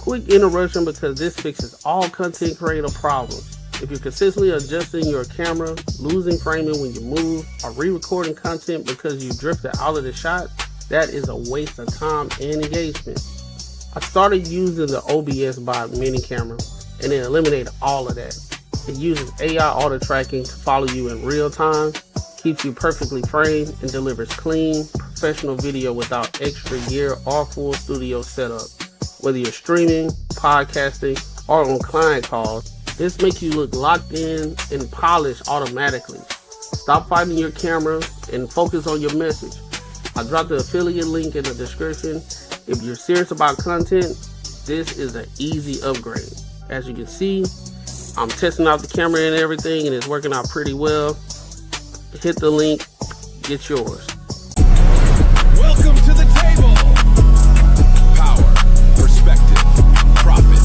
quick interruption because this fixes all content creator problems. If you're consistently adjusting your camera, losing framing when you move, or re-recording content because you drifted out of the shot, that is a waste of time and engagement. I started using the OBS Bot mini camera and it eliminated all of that. It uses AI auto tracking to follow you in real time, keeps you perfectly framed, and delivers clean, professional video without extra gear or full studio setup. Whether you're streaming, podcasting, or on client calls, this makes you look locked in and polished automatically. Stop fighting your camera and focus on your message. I dropped the affiliate link in the description. If you're serious about content, this is an easy upgrade. As you can see, I'm testing out the camera and everything, and it's working out pretty well. Hit the link, get yours. Welcome to the table. Power, perspective, profit.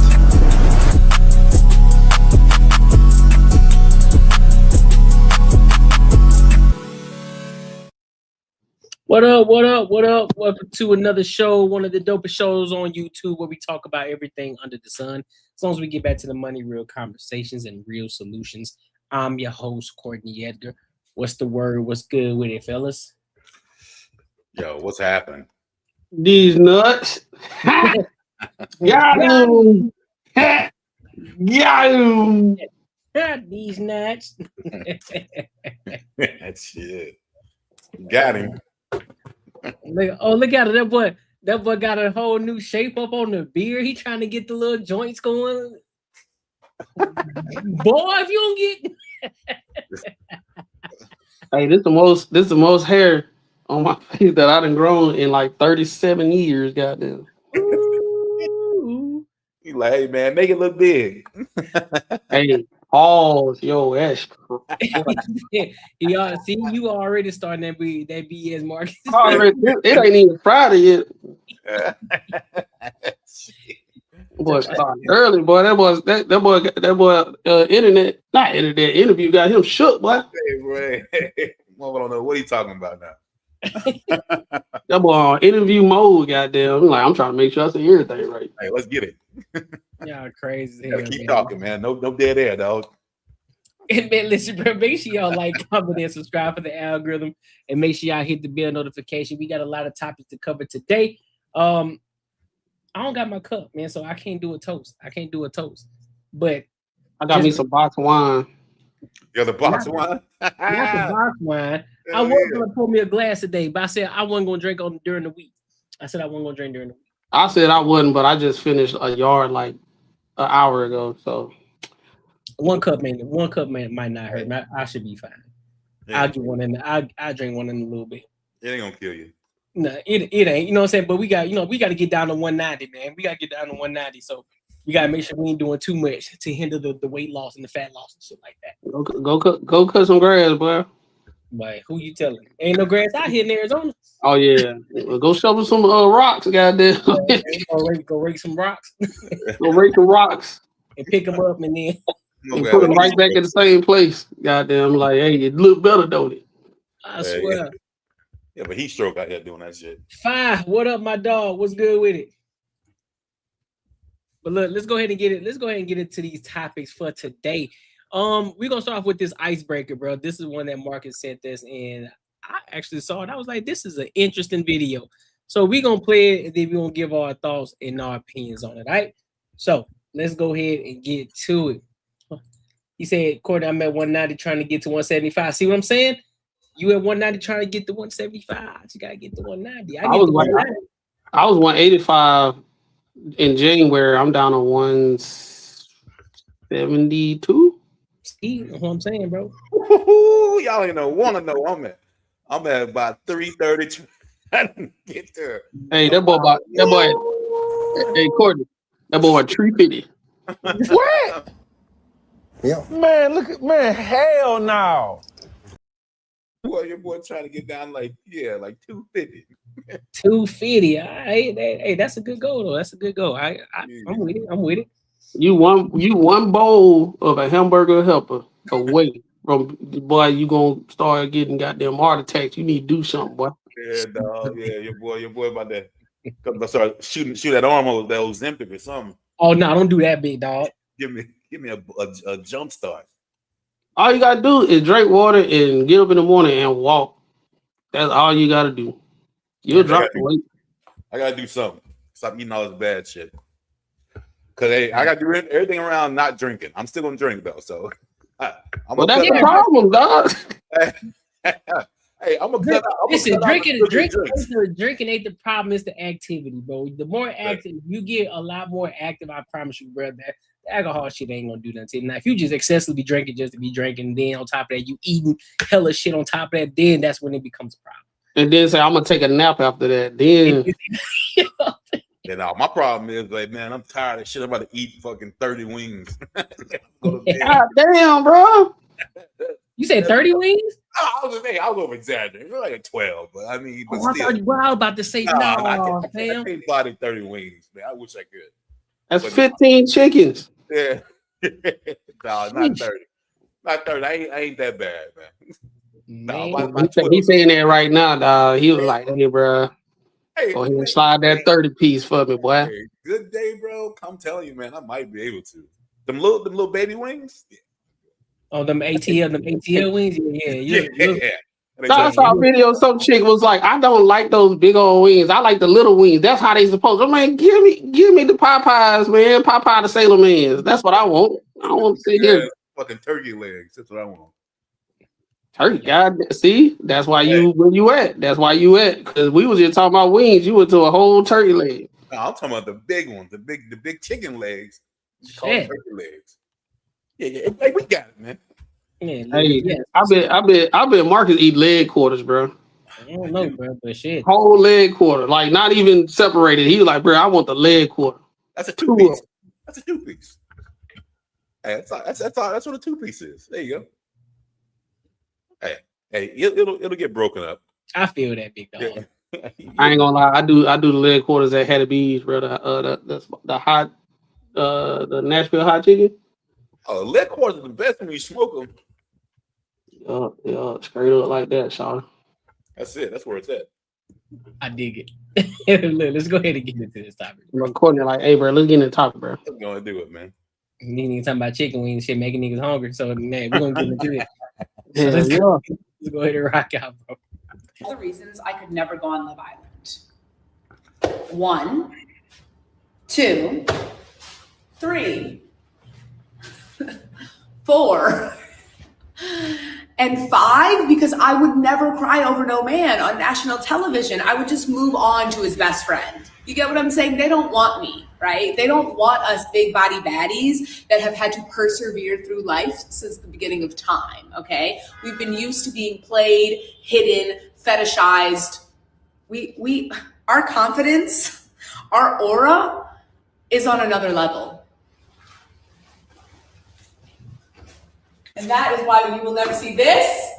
What up, what up, what up? Welcome to another show, one of the dopest shows on YouTube where we talk about everything under the sun. As long as we get back to the money, real conversations, and real solutions. I'm your host, Courtney Edgar. What's the word? What's good with it, fellas? Yo, what's happening? These nuts. Got him. Got him. These nuts. That's it. Got him. Look at it. That boy got a whole new shape up on the beard. He trying to get the little joints going. Boy, if you don't get Hey, this the most hair on my face that I done grown in like 37 years, goddamn. You like, hey man, make it look big. Hey, pause, yo, that's See, you already starting that BS market. it ain't even Friday yet. Boy, started early, boy. That boy, internet interview got him shook, boy. Hey, boy. I don't know what he talking about now. That boy on interview mode, goddamn. I'm trying to make sure I say everything right. Hey, let's get it. Y'all crazy. Gotta keep talking, man. No dead air, dog. And man, listen, bro, make sure y'all like, comment, and subscribe for the algorithm, and make sure y'all hit the bell notification. We got a lot of topics to cover today. I don't got my cup, man, so I can't do a toast. But I got me some box wine. You're the box of wine. Not the box wine. I was gonna pour me a glass today, but I said I wasn't gonna drink during the week. I said I wasn't gonna drink during the week. I said I wouldn't, but I just finished a yard like an hour ago. So one cup might not hurt. I should be fine. Yeah. I'll get one in. I'll drink one in a little bit. It ain't gonna kill you. No, it ain't. You know what I'm saying? But we got to get down to 190, man. We got to get down to 190. So we got to make sure we ain't doing too much to hinder the weight loss and the fat loss and shit like that. Go cut some grass, boy. But who you telling? Ain't no grass out here in Arizona. Oh yeah, go shovel some rocks, goddamn. Go rake some rocks. Go rake the rocks and pick them up and then put them right back in the same place. Goddamn, like hey, it look better, don't it? I swear. Yeah, but heat stroke out here doing that shit. Fine. What up, my dog? What's good with it? But look, let's go ahead and get it. Let's go ahead and get into these topics for today. We're gonna start off with this icebreaker, bro. This is one that Marcus sent this, and I actually saw it. I was like, this is an interesting video. So we're gonna play it, and then we're gonna give our thoughts and our opinions on it. All right. So let's go ahead and get to it. He said, Courtney, I'm at 190 trying to get to 175. See what I'm saying? You at 190 trying to get to 175. You gotta get to 190. I was 185 in January. I'm down to 172. See what I'm saying, bro? Y'all ain't wanna know. I'm at about 330. Get there. Hey, that boy. Hey, Courtney. That boy 350. What? Yeah. Man, hell no. Boy, your boy trying to get down like 250. 250. Hey, that's a good goal though. That's a good goal. I'm with it. You one bowl of a hamburger helper away from boy. You gonna start getting goddamn heart attacks. You need to do something, boy. Yeah, dog. Yeah, your boy about that. Cause I start shoot that arm over that Ozempic or something. Oh no, don't do that, big dog. Give me a jump start. All you gotta do is drink water and get up in the morning and walk. That's all you gotta do. You'll drop the weight. I gotta do something. Stop eating all this bad shit. Cause hey, I gotta do everything around not drinking. I'm still gonna drink though, so well, that's the problem, dog. Hey, I'm gonna cut out. Listen, drinking ain't the problem. It's the activity, bro. The more active you get, a lot more active. I promise you, bro. That alcohol shit ain't gonna do nothing. Now, if you just excessively drinking just to be drinking, then on top of that, you eating hella shit on top of that, then that's when it becomes a problem. And then say, I'm gonna take a nap after that. Then you know, my problem is like, man, I'm tired of shit. I'm about to eat fucking 30 wings. God damn, bro. You said 30 wings? I was over exaggerating. It's like 12, but I mean, but I thought you were about to say I can't buy 30 wings, man. I wish I could. That's 15 chickens. Yeah. No, not 30. Not 30. I ain't that bad, man. He's saying that right now, dog. He was like, hey, bro. Hey, go ahead and slide that 30 piece for me, boy. Hey, good day, bro. I'm telling you, man, I might be able to. Them little baby wings? Yeah. Oh, them ATL wings? Yeah. I saw a video. Some chick was like, I don't like those big old wings. I like the little wings. That's how they supposed to. I'm like, give me the Popeyes, man. Popeye the Sailor Man's. That's what I want. I don't want to sit here. Fucking turkey legs. That's what I want. Turkey, God, see? That's why where you at. That's why you at. Because we was just talking about wings. You went to a whole turkey leg. No, I'm talking about the big ones, the big chicken legs. Called turkey legs. Yeah. Hey, we got it, man. Hey, I bet Marcus eat leg quarters, bro. I don't know, bro, but shit. Whole leg quarter, like not even separated. He was like, bro, I want the leg quarter. That's a 2-piece. That's a 2-piece. Hey, that's what a 2-piece is. There you go. Hey, it'll get broken up. I feel that, big dog. Yeah. I ain't gonna lie, I do the leg quarters at Hattie B's, bro. The hot, the Nashville hot chicken. Oh, leg quarters are the best when you smoke them. Yeah, straight up like that, Sean. That's it. That's where it's at. I dig it. Let's go ahead and get into this topic. I'm recording like, hey, bro, let's get into the topic, bro. I'm gonna do it, man. Niggas talking about chicken wings, shit, making niggas hungry. So, man, we're gonna get into it. So let's go ahead and rock out, bro. All the reasons I could never go on Love Island. 1, 2, 3, 4, and 5, because I would never cry over no man on national television. I would just move on to his best friend. You get what I'm saying? They don't want me, right? They don't want us big body baddies that have had to persevere through life since the beginning of time, okay? We've been used to being played, hidden, fetishized. Our confidence, our aura is on another level. And that is why you will never see this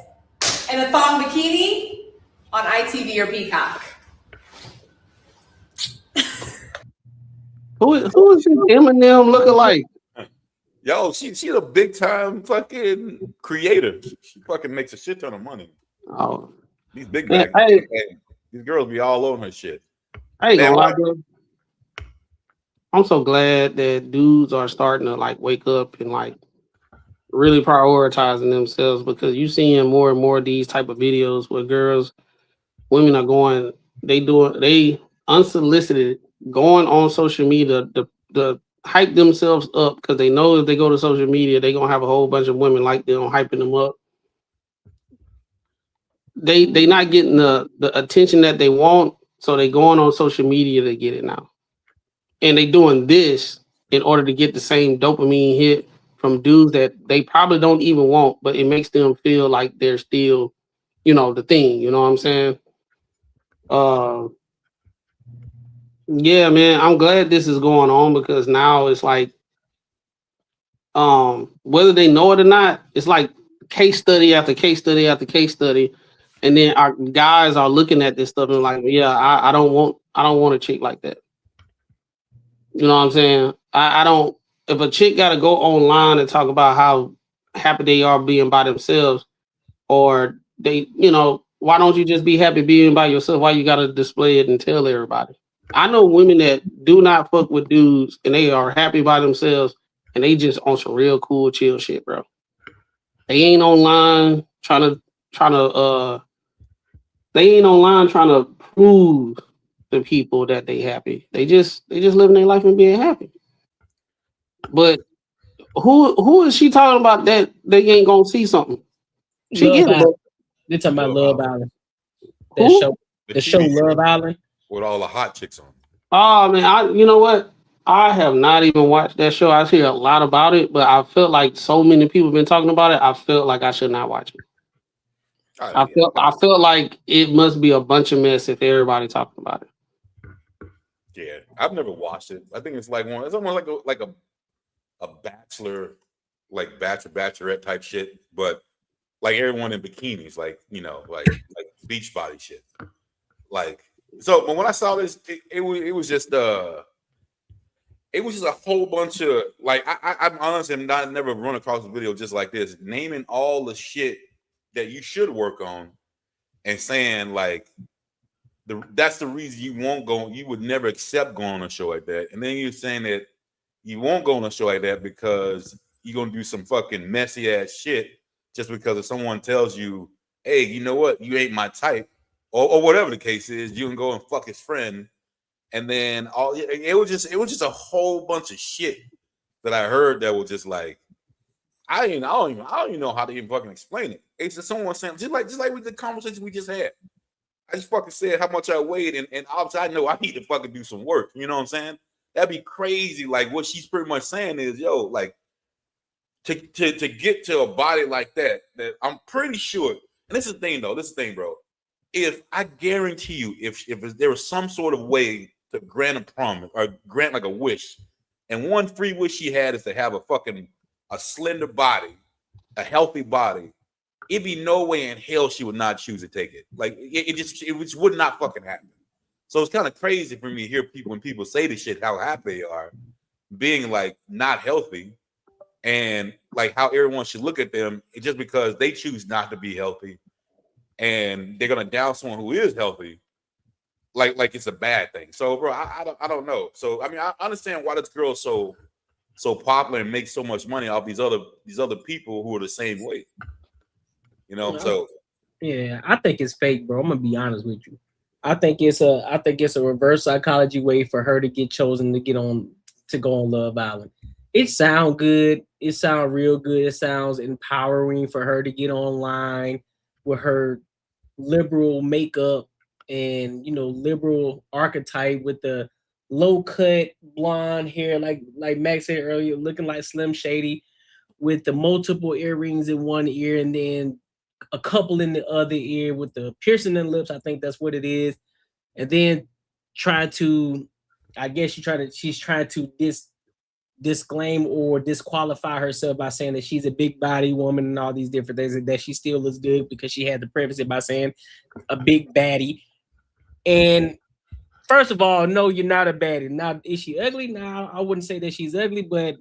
and a thong bikini on ITV or Peacock. Who is this Eminem looking like? Yo, she's a big time fucking creator. She fucking makes a shit ton of money. Oh, these big bags. These girls be all on her shit. I ain't gonna lie, bro. I'm so glad that dudes are starting to like wake up and like really prioritizing themselves, because you seeing more and more of these type of videos where women are going, they unsolicited going on social media to hype themselves up, because they know if they go to social media, they're gonna have a whole bunch of women like them hyping them up. They not getting the attention that they want, so they going on social media to get it now. And they doing this in order to get the same dopamine hit from dudes that they probably don't even want, but it makes them feel like they're still, the thing. You know what I'm saying? Yeah, man, I'm glad this is going on, because now it's like, whether they know it or not, it's like case study after case study after case study. And then our guys are looking at this stuff and like, yeah, I don't want a chick like that. You know what I'm saying? I don't. If a chick got to go online and talk about how happy they are being by themselves, or they, why don't you just be happy being by yourself? Why you got to display it and tell everybody? I know women that do not fuck with dudes and they are happy by themselves and they just on some real cool chill shit, bro. They ain't online trying to they ain't online trying to prove to people that they happy. They just living their life and being happy. But who is she talking about that they ain't gonna see something? She Love get it, but Island. They're talking about Love Island. That who? show. The TV show Love Island. with all the hot chicks on. Oh man, you know what? I have not even watched that show. I hear a lot about it, but I feel like so many people been talking about it. I felt like I should not watch it. I felt like it must be a bunch of mess if everybody talking about it. Yeah, I've never watched it. I think it's like one. It's almost like a bachelor, like bachelorette type shit, but like everyone in bikinis, like like beach body shit. Like so, but when I saw this, it was just a whole bunch of like I'm honestly I've never run across a video just like this, naming all the shit that you should work on and saying like that's the reason you won't go, you would never accept going on a show like that. And then you're saying that you won't go on a show like that because you're gonna do some fucking messy ass shit just because if someone tells you, hey, you know what, you ain't my type, or whatever the case is, you can go and fuck his friend. And then it was just a whole bunch of shit that I heard that was just like I don't even know how to even fucking explain it. It's just someone saying just like with the conversation we just had. I just fucking said how much I weighed, and obviously I know I need to fucking do some work. You know what I'm saying? That'd be crazy. Like what she's pretty much saying is, yo, like to get to a body like that I'm pretty sure. And this is the thing, though. This is the thing, bro. If I guarantee you, if there was some sort of way to grant a promise or grant like a wish, and one free wish she had is to have a slender body, a healthy body, it'd be no way in hell she would not choose to take it. Like it just would not fucking happen. So it's kind of crazy for me to hear when people say this shit, how happy they are being like not healthy, and like how everyone should look at them just because they choose not to be healthy, and they're gonna down someone who is healthy, like it's a bad thing. So, bro, I don't know. So, I mean, I understand why this girl's so popular and makes so much money off these other people who are the same way. So yeah, I think it's fake, bro. I'm gonna be honest with you. I think it's a reverse psychology way for her to get chosen to go on Love Island. It sounds good. It sounds real good. It sounds empowering for her to get online with her liberal makeup and liberal archetype with the low cut blonde hair, like Max said earlier, looking like Slim Shady, with the multiple earrings in one ear and then a couple in the other ear with the piercing in the lips. I think that's what it is. And then she's trying to disclaim or disqualify herself by saying that she's a big body woman and all these different things, and that she still looks good because she had to preface it by saying a big baddie. And first of all, no, you're not a baddie. Now, is she ugly? Now, I wouldn't say that she's ugly, but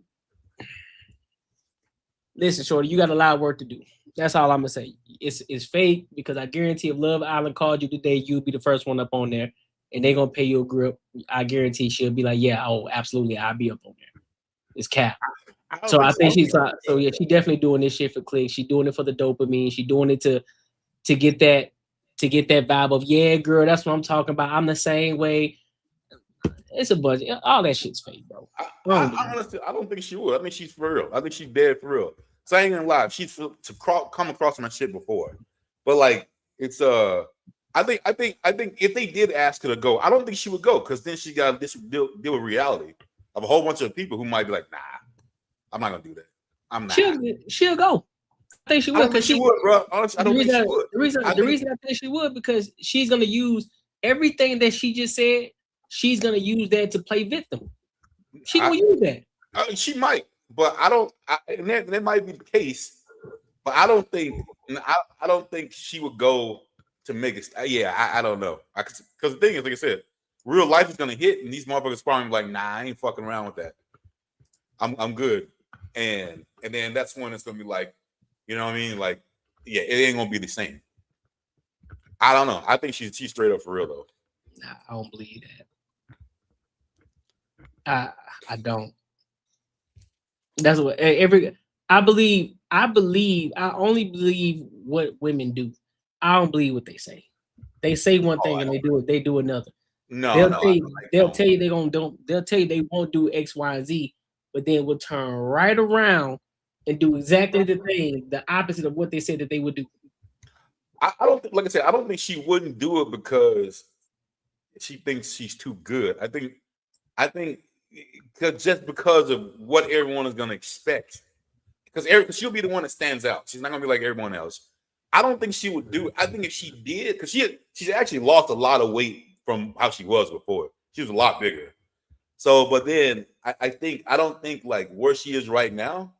listen, shorty, you got a lot of work to do. That's all I'm gonna say. It's fake because I guarantee if Love Island called you today, you'll be the first one up on there, and they're gonna pay you a grip. I guarantee she'll be like, yeah, oh, absolutely, I'll be up on there. It's cap. So I think she's she definitely doing this shit for clicks. She's doing it for the dopamine. She's doing it to get that vibe of, yeah, girl, that's what I'm talking about. I'm the same way. It's a bunch. All that shit's fake, bro. Honestly, I don't think she would. I think she's for real. I think she's dead for real. So I ain't gonna lie. She's come across my shit before, but like it's I think if they did ask her to go, I don't think she would go because then she got this deal with reality of a whole bunch of people who might be like, nah, I'm not gonna do that. I'm not. She'll go. I think she would because she would, bro. Honestly, I don't think she would. The reason I think she would because she's gonna use everything that she just said. She's gonna use that to play victim. She gonna use that. She might, but I don't. And that might be the case, but I don't think. I don't think she would go to make it. Yeah, I don't know. Because the thing is, like I said, real life is gonna hit, and these motherfuckers probably be like, nah, I ain't fucking around with that. I'm good, and then that's when it's gonna be like, you know what I mean? Like, yeah, it ain't gonna be the same. I don't know. I think she's straight up for real though. Nah, I don't believe that. I don't. That's what I only believe what women do. I don't believe what they say. They say one thing and they do another. No, They'll tell you they'll tell you they won't do X, Y, and Z, but then will turn right around and do exactly the opposite of what they said that they would do. I don't think, like I said, I don't think she wouldn't do it because she thinks she's too good. I think just because of what everyone is going to expect, because she'll be the one that stands out. She's not going to be like everyone else. I don't think she would do it. I think if she did, because she's actually lost a lot of weight from how she was before. She was a lot bigger. So, but then I don't think like where she is right now,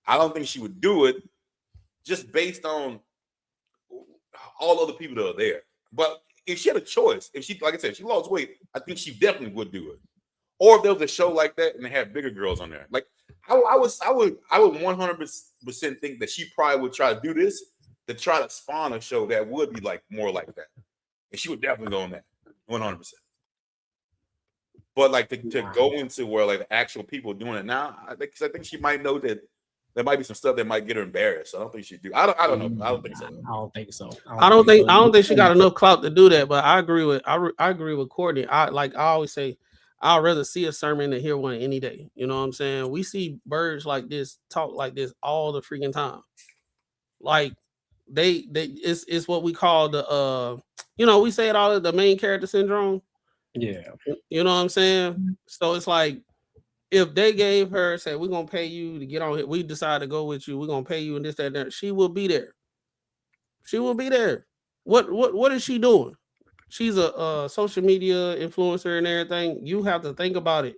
I don't think she would do it just based on all other people that are there. But if she had a choice, if she, like I said, she lost weight, I think she definitely would do it. Or if there was a show like that and they had bigger girls on there, like I would 100% think that she probably would try to do this to try to spawn a show that would be like more like that, and she would definitely go on that 100%. But like to go into where like the actual people doing it now, I think she might know that there might be some stuff that might get her embarrassed. So I don't think she'd do. I don't know. I don't think so. I don't think so. I don't think she got enough clout to do that. But I agree with Courtney. I always say, I'd rather see a sermon than hear one any day. You know what I'm saying? We see birds like this talk like this all the freaking time. Like it's what we call the we say it all, the main character syndrome. Yeah. You know what I'm saying? So it's like, if they gave her, say, we're gonna pay you to get on here, we decide to go with you, we're gonna pay you and this, that, and that, she will be there. She will be there. What is she doing? She's a social media influencer and everything. You have to think about it.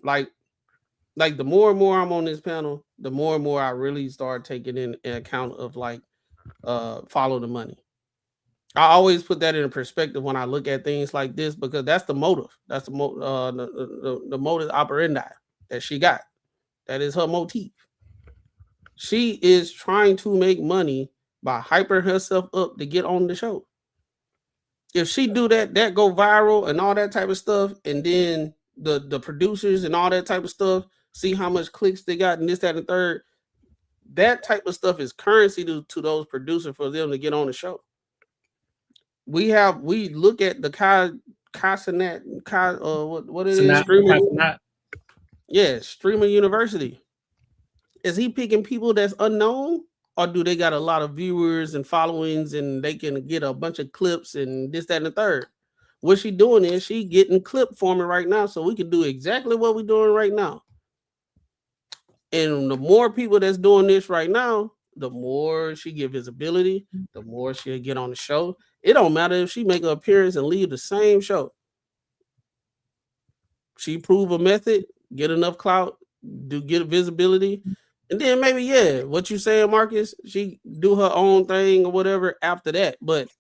like the more and more I'm on this panel, the more and more I really start taking in account of like follow the money. I always put that in perspective when I look at things like this, because that's the motive. That's the modus operandi that she got. That is her motif. She is trying to make money by hyping herself up to get on the show. If she do that go viral and all that type of stuff, and then the producers and all that type of stuff see how much clicks they got and this, that, and third, that type of stuff is currency to those producers for them to get on the show. We look at the what it is? Streamer University. Is he picking people that's unknown, or do they got a lot of viewers and followings and they can get a bunch of clips and this, that, and the third? What she doing is she getting clip forming right now, so we can do exactly what we're doing right now. And the more people that's doing this right now, the more she get visibility, the more she'll get on the show. It don't matter if she make an appearance and leave the same show. She prove a method, get enough clout, get visibility, and then maybe, what you saying, Marcus, she do her own thing or whatever after that. But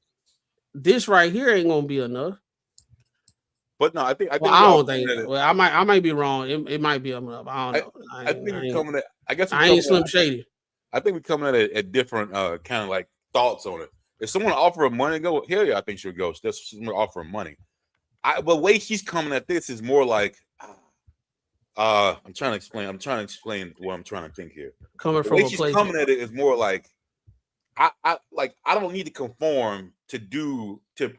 this right here ain't gonna be enough. But no, I don't think. Well, I might be wrong. It might be enough. I don't know. I think we're coming at. I guess I ain't Slim Shady. I think we're coming at a different kind of like thoughts on it. If someone offer her money to go, hell yeah, I think she'll go. She's gonna offer her money. But the way she's coming at this is more like, I'm trying to explain what I'm trying to think here. Coming from a place, she's coming at it is more like, I don't need to conform to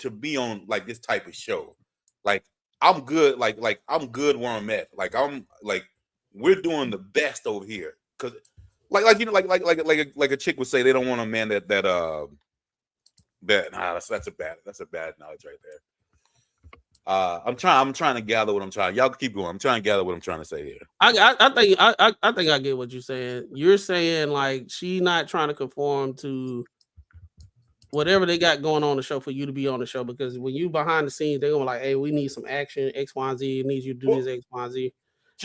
be on like this type of show. Like I'm good. Like I'm good where I'm at. Like I'm like we're doing the best over here because like a chick would say they don't want a man that's a bad knowledge right there. I'm trying to gather what I'm trying. Y'all keep going. I'm trying to gather what I'm trying to say here. I think I get what you're saying. You're saying like she not trying to conform to whatever they got going on the show for you to be on the show, because when you behind the scenes, they're gonna like, hey, we need some action, X, Y, and Z, it needs you to do this X, Y, and Z.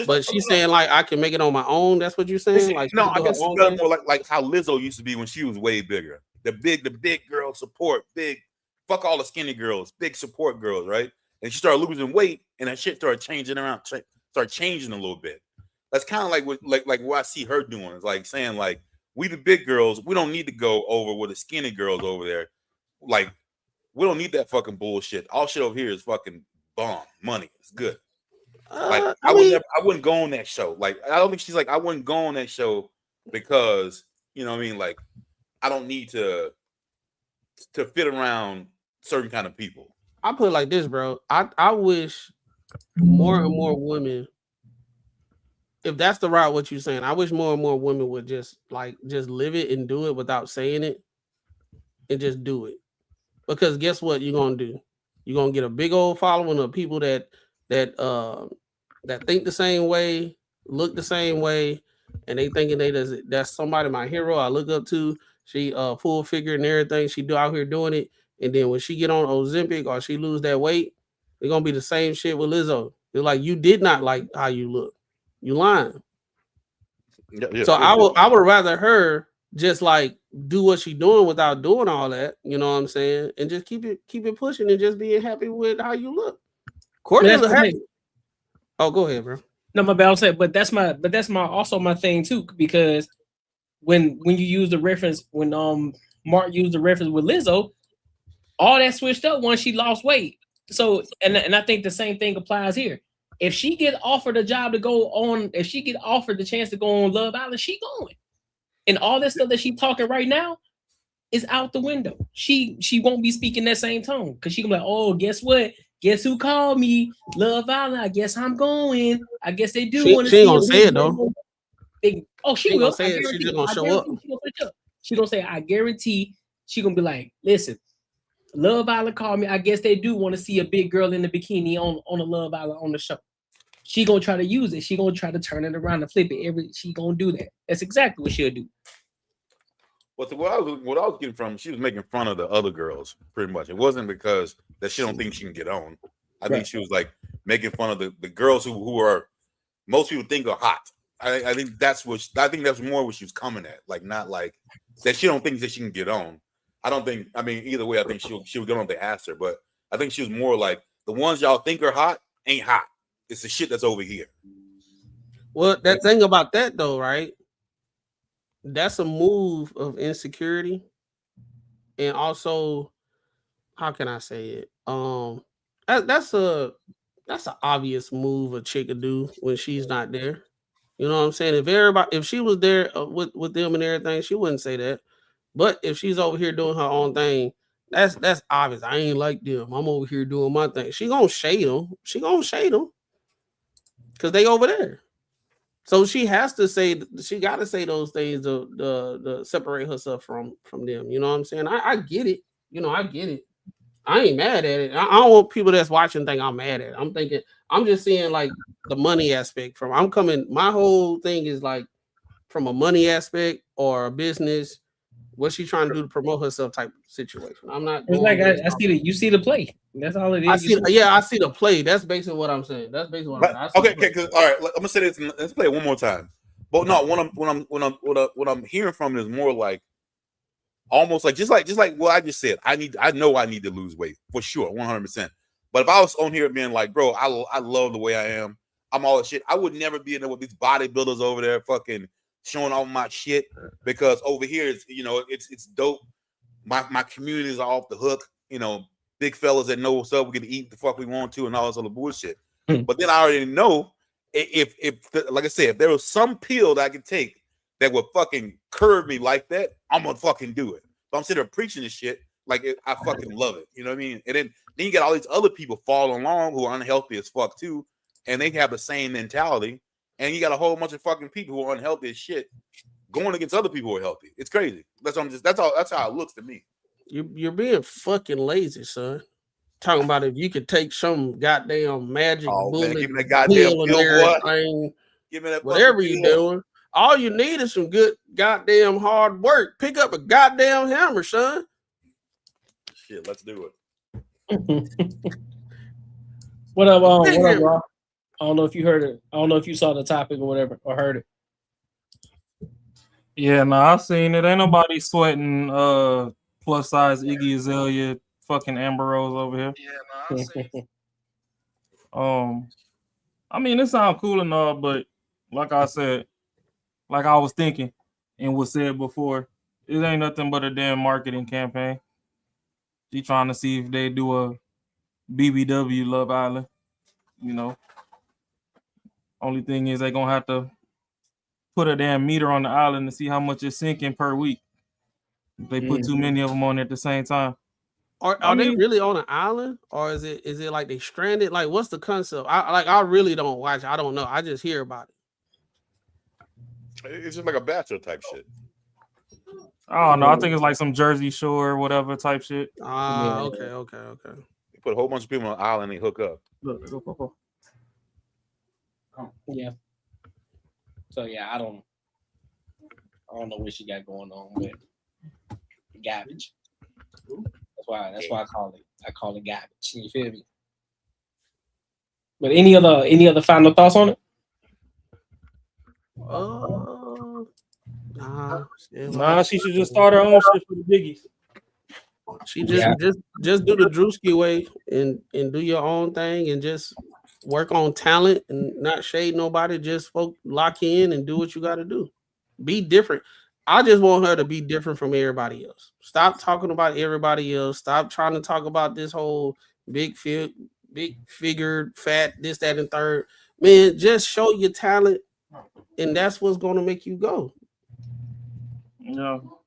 But she's saying like I can make it on my own. That's what you're saying. Like no, I guess it's better more like how Lizzo used to be when she was way bigger. The big girl support, big fuck all the skinny girls, big support girls, right? And she started losing weight, and that shit started changing around, started changing a little bit. That's kind of like what I see her doing. It's like saying like, we the big girls, we don't need to go over with the skinny girls over there. Like, we don't need that fucking bullshit. All shit over here is fucking bomb money. It's good. Like I wouldn't go on that show. Like I don't think she's like I wouldn't go on that show because you know what I mean. Like I don't need to fit around certain kind of people. I put it like this, bro. I wish more and more women, if that's the route what you're saying, I wish more and more women would just live it and do it without saying it and just do it. Because guess what you're gonna do? You're gonna get a big old following of people that think the same way, look the same way, and they thinking that's somebody my hero I look up to. She full figure and everything. She do out here doing it. And then when she get on Ozempic or she lose that weight, it's gonna be the same shit with Lizzo. It's like you did not like how you look. You lying. So I would rather her just like do what she doing without doing all that, you know what I'm saying, and just keep it pushing and just being happy with how you look. Courtney look happy. Oh, go ahead, bro. No, my bad. I'll say, but that's my also my thing too, because when you use the reference, when Mark used the reference with Lizzo, all that switched up once she lost weight. So and I think the same thing applies here. If she get offered a job to go on, if she get offered the chance to go on Love Island, she going. And all that stuff that she's talking right now is out the window. She won't be speaking that same tone because she can be like, oh, guess what? Guess who called me? Love Island. I guess I'm going. I guess they do want to see. She ain't gonna say it though. She will. Say it. She's just gonna show up. She gonna say, I guarantee. She gonna be like, listen, Love Island called me. I guess they do want to see a big girl in the bikini on the Love Island on the show. She gonna try to use it. She gonna try to turn it around and flip it. She gonna do that. That's exactly what she'll do. But what I was getting from, she was making fun of the other girls, pretty much. It wasn't because that she don't think she can get on. I think she was like making fun of the girls who are most people think are hot. I think that's more what she was coming at. Like not like that she don't think that she can get on. I don't think. I mean, either way, I think she'll get on if they asked her. But I think she was more like the ones y'all think are hot ain't hot. It's the shit that's over here. Well, that thing about that though, right? That's a move of insecurity, and also, how can I say it? That's an obvious move a chick could do when she's not there. You know what I'm saying? If she was there with them and everything, she wouldn't say that. But if she's over here doing her own thing, that's obvious. I ain't like them. I'm over here doing my thing. She gonna shade them. Because they over there. So she has to say, she got to say those things to separate herself from them. You know what I'm saying? I get it. I get it. I ain't mad at it. I don't want people that's watching think I'm mad at it. I'm just seeing like the money aspect my whole thing is like from a money aspect or a business, what's she trying to do to promote herself type situation. I'm not. It's like I see you see the play. That's all it is. I see the play. That's basically what I'm saying. All right. I'm gonna say this. Let's play it one more time. But no, what I'm hearing from it is more like almost like just like what I just said. I know I need to lose weight for sure, 100%. But if I was on here being like, bro, I love the way I am. I'm all the shit. I would never be in there with these bodybuilders over there fucking showing all my shit because over here it's dope. My communities are off the hook. Big fellas that know what's up. We can eat the fuck we want to and all this other bullshit. But then I already know if like I said, if there was some pill that I could take that would fucking curve me like that, I'm gonna fucking do it. But I'm sitting there preaching this shit like I fucking love it. You know what I mean? And then you got all these other people following along who are unhealthy as fuck too, and they have the same mentality. And you got a whole bunch of fucking people who are unhealthy as shit going against other people who are healthy. It's crazy. That's how it looks to me. You're being fucking lazy, son. Talking about if you could take some goddamn magic bullet, give me that goddamn pill, give me that whatever you're doing. All you need is some good goddamn hard work. Pick up a goddamn hammer, son. Shit, let's do it. What up, Rob? I don't know if you heard it. I don't know if you saw the topic or whatever or heard it. Yeah, no, I seen it. Ain't nobody sweating plus size Iggy Azalea fucking Amber Rose over here. Yeah, no, I seen it. I mean, it sounds cool and all, but like I said, like I was thinking and was said before, it ain't nothing but a damn marketing campaign. She trying to see if they do a BBW Love Island, Only thing is they gonna have to put a damn meter on the island to see how much it's sinking per week. If they put too many of them on at the same time. Are they really on an island, or is it like they stranded? Like, what's the concept? I really don't watch. I don't know. I just hear about it. It's just like a bachelor type shit. I don't know. I think it's like some Jersey Shore or whatever type shit. Okay. You put a whole bunch of people on an island and they hook up. Look, go. Yeah. So yeah, I don't know what she got going on with garbage. That's why I call it garbage. You feel me? But any other final thoughts on it? Nah, she should just start her own shit for the biggies. She just do the Drewski way and do your own thing and just work on talent and not shade nobody. Just lock in and do what you got to do. Be different. I just want her to be different from everybody else. Stop talking about everybody else. Stop trying to talk about this whole big figured, fat, this, that, and third. Man, just show your talent, and that's what's going to make you go. No.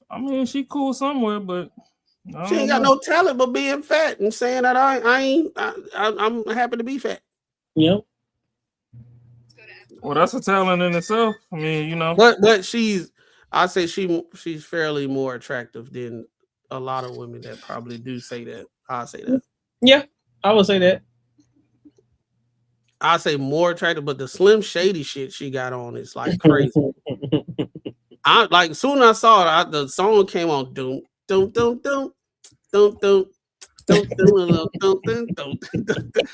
I mean, she cool somewhere, but she ain't got no talent but being fat and saying that I'm happy to be fat. Yep. Well, that's a talent in itself. I mean, you know. But she's fairly more attractive than a lot of women that probably do say that. I'll say that. Yeah, I would say that. I say more attractive, but the Slim Shady shit she got on is like crazy. I like soon as I saw it, the song came on. Doom, doom, doom, doom, doom, doom.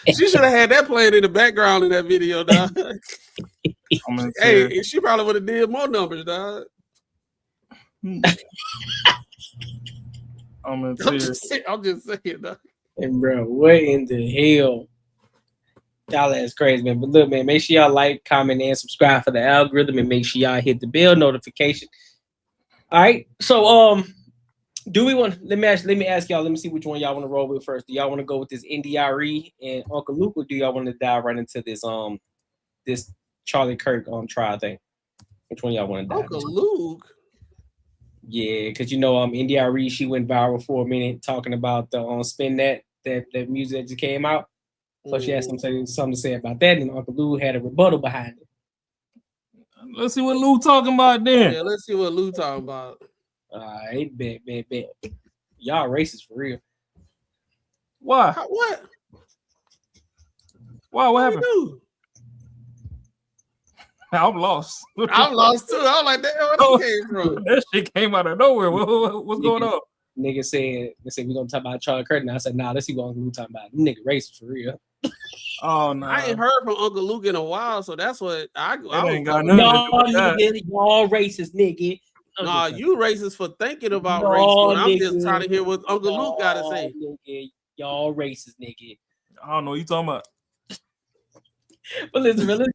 She should have had that playing in the background in that video, dog. Hey, she probably would have did more numbers, dog. I'm just saying, dog. And bro, what in the hell? Y'all that's crazy, man. But look, man, make sure y'all like, comment, and subscribe for the algorithm, and make sure y'all hit the bell notification. All right. So do we want let me ask y'all, let me see which one y'all want to roll with first. Do y'all want to go with this Arie and Uncle Luke, or do y'all want to dive right into this Charlie Kirk trial thing? Which one y'all want to dive Uncle into? Luke? Yeah, because Arie, she went viral for a minute talking about the spin that music that just came out. So she had something to say about that, and Uncle Lou had a rebuttal behind it. Let's see what Lou talking about then. Yeah, let's see what Lou talking about. All right, bet. Y'all racist for real. Why? What? Why? What happened? I'm lost. I'm lost too. I was like, damn, where that came from? That shit came out of nowhere. What's going on? Nigga said we're gonna talk about Charlie Kirk. I said, nah, let's see what Uncle Lou talking about. Nigga racist for real. Oh no, I ain't heard from Uncle Luke in a while, so that's what I ain't got nothing to do with that. Nigga, y'all racist, nigga. Nah, you racist for thinking about race. When I'm just trying to hear what Uncle Luke got to say. Nigga, y'all racist, nigga. I don't know what you talking about. But listen, man, let's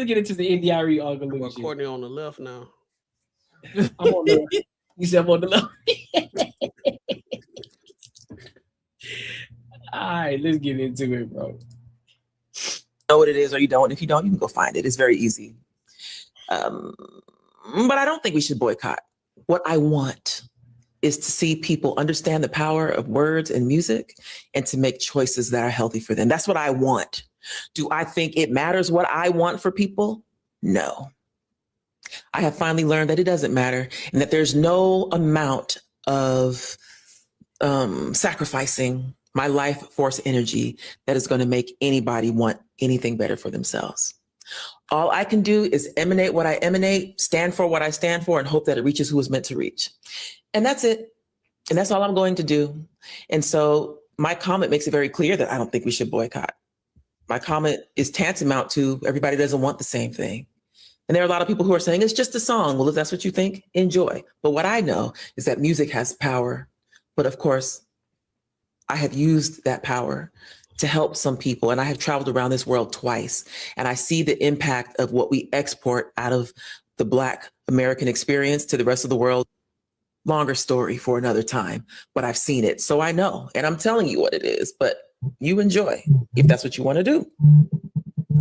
get into the Arie Uncle Luke. Well, Courtney on the left now. I'm on the left. You said I'm on the left. All right, let's get into it, bro. Know what it is or you don't. If you don't, you can go find it. It's very easy. But I don't think we should boycott. What I want is to see people understand the power of words and music and to make choices that are healthy for them. That's what I want. Do I think it matters what I want for people? No. I have finally learned that it doesn't matter and that there's no amount of sacrificing my life force energy that is going to make anybody want anything better for themselves. All I can do is emanate what I emanate, stand for what I stand for, and hope that it reaches who it's meant to reach. And that's it. And that's all I'm going to do. And so my comment makes it very clear that I don't think we should boycott. My comment is tantamount to everybody doesn't want the same thing. And there are a lot of people who are saying it's just a song. Well, if that's what you think, enjoy. But what I know is that music has power. But of course, I have used that power to help some people. And I have traveled around this world twice. And I see the impact of what we export out of the Black American experience to the rest of the world. Longer story for another time, but I've seen it. So I know, and I'm telling you what it is, but you enjoy, if that's what you want to do.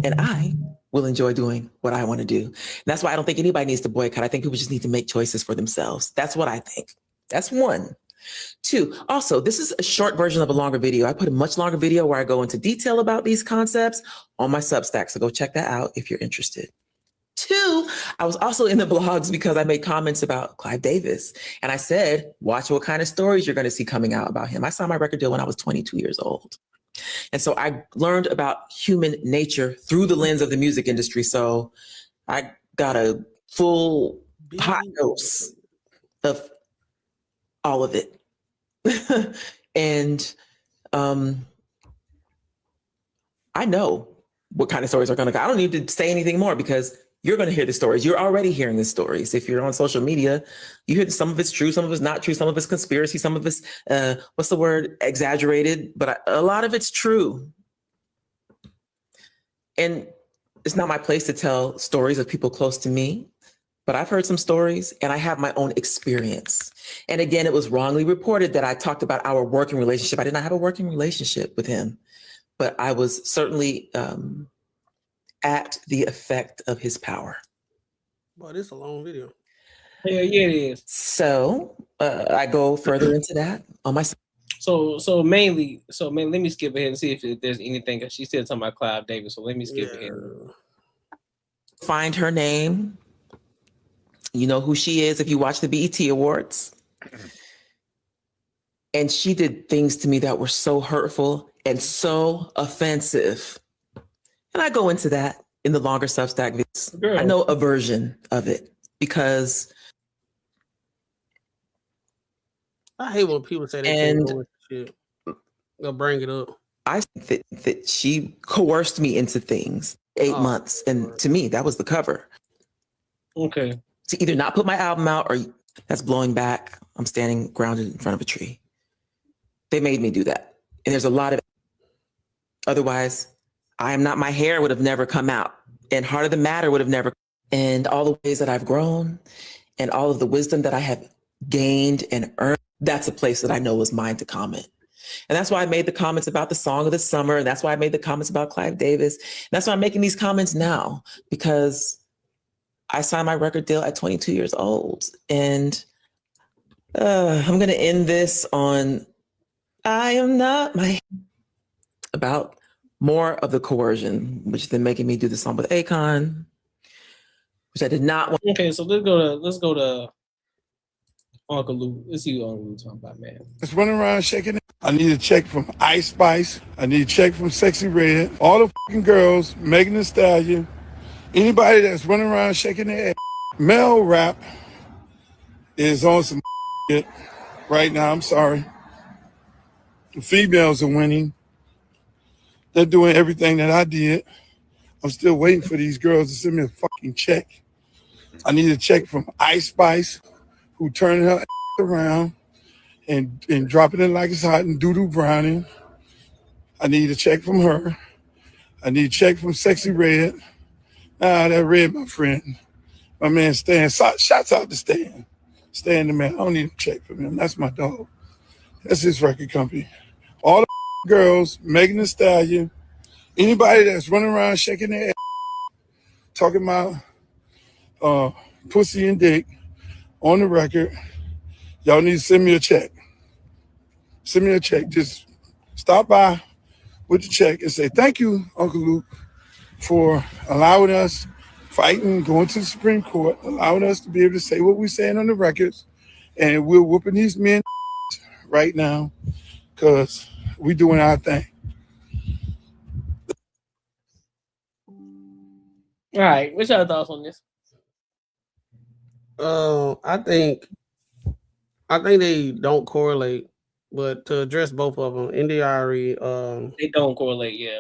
And I will enjoy doing what I want to do. And that's why I don't think anybody needs to boycott. I think people just need to make choices for themselves. That's what I think. That's one. Two, also, this is a short version of a longer video. I put a much longer video where I go into detail about these concepts on my Substack. So go check that out if you're interested. Two, I was also in the blogs because I made comments about Clive Davis. And I said, watch what kind of stories you're going to see coming out about him. I signed my record deal when I was 22 years old. And so I learned about human nature through the lens of the music industry. So I got a full hot dose of all of it. And I know what kind of stories are going to go. I don't need to say anything more because you're going to hear the stories. You're already hearing the stories. If you're on social media, you hear some of it's true, some of it's not true, some of it's conspiracy, some of it's, what's the word, exaggerated, but a lot of it's true. And it's not my place to tell stories of people close to me, but I've heard some stories and I have my own experience. And again, it was wrongly reported that I talked about our working relationship. I did not have a working relationship with him, but I was certainly at the effect of his power. Boy, this is a long video. Yeah, it is. So I go further into that on my. So mainly, let me skip ahead and see if there's anything. She's still talking about Clive Davis, so let me skip ahead. Find her name. You know who she is if you watch the BET Awards. And she did things to me that were so hurtful and so offensive. And I go into that in the longer Substack videos. Girl. I know a version of it because I hate when people say they can't go with shit. They'll bring it up. I think that she coerced me into things 8 months. And to me, that was the cover. Okay. To either not put my album out or that's blowing back. I'm standing grounded in front of a tree. They made me do that. And there's a lot of it. Otherwise, I am not, my hair would have never come out and Heart of the Matter would have never, and all the ways that I've grown and all of the wisdom that I have gained and earned, that's a place that I know is mine to comment. And that's why I made the comments about the song of the summer. And that's why I made the comments about Clive Davis. And that's why I'm making these comments now, because I signed my record deal at 22 years old. And I'm going to end this on, I am not my, about more of the coercion, which then making me do the song with Akon, which I did not want. Okay, so let's go to Uncle Lou. Let's see what Uncle Lou talking about, man. Just running around shaking it. I need a check from Ice Spice. I need a check from Sexy Red. All the fucking girls, Megan Thee Stallion. Anybody that's running around shaking their ass. Male rap is on some shit right now. I'm sorry. The females are winning. They're doing everything that I did. I'm still waiting for these girls to send me a fucking check. I need a check from Ice Spice, who turned her around and dropping it like it's hot and doo-doo browning. I need a check from her. I need a check from Sexy Red. That Red, my friend. My man Stan. Shouts out to Stan. Stan the man. I don't need a check from him. That's my dog. That's his record company. All the girls, Megan Thee Stallion, anybody that's running around shaking their ass, talking about pussy and dick on the record, y'all need to send me a check. Send me a check. Just stop by with the check and say, thank you, Uncle Luke, for allowing us fighting, going to the Supreme Court, allowing us to be able to say what we're saying on the records. And we're whooping these men right now because we're doing our thing. All right, what's your thoughts on this? I think they don't correlate, but to address both of them, Arie, they don't correlate. Yeah,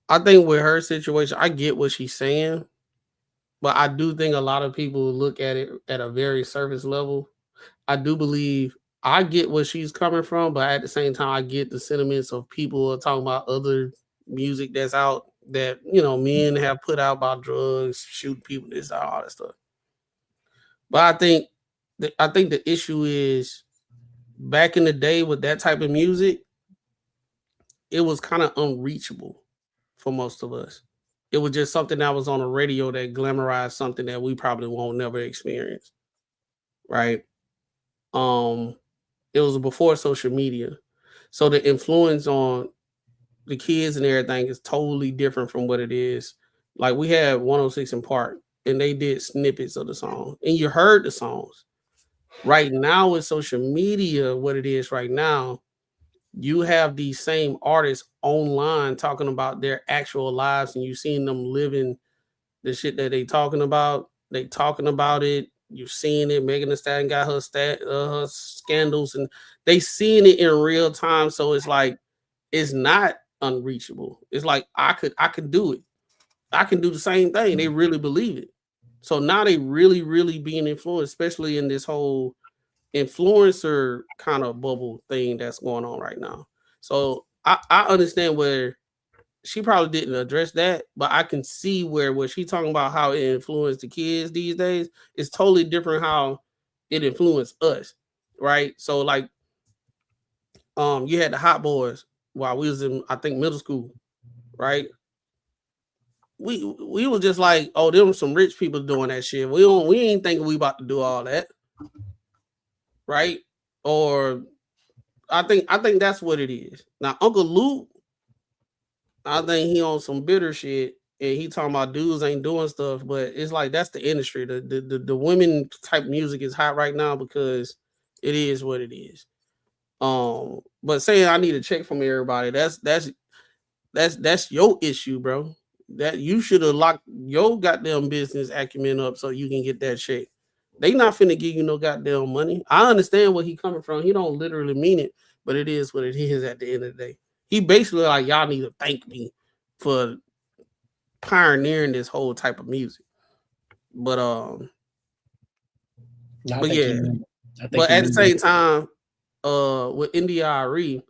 I think with her situation, I get what she's saying, but I do think a lot of people look at it at a very surface level. I do believe I get where she's coming from, but at the same time, I get the sentiments of people talking about other music that's out that, you know, men have put out about drugs, shooting people, this, all that stuff. But I think the issue is back in the day with that type of music, it was kind of unreachable for most of us. It was just something that was on the radio that glamorized something that we probably won't never experience. Right. It was before social media. So the influence on the kids and everything is totally different from what it is. Like we had 106 in Park and they did snippets of the song and you heard the songs. Right now with social media, what it is right now, you have these same artists online talking about their actual lives and you seen them living the shit that they talking about. They talking about it. You've seen it. Megan Thee Stallion got her scandals and they seeing it in real time. So it's like, it's not unreachable. It's like I could do it. I can do the same thing. They really believe it. So now they really being influenced, especially in this whole influencer kind of bubble thing that's going on right now. So I understand where she probably didn't address that, but I can see where what she talking about how it influenced the kids these days is totally different how it influenced us, right? So like you had the Hot Boys while we was in I think middle school, right? We was just like, oh, there were some rich people doing that shit. We ain't thinking we about to do all that, right? Or I think that's what it is. Now Uncle Luke, I think he on some bitter shit and he talking about dudes ain't doing stuff, but it's like that's the industry. The women type music is hot right now because it is what it is. But saying I need a check from everybody, that's your issue, bro. That you should have locked your goddamn business acumen up so you can get that check. They not finna give you no goddamn money. I understand where he coming from. He don't literally mean it, but it is what it is at the end of the day. He basically like y'all need to thank me for pioneering this whole type of music. But yeah. But at the same time, with India Arie,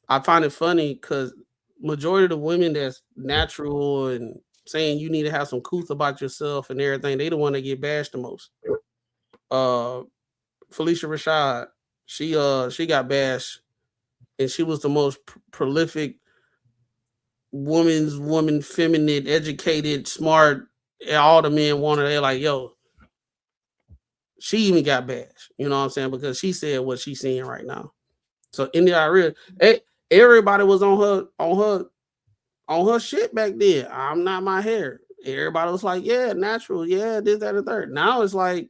I find it funny because majority of the women that's natural and saying you need to have some couth about yourself and everything, they the one that get bashed the most. Felicia Rashad, she got bashed, and she was the most prolific woman, feminine, educated, smart. And all the men wanted. They're like, yo, she even got bashed. You know what I'm saying? Because she said what she's seeing right now. So India Arie, everybody was on her shit back then. I'm not my hair. Everybody was like, yeah, natural, yeah, this, that, and third. Now it's like,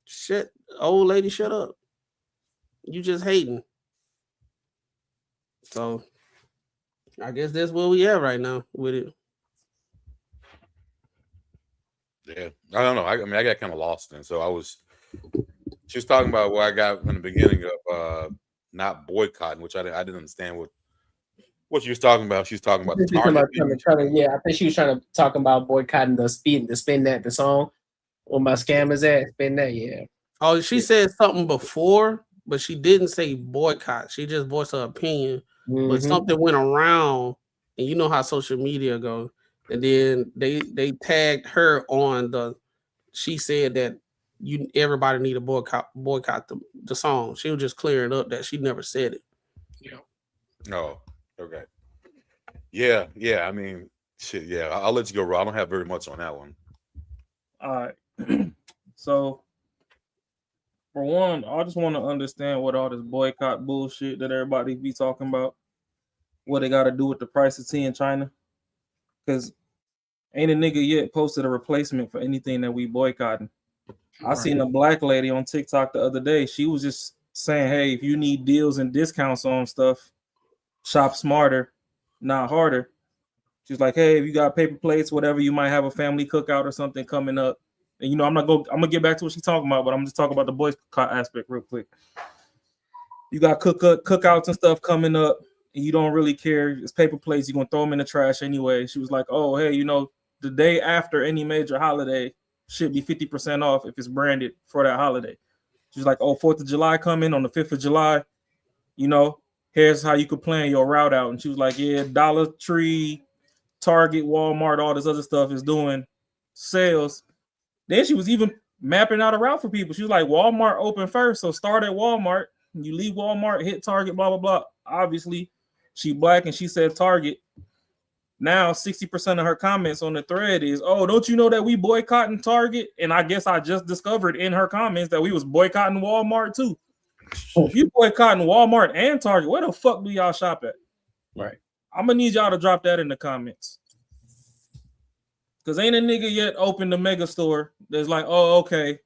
shit, old lady, shut up. You just hating. So I guess that's where we at right now with it. Yeah, I don't know. I mean, I got kind of lost in. So she was talking about what I got in the beginning of not boycotting, which I didn't understand what she was talking about. She was talking about the Target. I think she was trying to talk about boycotting the spin that the song. Where my scam is at, spin that, yeah. Oh, she said something before, but she didn't say boycott. She just voiced her opinion. Mm-hmm. But something went around, and you know how social media go. And then they tagged her on she said that everybody need to boycott the song. She was just clearing up that she never said it. Yeah. Oh, okay. Yeah. I mean, shit. Yeah, I'll let you go, Rob. I don't have very much on that one. All right. So, for one, I just want to understand what all this boycott bullshit that everybody be talking about, what they got to do with the price of tea in China. Because ain't a nigga yet posted a replacement for anything that we boycotting. I seen a black lady on TikTok the other day. She was just saying, hey, if you need deals and discounts on stuff, shop smarter, not harder. She's like, hey, if you got paper plates, whatever, you might have a family cookout or something coming up. And you know, I'm gonna get back to what she's talking about, but I'm just talking about the boycott aspect real quick. You got cookouts and stuff coming up, and you don't really care. It's paper plates, you're gonna throw them in the trash anyway. She was like, oh, hey, you know, the day after any major holiday should be 50% off if it's branded for that holiday. She's like, oh, 4th of July coming on the 5th of July, you know, here's how you could plan your route out. And she was like, yeah, Dollar Tree, Target, Walmart, all this other stuff is doing sales. Then she was even mapping out a route for people. She was like, Walmart open first, so start at Walmart. You leave Walmart, hit Target, blah, blah, blah. Obviously, she black and she said Target. Now 60% of her comments on the thread is, oh, don't you know that we boycotting Target? And I guess I just discovered in her comments that we was boycotting Walmart too. If you boycotting Walmart and Target, where the fuck do y'all shop at? Right. I'm gonna need y'all to drop that in the comments. Cause ain't a nigga yet opened the mega store that's like, oh, okay,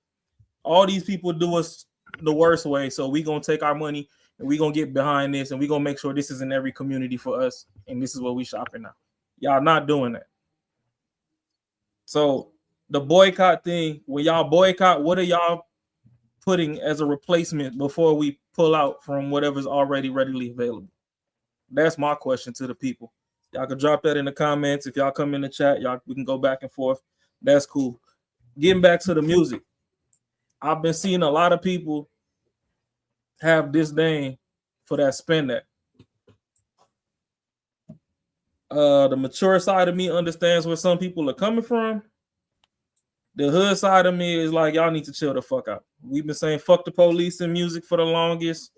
all these people do us the worst way, so we gonna take our money and we gonna get behind this and we gonna make sure this is in every community for us, and this is what we shopping now. Y'all not doing that. So the boycott thing, when y'all boycott, what are y'all putting as a replacement before we pull out from whatever's already readily available? That's my question to the people. Y'all can drop that in the comments. If y'all come in the chat, we can go back and forth. That's cool. Getting back to the music, I've been seeing a lot of people have disdain for that spin that. The mature side of me understands where some people are coming from. The hood side of me is like, y'all need to chill the fuck out. We've been saying fuck the police in music for the longest.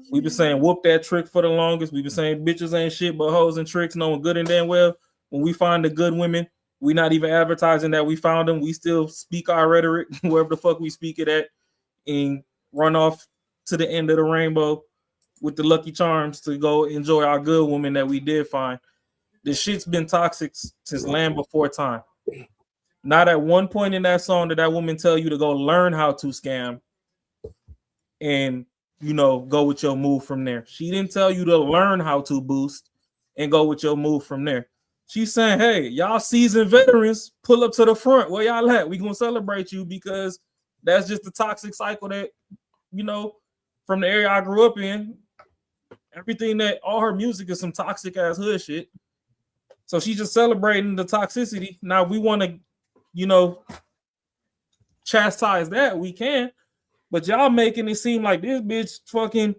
We've been saying whoop that trick for the longest. We've been saying bitches ain't shit but hoes and tricks, knowing good and damn well when we find the good women, we not even advertising that we found them. We still speak our rhetoric wherever the fuck we speak it at and run off to the end of the rainbow with the Lucky Charms to go enjoy our good woman that we did find. This shit's been toxic since Land Before Time. Not at one point in that song did that woman tell you to go learn how to scam and, go with your move from there. She didn't tell you to learn how to boost and go with your move from there. She's saying, hey, y'all seasoned veterans, pull up to the front. Where y'all at? We gonna celebrate you because that's just the toxic cycle that, from the area I grew up in. Everything that all her music is some toxic ass hood shit. So she's just celebrating the toxicity. Now we want to, chastise that, we can, but y'all making it seem like this bitch fucking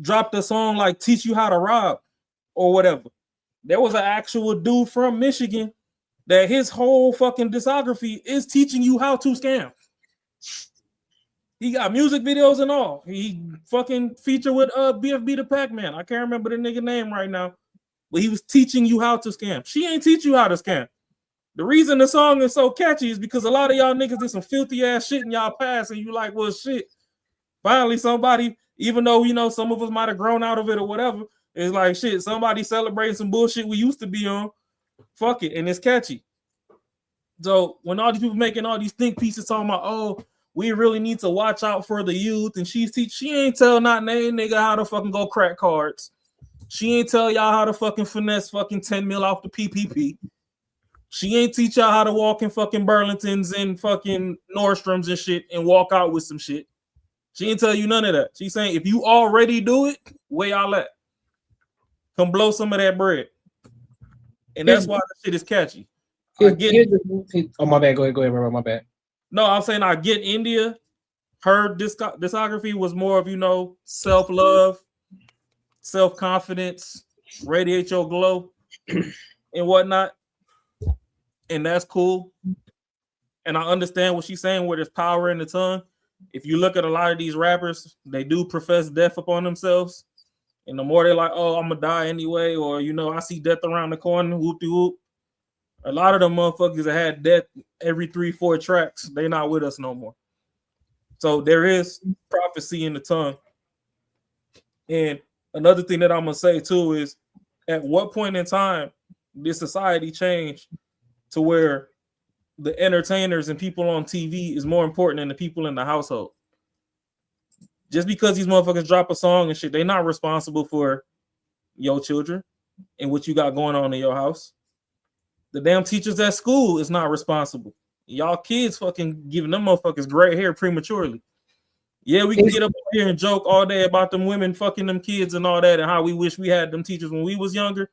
dropped a song like Teach You How to Rob or whatever. There was an actual dude from Michigan that his whole fucking discography is teaching you how to scam. He got music videos and all. He fucking featured with BFB the Pac-Man. I can't remember the nigga name right now, but he was teaching you how to scam. She ain't teach you how to scam. The reason the song is so catchy is because a lot of y'all niggas did some filthy ass shit in y'all past, and you like, well, shit. Finally, somebody, even though some of us might have grown out of it or whatever, it's like shit. Somebody celebrating some bullshit we used to be on. Fuck it, and it's catchy. So when all these people making all these think pieces talking about, oh, we really need to watch out for the youth, and she ain't tell not name nigga how to fucking go crack cards. She ain't tell y'all how to fucking finesse fucking 10 mil off the PPP. She ain't teach y'all how to walk in fucking Burlingtons and fucking Nordstroms and shit and walk out with some shit. She ain't tell you none of that. She's saying, if you already do it, where y'all at? Come blow some of that bread. And that's why the shit is catchy. Oh, my bad. Go ahead, bro. My bad. No, I'm saying I get India. Her discography was more of, self-love, self-confidence, radiate your glow, and whatnot. And that's cool. And I understand what she's saying, where there's power in the tongue. If you look at a lot of these rappers, they do profess death upon themselves. And the more they're like, oh, I'm going to die anyway, or, I see death around the corner, whoop-de-whoop. A lot of them motherfuckers that had death every 3-4 tracks, they're not with us no more. So there is prophecy in the tongue. And another thing that I'm going to say, too, is at what point in time did society change to where the entertainers and people on TV is more important than the people in the household? Just because these motherfuckers drop a song and shit, they're not responsible for your children and what you got going on in your house. The damn teachers at school is not responsible. Y'all kids fucking giving them motherfuckers gray hair prematurely. Yeah, we can get up here and joke all day about them women fucking them kids and all that and how we wish we had them teachers when we was younger,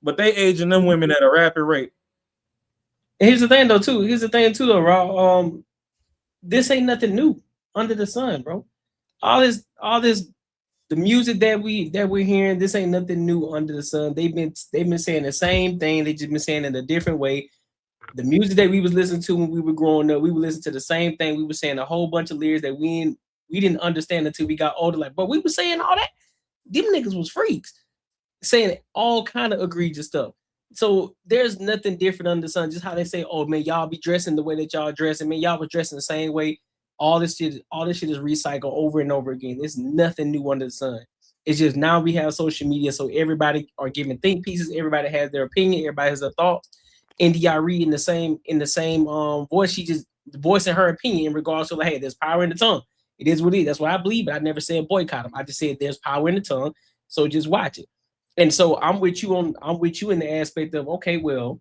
but they aging them women at a rapid rate. And here's the thing though, Raw. This ain't nothing new under the sun, bro. All this, the music that we're hearing, this ain't nothing new under the sun. They've been saying the same thing. They just been saying it in a different way. The music that we was listening to when we were growing up, we would listen to the same thing. We were saying a whole bunch of lyrics that we didn't understand until we got older. Like, but we were saying all that. them niggas was freaks, saying all kind of egregious stuff. So there's nothing different under the sun. Just how they say, oh man, y'all be dressing the way that y'all dressing, man, y'all was dressing the same way. All this shit is recycled over and over again. There's nothing new under the sun. It's just now we have social media, so everybody are giving think pieces. Everybody has their opinion. Everybody has their thoughts. And Arie in the same voice, she just voicing her opinion in regards to like, hey, there's power in the tongue. It is what it is. That's what I believe. But I never said boycott them. I just said there's power in the tongue. So just watch it. And so I'm with you in the aspect of, okay, well,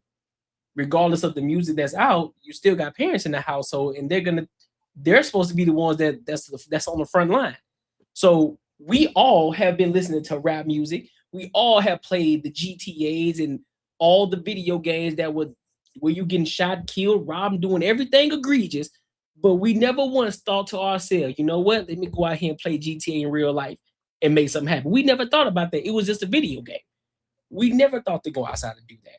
regardless of the music that's out, you still got parents in the household, and they're supposed to be the ones that's on the front line. So we all have been listening to rap music. We all have played the GTAs and all the video games that were where you getting shot, killed, robbed, doing everything egregious. But we never once thought to ourselves, you know what? Let me go out here and play GTA in real life and make something happen. We never thought about that. It was just a video game. We never thought to go outside and do that.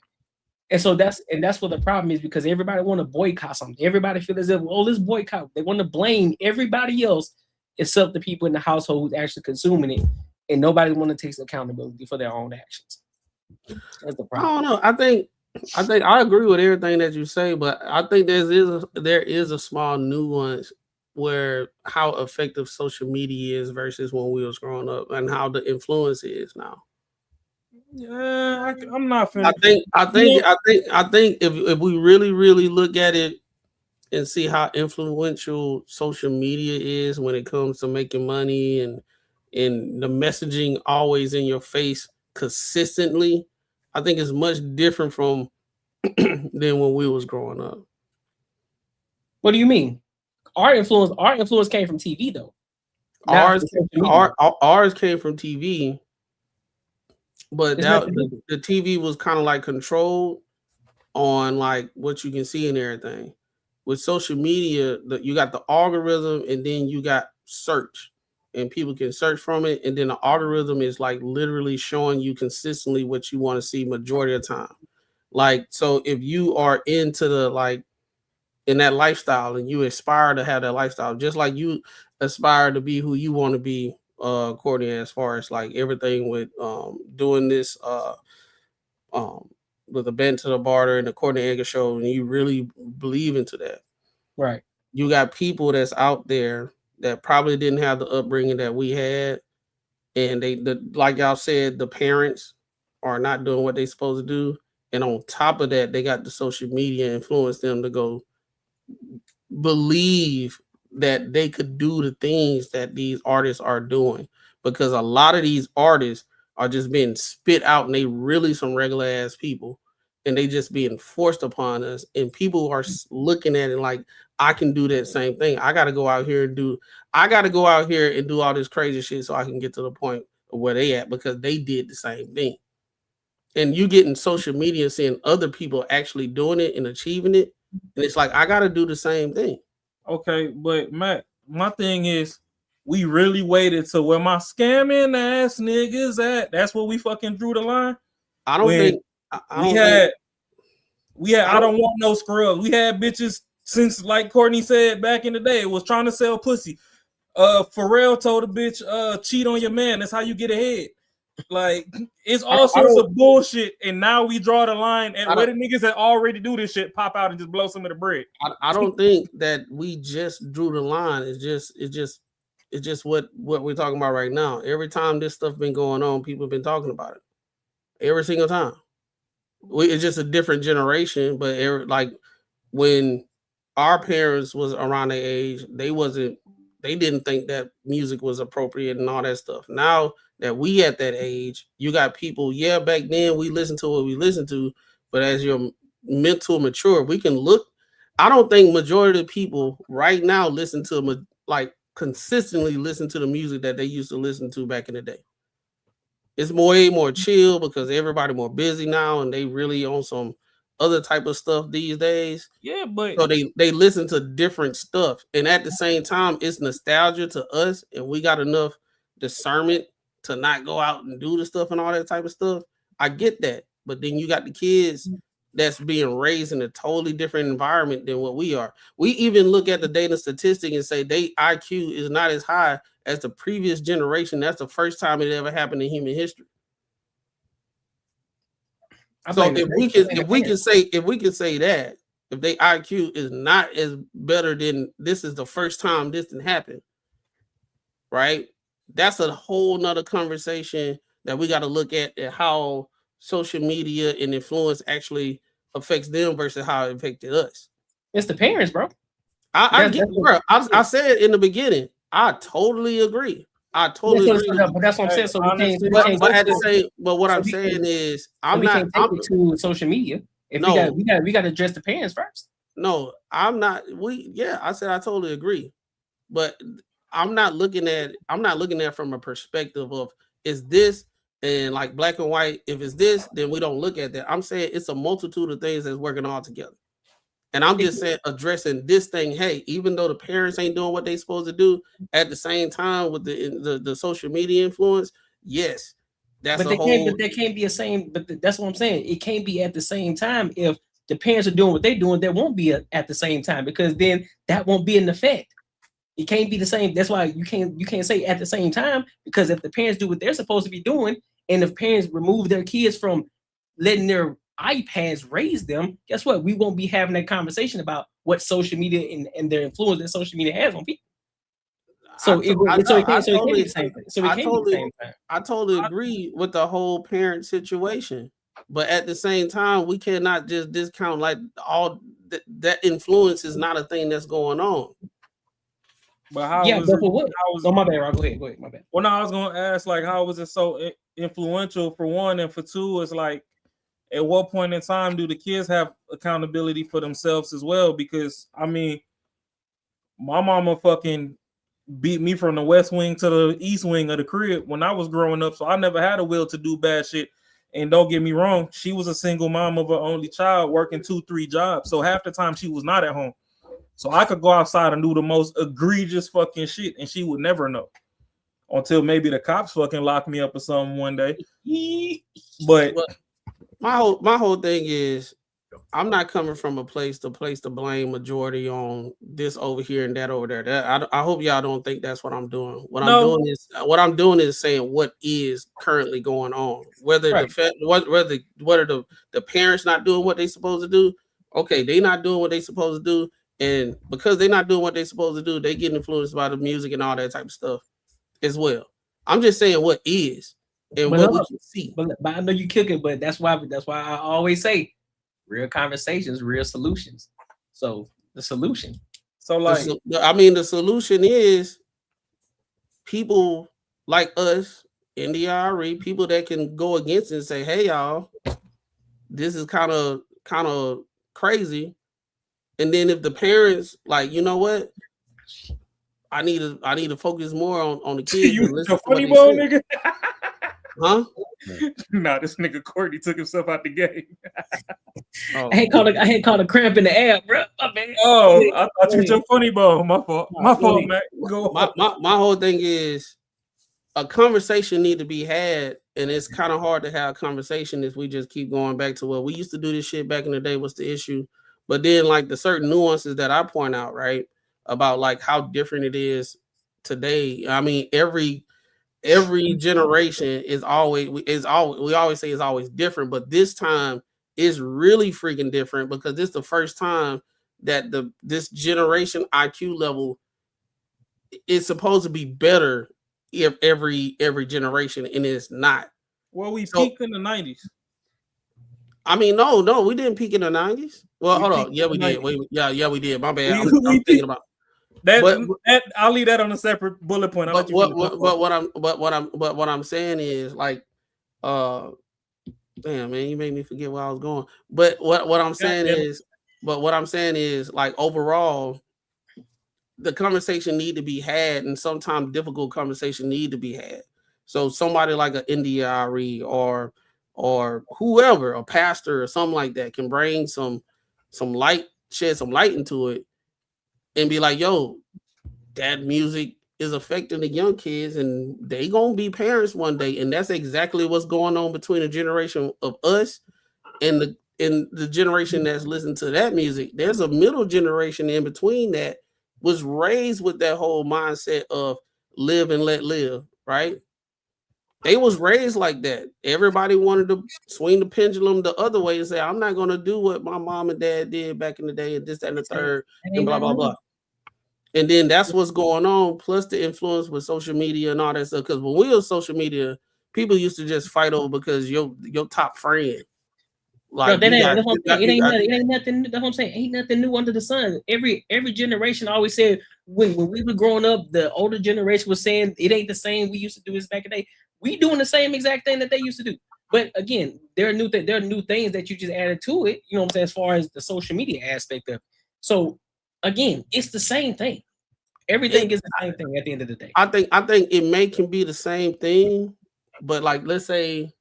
And so that's what the problem is, because everybody want to boycott something. Everybody feel as if, oh, let's boycott. They want to blame everybody else except the people in the household who's actually consuming it, and nobody want to take accountability for their own actions. That's the problem. I don't know. I think I agree with everything that you say, but I think there is a small nuance where how effective social media is versus when we was growing up, and how the influence is now. Yeah, I'm not. I think if we really look at it and see how influential social media is when it comes to making money and the messaging always in your face consistently, I think it's much different from than when we was growing up. What do you mean? Our influence came from TV though. Ours came from TV, but the TV was kind of like controlled on like what you can see and everything. With social media, you got the algorithm, and then you got search, and people can search from it, and then the algorithm is like literally showing you consistently what you want to see majority of the time. Like, so if you are into the like in that lifestyle and you aspire to have that lifestyle, just like you aspire to be who you want to be, according as far as like everything with doing this with the Banter Barter and the Courtney Egger show, and you really believe into that. Right. You got people that's out there that probably didn't have the upbringing that we had, and like y'all said, the parents are not doing what they're supposed to do. And on top of that, they got the social media influence them to go believe that they could do the things that these artists are doing, because a lot of these artists are just being spit out, and they really some regular ass people, and they just being forced upon us, and people are looking at it like, I can do that same thing. I got to go out here and do all this crazy shit so I can get to the point of where they at, because they did the same thing. And you get in social media seeing other people actually doing it and achieving it, and it's like, I got to do the same thing. Okay, but Matt, my thing is, we really waited to where my scamming ass niggas at. That's where we fucking drew the line. I don't think we had. I don't want no scrubs. We had bitches since, like Courtney said back in the day, it was trying to sell pussy. Pharrell told a bitch, cheat on your man. That's how you get ahead. Like, it's all sorts of bullshit, and now we draw the line at where the niggas that already do this shit pop out and just blow some of the bread. I don't think that we just drew the line. It's just what we're talking about right now. Every time this stuff been going on, people have been talking about it. Every single time. It's just a different generation, but like when our parents was around their age, they didn't think that music was appropriate and all that stuff. Now that we at that age, you got people, back then we listened to what we listened to, but as you're mental mature, we can look. I don't think majority of the people right now listen to consistently listen to the music that they used to listen to back in the day. It's way more chill because everybody more busy now, and they really on some other type of stuff these days. Yeah, but so they listen to different stuff, and at the same time, it's nostalgia to us, and we got enough discernment to not go out and do the stuff and all that type of stuff. I get that, but then you got the kids that's being raised in a totally different environment than what we are. We even look at the data statistic and say they IQ is not as high as the previous generation. That's the first time it ever happened in human history. So if we can say that if they IQ is not as better than this is the first time this didn't happen, right? That's a whole nother conversation that we got to look at how social media and influence actually affects them versus how it affected us. It's the parents, bro. I said in the beginning, I totally agree. I totally agree. But that's what I'm saying. So what I'm saying is, I'm not take it to social media. If we got to address the parents first. No, I'm not. I said I totally agree, but I'm not looking at from a perspective of is this and like black and white. If it's this, then we don't look at that. I'm saying it's a multitude of things that's working all together. And I'm just saying, addressing this thing. Hey, even though the parents ain't doing what they supposed to do, at the same time with the social media influence, yes, that's but there can't be a same. But that's what I'm saying. It can't be at the same time. If the parents are doing what they're doing, there won't be at the same time, because then that won't be an effect. It can't be the same. That's why you can't say at the same time, because if the parents do what they're supposed to be doing, and if parents remove their kids from letting their iPads raise them, guess what? We won't be having that conversation about what social media and their influence that social media has on people. I totally agree with the whole parent situation, but at the same time, we cannot just discount like all that influence is not a thing that's going on. But how? Yeah, but for what? Oh, my bad, Rob. Go ahead. My bad. Well, no, I was gonna ask like, how was it so influential for one, and for two, is like, at what point in time do the kids have accountability for themselves as well? Because I mean, my mama fucking beat me from the west wing to the east wing of the crib when I was growing up, so I never had a will to do bad shit. And don't get me wrong, she was a single mom of her only child, working 2-3 jobs. So half the time she was not at home. So I could go outside and do the most egregious fucking shit, and she would never know until maybe the cops fucking lock me up or something one day. But my whole thing is, I'm not coming from a place to blame majority on this over here and that over there. I hope y'all don't think that's what I'm doing. What I'm doing is saying what is currently going on. Whether the parents not doing what they supposed to do, okay, they not doing what they supposed to do, and because they're not doing what they supposed to do, they get influenced by the music and all that type of stuff as well. I'm just saying what is and what we can see. But I know you kick it, but that's why I always say real conversations, real solutions. So the solution. So like, the solution is people like us, Arie, people that can go against it and say, hey y'all, this is kind of crazy. And then if the parents like, you know what, I need to focus more on the kids. You a funny bone nigga? Huh? Nah, this nigga Courtney took himself out the game. I had caught a cramp in the air, bro. My bad. Oh, I thought you took funny bone. My fault. My fault, man. Go my whole thing is a conversation need to be had, and it's kind of hard to have a conversation if we just keep going back to, well, we used to do this shit back in the day. What's the issue? But then like the certain nuances that I point out, right, about like how different it is today. I mean, every generation we always say is always different, but this time is really freaking different because this is the first time that this generation IQ level is supposed to be better if every generation, and it's not. Well, we peaked in the 90s. I mean, no, we didn't peak in the 90s. Well, hold on. Yeah, we did. We did. My bad. I'm thinking about that. I'll leave that on a separate bullet point. But what I'm saying is like, damn man, you made me forget where I was going. But what I'm saying is like overall, the conversation need to be had, and sometimes difficult conversation need to be had. So somebody like an Arie or whoever, a pastor or something like that, can bring some light, shed some light into it, and be like, yo, that music is affecting the young kids, and they gonna be parents one day, and that's exactly what's going on between the generation of us and in the generation that's listening to that music, there's a middle generation in between that was raised with that whole mindset of live and let live, right? They was raised like that. Everybody wanted to swing the pendulum the other way and say, I'm not going to do what my mom and dad did back in the day and this, that, and the third, and blah, blah, blah. And then that's what's going on, plus the influence with social media and all that stuff. Because when we were social media, people used to just fight over because your top friend. Like, bro, that's what I'm saying. It ain't nothing. That's what I'm saying. Ain't nothing new under the sun. Every generation always said when we were growing up, the older generation was saying it ain't the same we used to do this back in the day. We doing the same exact thing that they used to do. But again, there are new things that you just added to it. You know what I'm saying? As far as the social media aspect of it. So again, it's the same thing. Everything is the same thing at the end of the day. I think it can be the same thing, but like let's say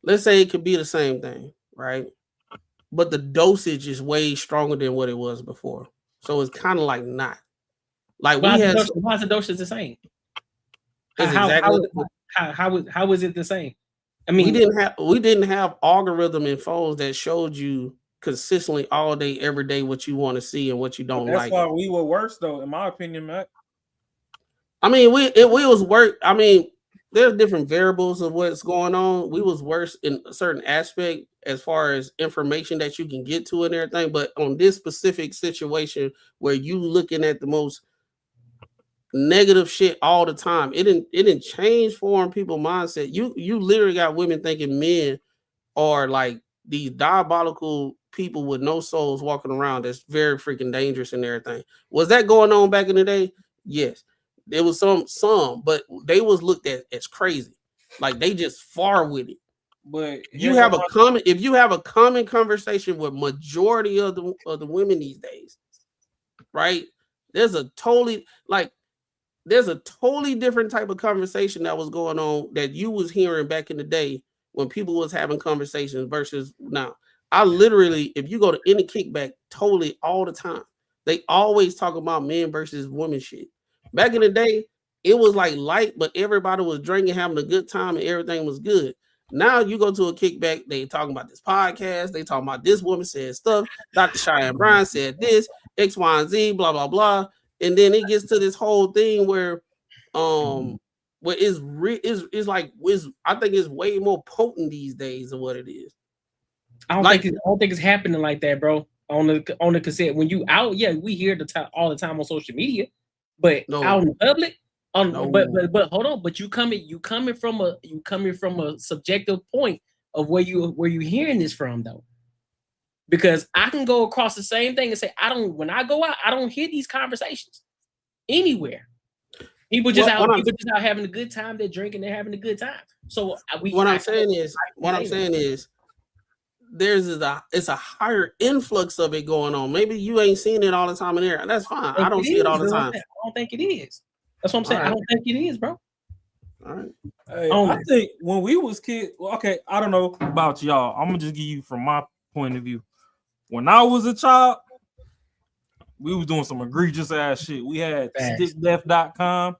it could be the same thing, right? But the dosage is way stronger than what it was before. So it's kind of like not. Like why is the dosage the same? How is it the same? I mean, we didn't have algorithm in phones that showed you consistently all day, every day what you want to see and what you don't like. That's why we were worse, though, in my opinion, Matt. I mean, we was worse. I mean, there's different variables of what's going on. We was worse in a certain aspect as far as information that you can get to and everything. But on this specific situation where you looking at the most negative shit all the time, it didn't change foreign people mindset. You literally got women thinking men are like these diabolical people with no souls walking around. That's very freaking dangerous and everything. Was that going on back in the day? Yes. There was some, but they was looked at as crazy. Like they just far with it. But if you have a common conversation with majority of the women these days, right? There's a totally different type of conversation that was going on that you was hearing back in the day when people was having conversations versus now. I literally, if you go to any kickback, totally all the time, they always talk about men versus women shit. Back in the day, it was like light, but everybody was drinking, having a good time, and everything was good. Now you go to a kickback, they talking about this podcast, they talking about this woman said stuff, Dr. Cheyenne Brown said this, X, Y, and Z, blah, blah, blah. And then it gets to this whole thing where I think it's way more potent these days than what it is. I don't think it's happening like that, bro. On the cassette, when you out, yeah, we hear all the time on social media, but out in public, but hold on, but you coming from a subjective point of where you hearing this from though, because I can go across the same thing and say when I go out, I don't hear these conversations anywhere. People just out having a good time. They're drinking. They're having a good time. So what I'm saying is, it's a higher influx of it going on. Maybe you ain't seeing it all the time in there. That's fine. I don't see it all the time. I don't think it is. That's what I'm saying. Right. I don't think it is, bro. All right. Hey, I think when we was kids, okay, I don't know about y'all. I'm gonna just give you from my point of view. When I was a child, we was doing some egregious ass shit. We had stickdeath.com.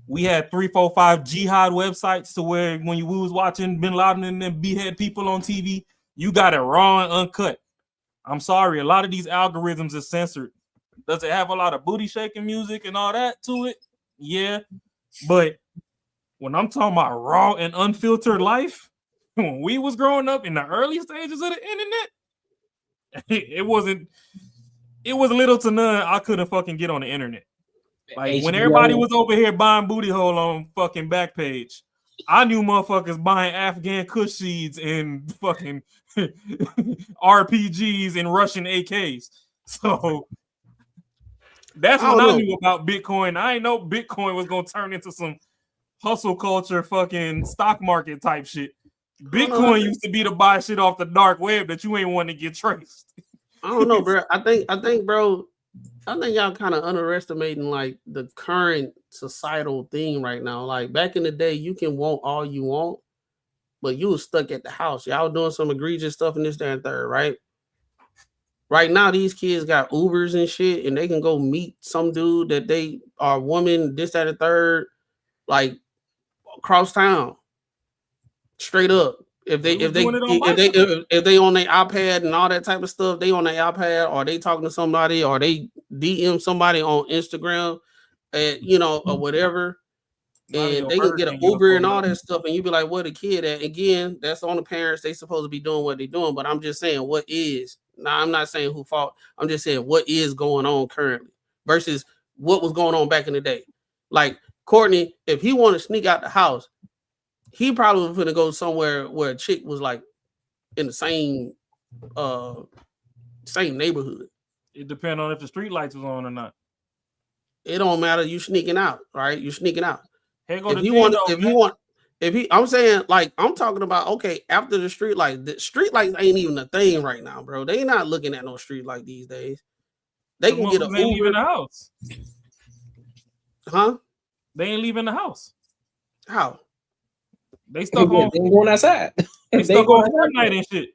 We had 345 jihad websites to where when we was watching Bin Laden and them behead people on TV, you got it raw and uncut. I'm sorry, a lot of these algorithms are censored. Does it have a lot of booty shaking music and all that to it? Yeah. But when I'm talking about raw and unfiltered life, when we was growing up in the early stages of the internet, it was little to none I couldn't fucking get on the internet. Like when everybody was over here buying booty hole on fucking Backpage, I knew motherfuckers buying Afghan Kush seeds and fucking RPGs and Russian AKs. So that's what I knew about Bitcoin. I didn't know Bitcoin was gonna turn into some hustle culture fucking stock market type shit. Bitcoin used to be to buy shit off the dark web that you ain't want to get traced. I don't know, bro. I think, bro, y'all kind of underestimating like the current societal thing right now. Like back in the day, you can want all you want, but you was stuck at the house. Y'all doing some egregious stuff in this, that, and third, right? Right now, these kids got Ubers and shit, and they can go meet some dude that they are woman, this, that, and third, like across town, straight up. If they We was if they doing it on if they bicycles. if they on their iPad and all that type of stuff, they on their iPad or they talking to somebody or they DM somebody on Instagram, or whatever, Not and even they can Burger get an King Uber and uniform. all that stuff, and you be like, "Where the kid at?" Again, that's on the parents. They supposed to be doing what they doing, but I'm just saying what is. Now, I'm not saying who fault. I'm just saying what is going on currently versus what was going on back in the day. Like Courtney, if he want to sneak out the house, he probably was going to go somewhere where a chick was like in the same neighborhood. It depends on if the street lights was on or not. It don't matter. You sneaking out, right? You sneaking out. Here go If the he thing, want, though, I'm saying like I'm talking about. Okay, after the street lights ain't even a thing right now, bro. They not looking at no street light these days. They can get an motherfuckers ain't leaving Uber, the house. huh? They ain't leaving the house. How? They stuck on. They ain't going outside. They They stuck going on outside. Fortnite and shit.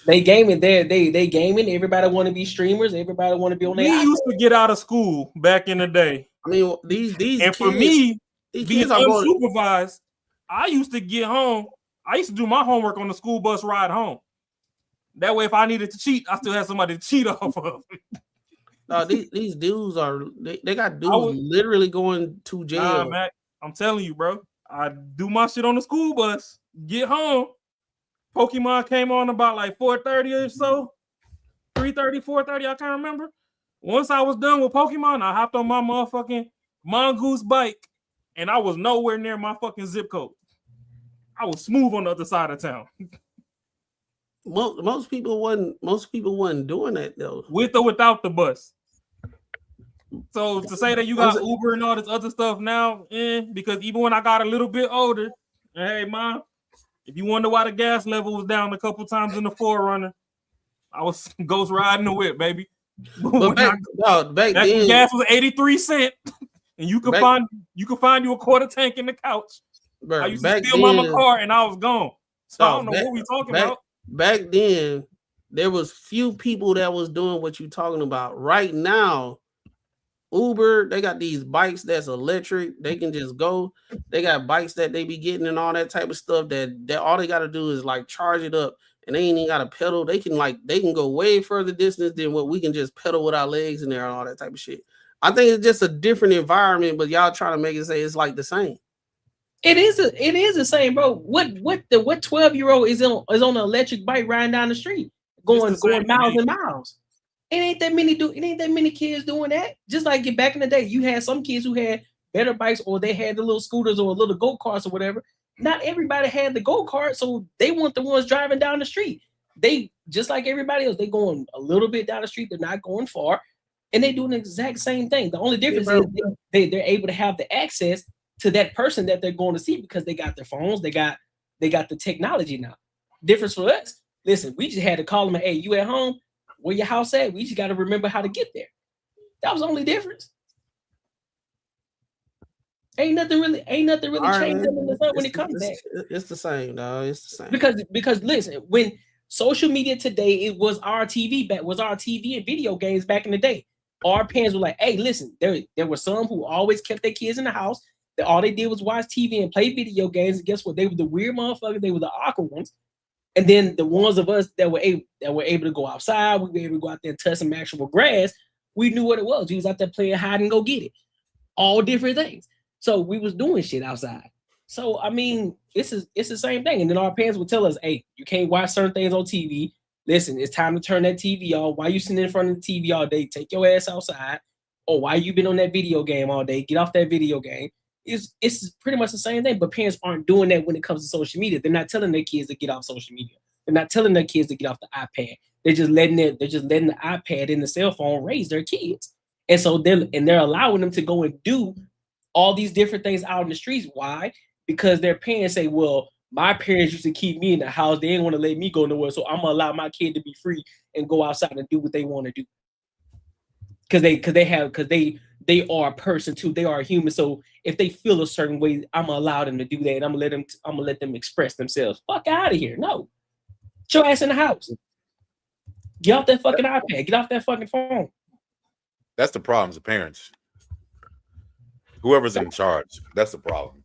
They gaming. They gaming. Everybody want to be streamers. Everybody want to be on We their used to get out of school back in the day. I mean, these And kids, for me, these being kids are going. unsupervised, I used to get home. I used to do my homework on the school bus ride home. That way, if I needed to cheat, I still had somebody to cheat off of. These dudes are they got dudes literally going to jail. Nah, Mac, I'm telling you, bro. I do my shit on the school bus. Get home. Pokemon came on about like 4:30 or so. 3:30, 4:30, I can't remember. Once I was done with Pokemon, I hopped on my motherfucking mongoose bike, and I was nowhere near my fucking zip code. I was smooth on the other side of town. Most people wasn't doing that though. With or without the bus. So to say that you got Uber and all this other stuff now, because even when I got a little bit older, hey mom, if you wonder why the gas level was down a couple times in the Forerunner, I was ghost riding the whip, baby. But back then, gas was 83 cents, and you could find you a quarter tank in the couch. Bro, I used to steal mama car and I was gone. So I don't know what we talking about. Back then, there was few people that was doing what you talking about. Right now, Uber, they got these bikes that's electric. They can just go. They got bikes that they be getting and all that type of stuff that all they got to do is like charge it up, and they ain't even got to pedal. They can go way further distance than what we can just pedal with our legs in there and all that type of shit. I think it's just a different environment, but y'all trying to make it say it's like the same. It is the same, bro. What 12-year-old is on an electric bike riding down the street, going miles and miles? It ain't that many kids doing that. Just like back in the day, you had some kids who had better bikes, or they had the little scooters or little go-karts or whatever. Not everybody had the go-kart, so they weren't the ones driving down the street. They just like everybody else, they going a little bit down the street, they're not going far, and they doing the exact same thing. The only difference is they're able to have the access to that person that they're going to see because they got their phones, they got the technology now. Difference for us, listen, we just had to call them, hey, you at home? Where your house at? We just got to remember how to get there. That was the only difference. Ain't nothing really changed when it comes to that. It's the same, dog. It's the same. Because listen, when social media today, it was our TV and video games back in the day. Our parents were like, hey, listen, there were some who always kept their kids in the house. That all they did was watch TV and play video games. And guess what? They were the weird motherfuckers. They were the awkward ones. And then the ones of us that were able to go outside, we were able to go out there and touch some actual grass. We knew what it was. We was out there playing hide and go get it. All different things. So we was doing shit outside. So I mean, it's the same thing. And then our parents would tell us, hey, you can't watch certain things on TV. Listen, it's time to turn that TV off. Why you sitting in front of the TV all day? Take your ass outside. Or why you been on that video game all day? Get off that video game. It's pretty much the same thing, but parents aren't doing that when it comes to social media. They're not telling their kids to get off social media. They're not telling their kids to get off the iPad. They're just letting the iPad and the cell phone raise their kids. And so they're allowing them to go and do all these different things out in the streets. Why? Because their parents say, well, my parents used to keep me in the house. They didn't want to let me go nowhere. So I'm gonna allow my kid to be free and go outside and do what they want to do. Because they are a person too. They are a human. So if they feel a certain way, I'm gonna allow them to do that. And I'm gonna let them express themselves. Fuck out of here. No. Get your ass in the house. Get off that fucking iPad. Get off that fucking phone. That's the problem, the parents. Whoever's in charge, that's the problem.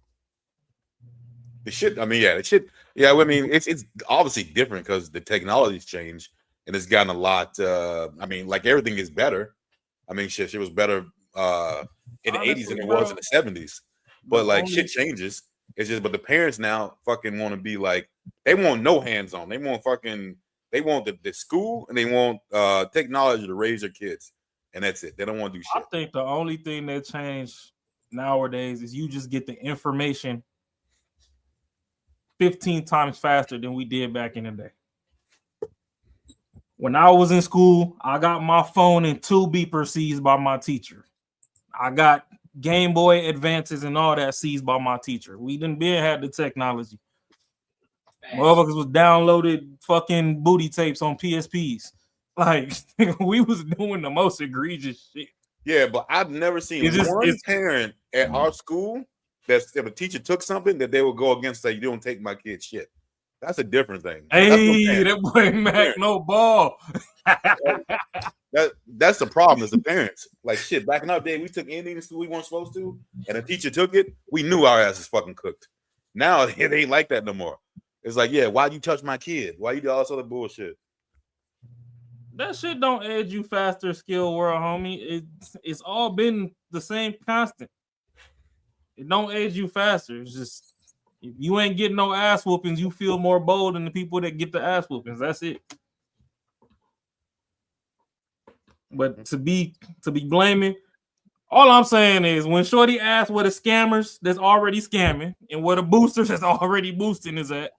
The shit. I mean, yeah, the shit. Yeah, I mean, it's obviously different because the technology's changed and it's gotten a lot. I mean, like everything is better. I mean, shit was better in the 80s than Honestly, it bro, was in the 70s. the But like shit only changes. It's just, but the parents now fucking want to be like, they want no hands on. They want fucking, they want the school and they want technology to raise their kids, and that's it. They don't want to do I shit. think the only thing that changed nowadays is you just get the information 15 times faster than we did back in the day. When I was in school, I got my phone in 2 beepers seized by my teacher. I got Game Boy Advances and all that seized by my teacher. We didn't had the technology. Motherfuckers was downloaded fucking booty tapes on PSPs. Like we was doing the most egregious shit. Yeah, but I've never seen one parent at our school that if a teacher took something that they would go against, say, you don't take my kid's shit. That's a different thing. Hey, that boy Mac no ball. That's the problem is the parents. Like shit, back in our day, we took anything to school we weren't supposed to, and a teacher took it, we knew our ass is fucking cooked. Now it ain't like that no more. It's like, yeah, why'd you touch my kid? Why you do all this other bullshit? That shit don't age you faster, skill world, homie. It's all been the same constant. It don't age you faster. It's just if you ain't getting no ass whoopings, you feel more bold than the people that get the ass whoopings. That's it. But to be blaming, all I'm saying is when Shorty asks where the scammers that's already scamming and where the boosters that's already boosting is at,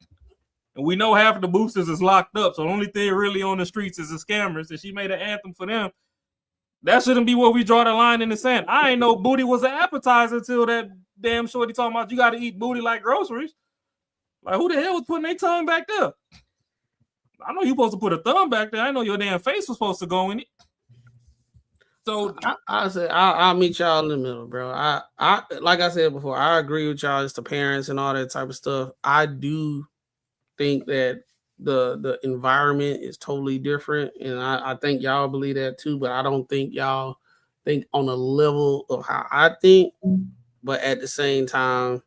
and we know half of the boosters is locked up, so the only thing really on the streets is the scammers, and she made an anthem for them. That shouldn't be where we draw the line in the sand. I ain't know booty was an appetizer till that damn Shorty talking about you got to eat booty like groceries. Like, who the hell was putting their tongue back there? I know you supposed to put a thumb back there. I know your damn face was supposed to go in it. So I said I'll meet y'all in the middle, bro. I like I said before, I agree with y'all. It's the parents and all that type of stuff. I do think that the environment is totally different, and I think y'all believe that too. But I don't think y'all think on a level of how I think. But at the same time,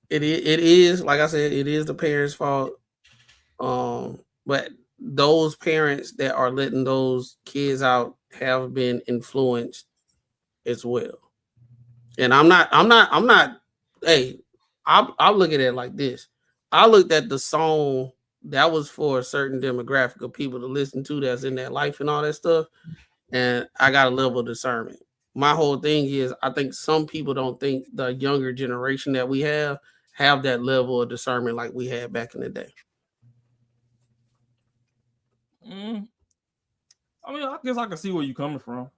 it is like I said, it is the parents' fault. But those parents that are letting those kids out have been influenced as well. And I'm not. Hey, I look at it like this. I looked at the song that was for a certain demographic of people to listen to that's in their life and all that stuff, and I got a level of discernment. My whole thing is I think some people don't think the younger generation that we have that level of discernment like we had back in the day. I mean, I guess I can see where you're coming from.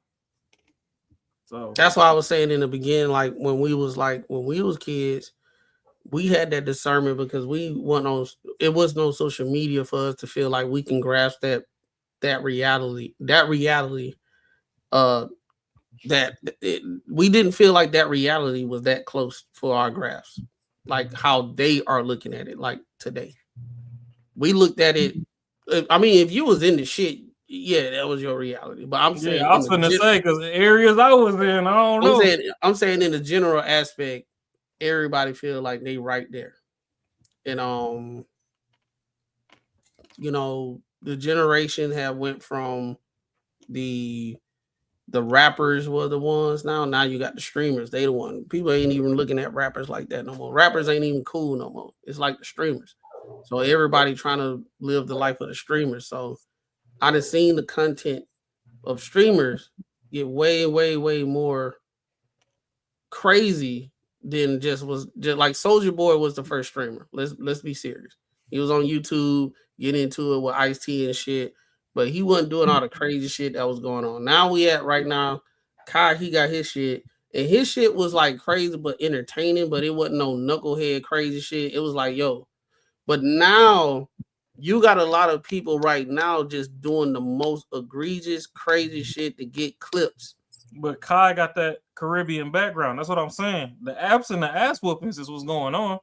So that's why I was saying in the beginning, like when we was kids, we had that discernment because we went on. It was no social media for us to feel like we can grasp that reality. We didn't feel like that reality was that close for our grasp, like how they are looking at it. Like today, we looked at it. I mean, if you was in the shit, yeah, that was your reality. But I'm saying, I was gonna say because the areas I was in, I don't know. I'm saying in the general aspect, everybody feel like they right there, and the generation have went from the rappers were the ones. Now you got the streamers. They the one. People ain't even looking at rappers like that no more. Rappers ain't even cool no more. It's like the streamers. So everybody trying to live the life of the streamers. So I done seen the content of streamers get way, way, way more crazy than just like Soulja Boy was the first streamer. Let's be serious. He was on YouTube getting into it with Ice-T and shit, but he wasn't doing all the crazy shit that was going on. Now we at right now, Kai, he got his shit, and his shit was like crazy but entertaining, but it wasn't no knucklehead crazy shit. It was like, yo. But now you got a lot of people right now just doing the most egregious, crazy shit to get clips. But Kai got that Caribbean background. That's what I'm saying. The apps and the ass whoopings is what's going on.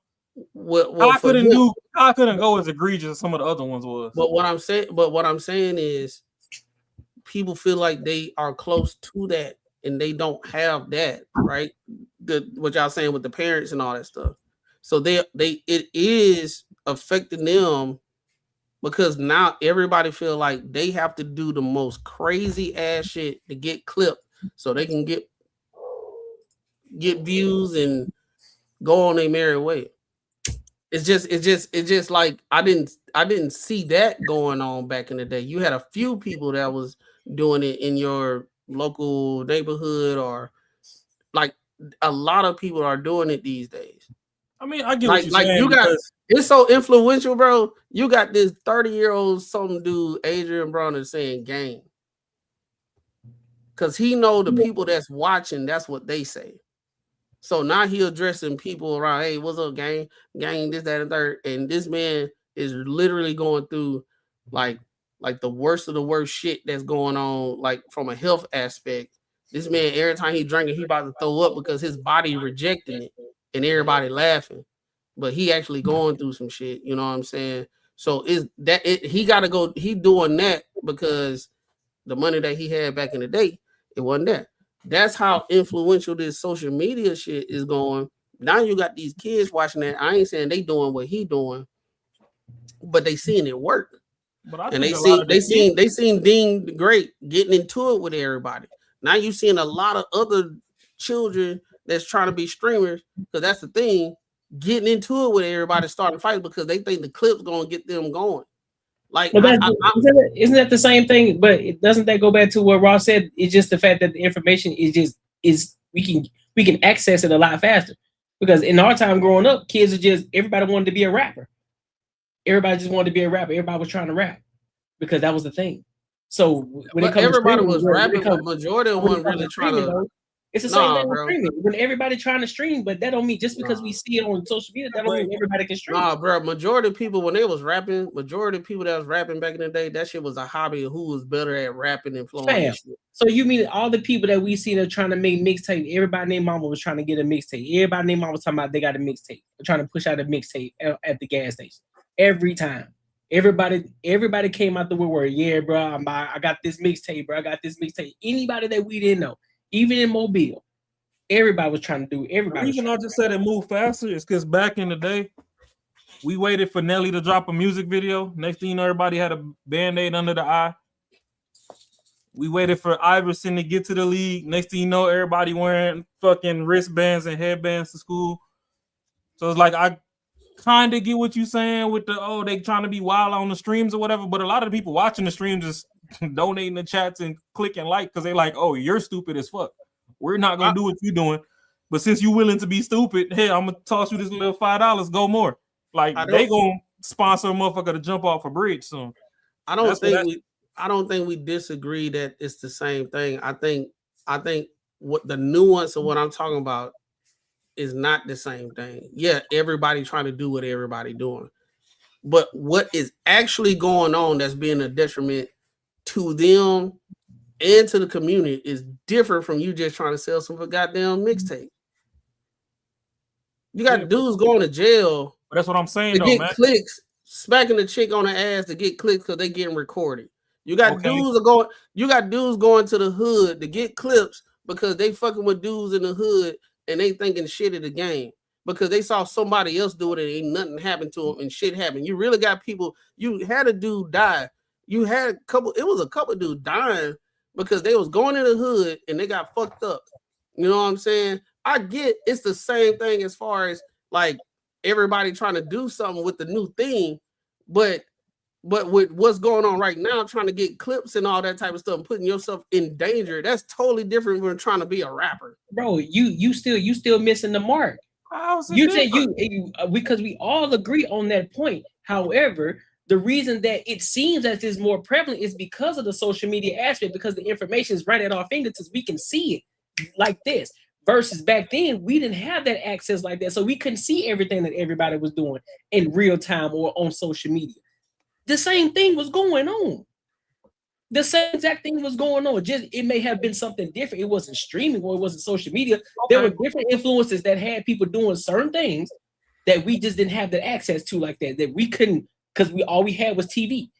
Kai couldn't go as egregious as some of the other ones was. But what I'm saying is people feel like they are close to that and they don't have that, right? What y'all saying with the parents and all that stuff. So it is affecting them because now everybody feel like they have to do the most crazy ass shit to get clipped so they can get views and go on their merry way. It's just like I didn't see that going on back in the day. You had a few people that was doing it in your local neighborhood, or like a lot of people are doing it these days. I mean, I get like what you're saying. It's so influential, bro. You got this 30-year-old some dude, Adrian Bronner, saying gang. Because he know the people that's watching, that's what they say. So now he addressing people around, hey, what's up, gang? Gang, this, that, and third. And this man is literally going through like the worst of the worst shit that's going on, like from a health aspect. This man, every time he drinking, he about to throw up because his body rejecting it and everybody laughing. But he actually going through some shit, you know what I'm saying? So he gotta go, he doing that because the money that he had back in the day, it wasn't that. That's how influential this social media shit is going. Now you got these kids watching that. I ain't saying they doing what he doing, but they seeing it work. And they seen Dean the Great getting into it with everybody. Now you seeing a lot of other children that's trying to be streamers, because that's the thing, getting into it with everybody, starting fights because they think the clip's gonna get them going. Like, isn't that the same thing? But doesn't that go back to what Ross said? It's just the fact that the information is we can access it a lot faster. Because in our time growing up, kids are just, everybody wanted to be a rapper. Everybody just wanted to be a rapper. Everybody was trying to rap because that was the thing. So when it comes everybody to was rapping, but majority wasn't really trying to. It's the same thing with streaming. When everybody trying to stream, but that don't mean just because we see it on social media, that don't mean everybody can stream. Nah, bro. Majority of people, when they was rapping, majority of people that was rapping back in the day, that shit was a hobby of who was better at rapping and flowing. So you mean all the people that we see that trying to make mixtape, everybody named mama was trying to get a mixtape. Everybody named mama was talking about they got a mixtape. They're trying to push out a mixtape at the gas station. Every time. Everybody came out the woodwork. Yeah, bro, I got this mixtape, bro. I got this mixtape. Anybody that we didn't know, even in Mobile, everybody was trying to do. Everybody. The reason I just said it moved faster is because back in the day, we waited for Nelly to drop a music video. Next thing you know, everybody had a Band-Aid under the eye. We waited for Iverson to get to the league. Next thing you know, everybody wearing fucking wristbands and headbands to school. So it's like I kind of get what you're saying with they trying to be wild on the streams or whatever, but a lot of the people watching the streams just donating the chats and clicking like because they like, oh, you're stupid as fuck. We're not gonna do what you're doing, but since you're willing to be stupid, hey, I'm gonna toss you this little $5. Go more. Like they gonna sponsor a motherfucker to jump off a bridge soon. I don't think we disagree that it's the same thing. I think what the nuance of what I'm talking about is not the same thing. Yeah, everybody trying to do what everybody doing, but what is actually going on that's being a detriment to them and to the community is different from you just trying to sell some goddamn mixtape. You got dudes going to jail. But that's what I'm saying. To get clicks, smacking the chick on the ass to get clicks because they getting recorded. You got dudes going to the hood to get clips because they fucking with dudes in the hood and they thinking shit of the game because they saw somebody else do it and ain't nothing happened to them and shit happened. You really got people. You had a dude die. You had a couple dudes dying because they was going in the hood and they got fucked up. You know what I'm saying? I get it's the same thing as far as like everybody trying to do something with the new thing, but with what's going on right now, trying to get clips and all that type of stuff and putting yourself in danger, that's totally different from trying to be a rapper. Bro, you still missing the mark. You said because we all agree on that point. However, the reason that it seems that it's more prevalent is because of the social media aspect, because the information is right at our fingertips. We can see it like this. Versus back then, we didn't have that access like that. So we couldn't see everything that everybody was doing in real time or on social media. The same thing was going on. The same exact thing was going on. Just it may have been something different. It wasn't streaming or it wasn't social media. Okay. There were different influences that had people doing certain things that we just didn't have that access to like that. That we couldn't because all we had was TV.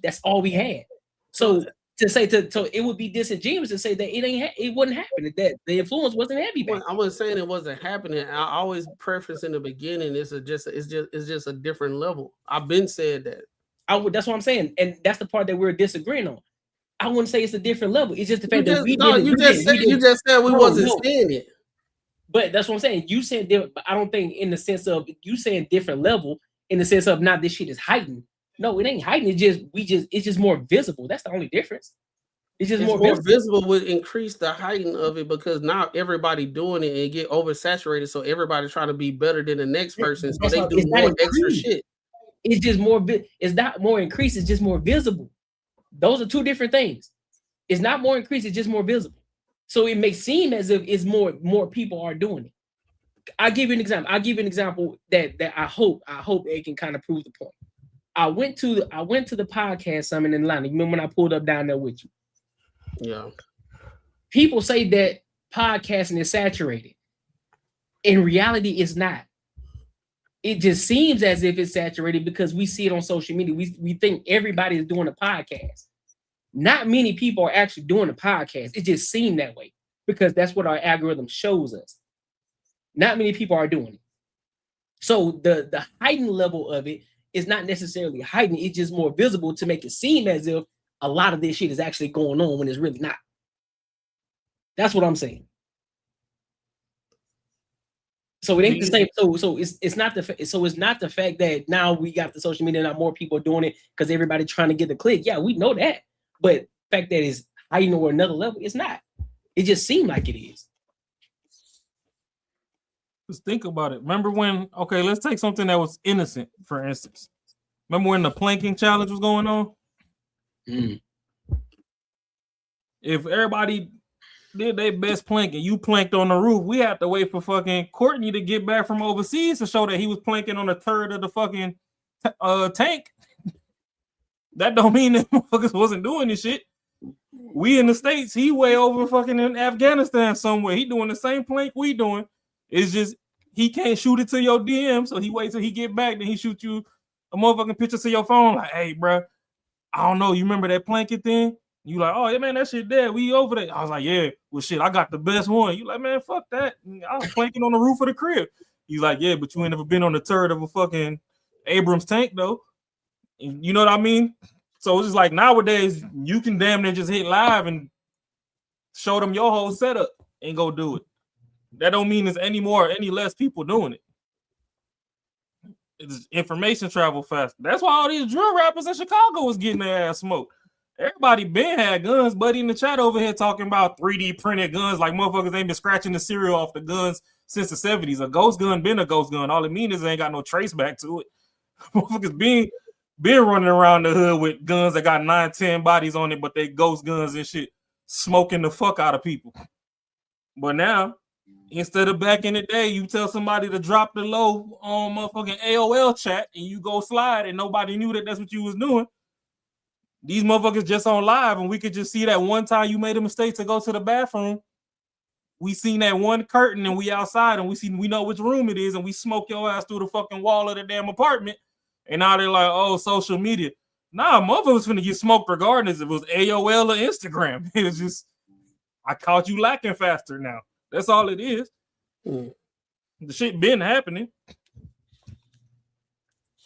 That's all we had. So to say so it would be disingenuous to say that it wasn't happening, that the influence wasn't heavy back. I wasn't saying it wasn't happening. I always preface in the beginning it's just a different level. I've been said that. That's what I'm saying, and that's the part that we're disagreeing on. I wouldn't say it's a different level. It's just the fact that you just said we wasn't saying it. But that's what I'm saying. You said different, but I don't think in the sense of you saying different level in the sense of not this shit is heightened. No, it ain't heightened. It's just more visible. That's the only difference. It's just more visible would increase the heighten of it because now everybody doing it and get oversaturated. So everybody's trying to be better than the next person. So they do more extra shit. It's just more. It's not more increased. It's just more visible. Those are two different things. It's not more increased. It's just more visible. So it may seem as if it's more people are doing it. I'll give you an example that I hope it can kind of prove the point. I went to the podcast summit in Atlanta. You remember when I pulled up down there with you? Yeah. People say that podcasting is saturated. In reality, it's not. It just seems as if it's saturated because we see it on social media. We think everybody is doing a podcast. Not many people are actually doing a podcast. It just seemed that way because that's what our algorithm shows us. Not many people are doing it. So the heightened level of it is not necessarily heightened. It's just more visible to make it seem as if a lot of this shit is actually going on when it's really not. That's what I'm saying. So it ain't the same. So it's not the fact that now we got the social media, now more people are doing it because everybody trying to get the click. Yeah, we know that. But the fact that it's heightened or another level, it's not. It just seemed like it is. Just think about it. Remember when, let's take something that was innocent, for instance. Remember when the planking challenge was going on? Mm. If everybody did their best plank and you planked on the roof, we had to wait for fucking Courtney to get back from overseas to show that he was planking on a third of the fucking tank. That don't mean that motherfuckers wasn't doing this shit. We in the States, he way over fucking in Afghanistan somewhere. He doing the same plank we doing. It's just he can't shoot it to your DM, so he waits till he get back, then he shoot you a motherfucking picture to your phone. Like, hey, bro, I don't know. You remember that planking thing? You like, oh yeah, man, that shit dead. We over there. I was like, yeah, well, shit, I got the best one. You like, man, fuck that. I was planking on the roof of the crib. He's like, yeah, but you ain't never been on the turret of a fucking Abrams tank though. You know what I mean? So it's just like nowadays, you can damn near just hit live and show them your whole setup and go do it. That don't mean there's any less people doing it. It's information travel fast. That's why all these drill rappers in Chicago was getting their ass smoked. Everybody been had guns. Buddy in the chat over here talking about 3D printed guns like motherfuckers ain't been scratching the cereal off the guns since the 70s. A ghost gun been a ghost gun. All it means is it ain't got no trace back to it. Motherfuckers been running around the hood with guns that got 9-10 bodies on it, but they ghost guns and shit, smoking the fuck out of people. But now, instead of back in the day, you tell somebody to drop the low on motherfucking AOL chat and you go slide and nobody knew that that's what you was doing. These motherfuckers just on live and we could just see that one time you made a mistake to go to the bathroom. We seen that one curtain and we outside and we know which room it is and we smoke your ass through the fucking wall of the damn apartment. And now they're like, oh, social media. Nah, motherfuckers finna get smoked regardless if it was AOL or Instagram. It was just, I caught you lacking faster now. That's all it is. The shit been happening.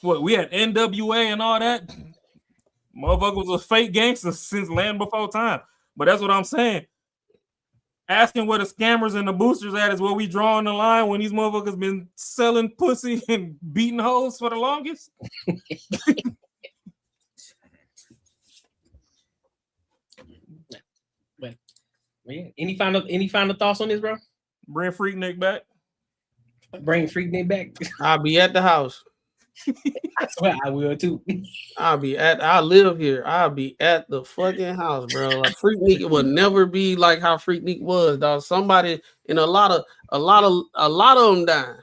What, we had NWA and all that? Motherfuckers was fake gangsters since Land Before Time. But that's what I'm saying. Asking where the scammers and the boosters at is where we drawing the line when these motherfuckers been selling pussy and beating hoes for the longest. But yeah, any final thoughts on this, bro? Bring Freaknik back. Bring Freaknik back. I'll be at the house. I swear I will too. I live here. I'll be at the fucking house, bro. Like Freaknik will never be like how Freaknik was, dog. Somebody in a lot of them dying.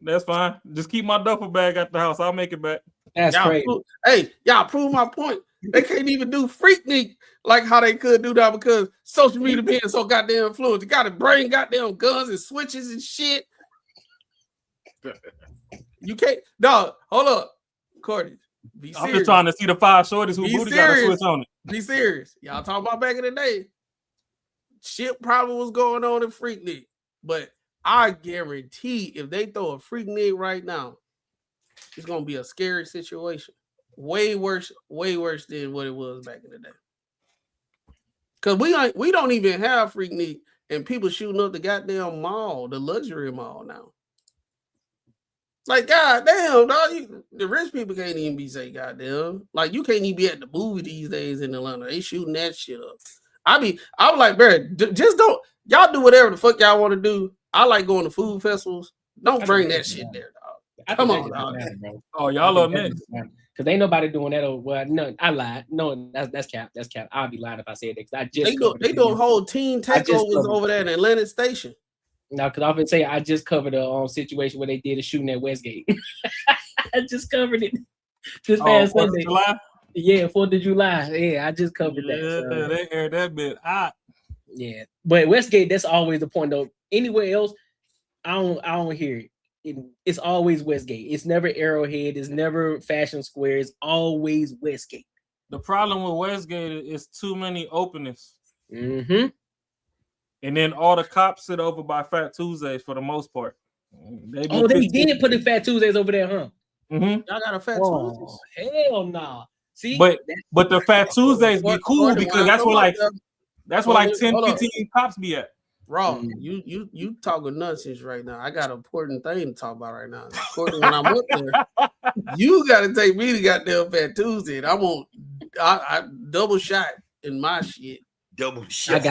That's fine. Just keep my duffel bag at the house. I'll make it back. That's crazy. Y'all prove my point. They can't even do Freaknik like how they could do that because social media being so goddamn influenced. You got to bring goddamn guns and switches and shit. You can't, dog. Hold up, Courtney. Be I'm serious. just trying to see the 5 shorties who Be booty got a serious. switch on it. Be serious. Y'all talking about back in the day. Shit probably was going on in Freak League. But I guarantee if they throw a Freak League right now, it's gonna be a scary situation. Way worse than what it was back in the day. Cause we don't even have Freak League and people shooting up the goddamn mall, the luxury mall now. Like, goddamn, dog, the rich people can't even be say goddamn. Like, you can't even be at the movie these days in Atlanta. They shooting that shit up. I'm like, bro, just don't, y'all do whatever the fuck y'all want to do. I like going to food festivals. Don't bring that shit there, dog. Come on, dog. Bro. Oh, y'all love that. Because ain't nobody doing that. Well, no, I lied. No, that's cap. That's cap. I'll be lying if I said that. Because I just they do a whole team takeovers over there in Atlantic Station. No, because I often say I just covered a situation where they did a shooting at Westgate. I just covered it this past Sunday. Yeah, 4th of July. Yeah, I just covered that. Yeah, they aired that bit out. Yeah, but Westgate, that's always the point though. Anywhere else, I don't hear it. It's always Westgate. It's never Arrowhead. It's never Fashion Square. It's always Westgate. The problem with Westgate is too many openings. Mm-hmm. And then all the cops sit over by Fat Tuesdays for the most part. They did put the Fat Tuesdays over there, huh? Mm-hmm. Y'all got a Fat Tuesdays? Hell no. Nah. See, but the Fat Tuesdays be cool because that's where like 10, 15 cops be at. Raw, you talking nonsense right now. I got an important thing to talk about right now. According when I'm up there, you got to take me to goddamn Fat Tuesday. And I double shot in my shit. Double shot.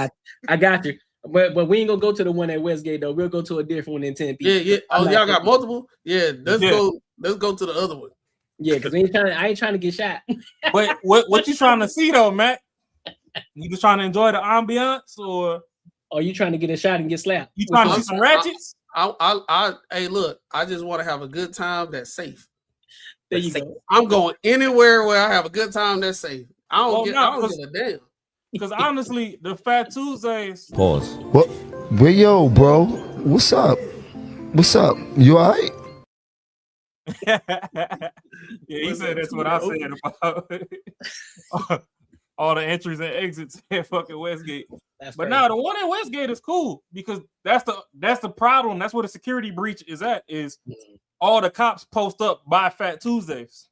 I got you. But we ain't gonna go to the one at Westgate though. We'll go to a different one in Tempe. Yeah. Oh, y'all got multiple? Yeah, let's go to the other one. Yeah, because I ain't trying to get shot. But what you trying to see though, Matt? You just trying to enjoy the ambiance, or are you trying to get a shot and get slapped? You trying to see some ratchets? Hey, look, I just want to have a good time that's safe. There you go. I'm going anywhere where I have a good time that's safe. I don't give a damn. Because honestly, the Fat Tuesdays. Pause. What? Well, yo, bro. What's up? What's up? You all right? Yeah, he said that's what I said about all the entries and exits at fucking Westgate. But now the one at Westgate is cool because that's the problem. That's where the security breach is at. Is all the cops post up by Fat Tuesdays.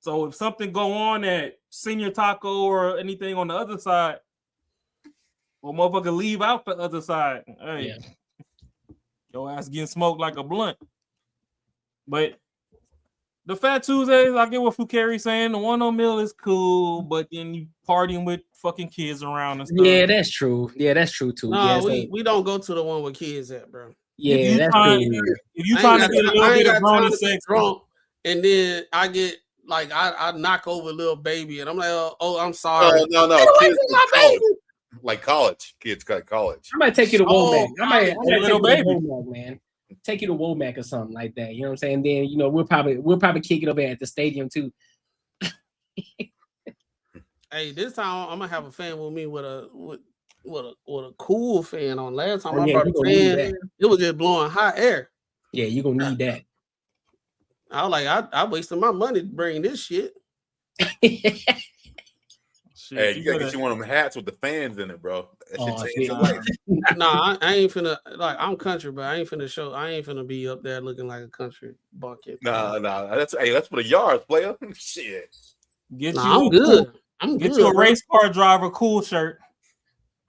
So if something go on at Senior Taco or anything on the other side, or motherfucker leave out the other side, hey, your ass getting smoked like a blunt. But the Fat Tuesdays, I get what Fukari's saying. The 1 mil is cool, but then you partying with fucking kids around and stuff. Yeah, that's true. Yeah, that's true too. No, we don't go to the one with kids at, bro. Yeah, that's true. If you trying to get a little bit of grown sex, drunk, and then I get like I knock over a little baby, and I'm like, oh, I'm sorry. No, kids like college kids got college. I might take you to Womack. I might take you to baby. Womack, man. Take you to Womack or something like that. You know what I'm saying? Then we'll probably kick it over at the stadium too. Hey, this time I'm gonna have a fan with me with a cool fan on. Last time I brought a fan, it was just blowing hot air. Yeah, you're gonna need that. I was like, I wasted my money to bring this shit. Hey, you gotta get you one of them hats with the fans in it, bro. Nah, I ain't finna I'm country, but I ain't finna be up there looking like a country bucket. Nah. That's for the yards, player. Shit. I'm good. Get you a race car driver cool shirt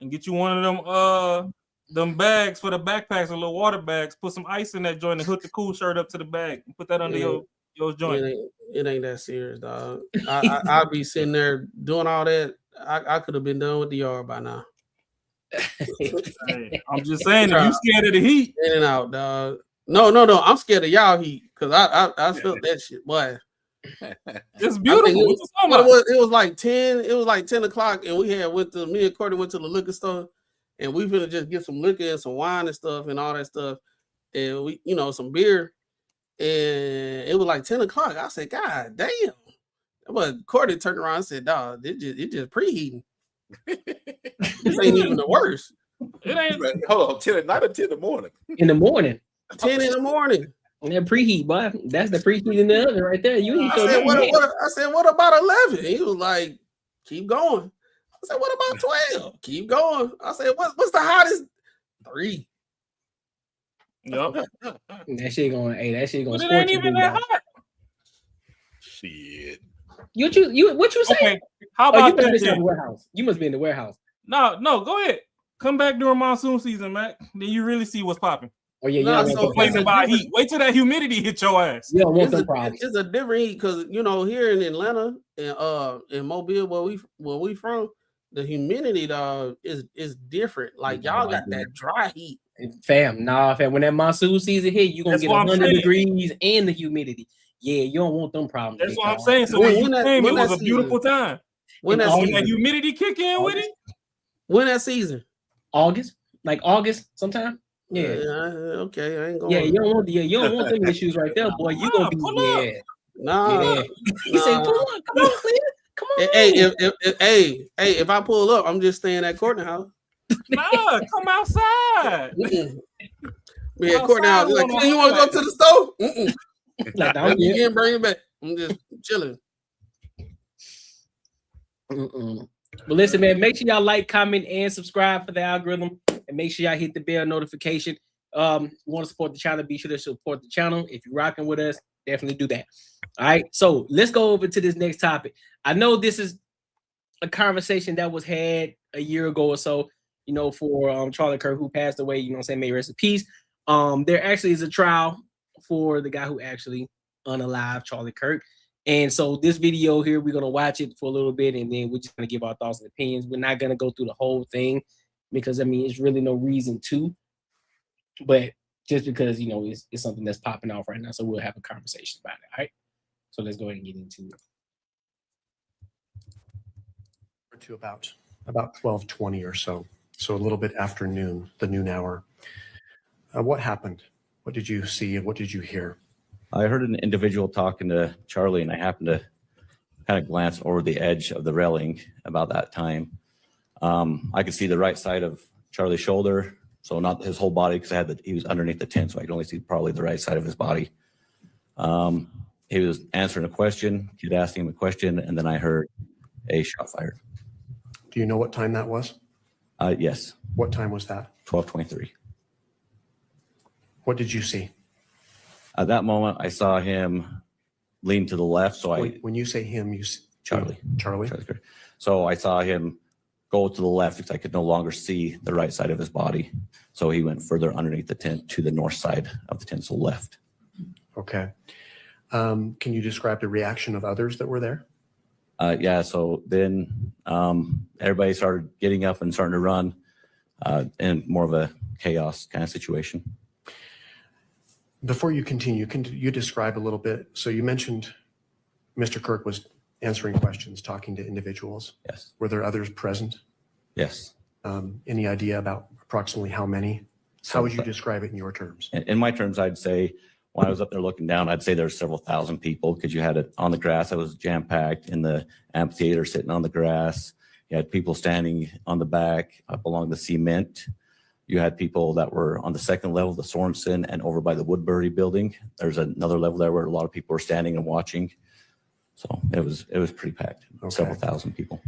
and get you one of them bags for the backpacks, the little water bags. Put some ice in that joint and hook the cool shirt up to the bag and put that under your joint. It ain't that serious, dog. I'll be sitting there doing all that. I could have been done with the yard by now. Hey, I'm just saying, if you scared of the heat, in and out, dog. No. I'm scared of y'all heat because I felt that shit, boy. It's beautiful. It was like 10. It was like 10 o'clock, and me and Courtney went to the liquor store, and we finna just get some liquor and some wine and stuff and all that stuff, and we, some beer. And it was like 10 o'clock. I said, God damn. But Courtney turned around and said, dog, it just preheating. This ain't even the worst. It ain't. Hold on, 10 at night or 10 in the morning? In the morning. 10 in the morning. That preheat, boy. That's the preheat in the oven right there. You ain't I so said, nothing yet. I said, what about 11? He was like, keep going. I said, what about 12? Keep going. I said, what's the hottest? 3. Yup. That shit going, hey, that shit going But it scorch ain't you, even big that dog. hot. Shit. What you say? Okay. How Oh, you about must that be in the then? warehouse. You must be in the warehouse. No, go ahead. Come back during monsoon season, Mac. Then you really see what's popping. Oh yeah, Nah, you don't so want them Complaining it's a about different- heat. Wait till that humidity hit your ass. You don't want them problems. It's a different heat because here in Atlanta and in Mobile where we from, the humidity dog is different. Like y'all got that dry heat. Fam, when that monsoon season hit, you're gonna That's get what I'm 100 saying. degrees and the humidity. Yeah, you don't want them problems. That's big what I'm dog. saying. So When- when when you that- came, when it was that a beautiful time. When In that August. When that season? humidity kick in with it, When that season? August, like August sometime. Yeah, Okay, I ain't going. yeah, you don't want them issues right there, boy. You gonna be pull up. Nah. yeah. He said, "Pull up, come on, Clear, come on." Hey, if I pull up, I'm just staying at Courtney House. nah, come outside. Yeah, Courtney House. Like, you want to go to the store? Like, Let I'm me good. get bring it back. I'm just chilling. But listen, man, make sure y'all like, comment, and subscribe for the algorithm, and make sure y'all hit the bell notification. You want to support the channel? Be sure to support the channel. If you're rocking with us, definitely do that. All right, so let's go over to this next topic. I know this is a conversation that was had a year ago or so, for Charlie Kirk, who passed away, may rest in peace. There actually is a trial for the guy who actually unalived Charlie Kirk. And so this video here, we're going to watch it for a little bit, and then we're just going to give our thoughts and opinions. We're not going to go through the whole thing because, it's really no reason to. But just because, it's something that's popping off right now, so we'll have a conversation about it, all right? So let's go ahead and get into it. To about 12:20 or so a little bit after noon, the noon hour. What happened? What did you see? What did you hear? I heard an individual talking to Charlie, and I happened to kind of glance over the edge of the railing about that time. I could see the right side of Charlie's shoulder, so not his whole body, because he was underneath the tent, so I could only see probably the right side of his body. He was answering a question, kid asking him a question, and then I heard a shot fired. Do you know what time that was? Yes. What time was that? 12:23. What did you see? At that moment, I saw him lean to the left. So When you say him, you see Charlie. Charlie. So I saw him go to the left because I could no longer see the right side of his body. So he went further underneath the tent to the north side of the tent, so left. Okay. Can you describe the reaction of others that were there? Yeah. So then everybody started getting up and starting to run, in more of a chaos kind of situation. Before you continue, can you describe a little bit? So you mentioned Mr. Kirk was answering questions, talking to individuals. Yes. Were there others present? Yes. Any idea about approximately how many? How would you describe it in your terms? In my terms, I'd say when I was up there looking down, I'd say there's several thousand people, because you had it on the grass that was jam-packed, in the amphitheater sitting on the grass. You had people standing on the back up along the cement. You had people that were on the second level, the Sorensen, and over by the Woodbury building. There's another level there where a lot of people were standing and watching. So it was pretty packed. Okay. Several thousand people.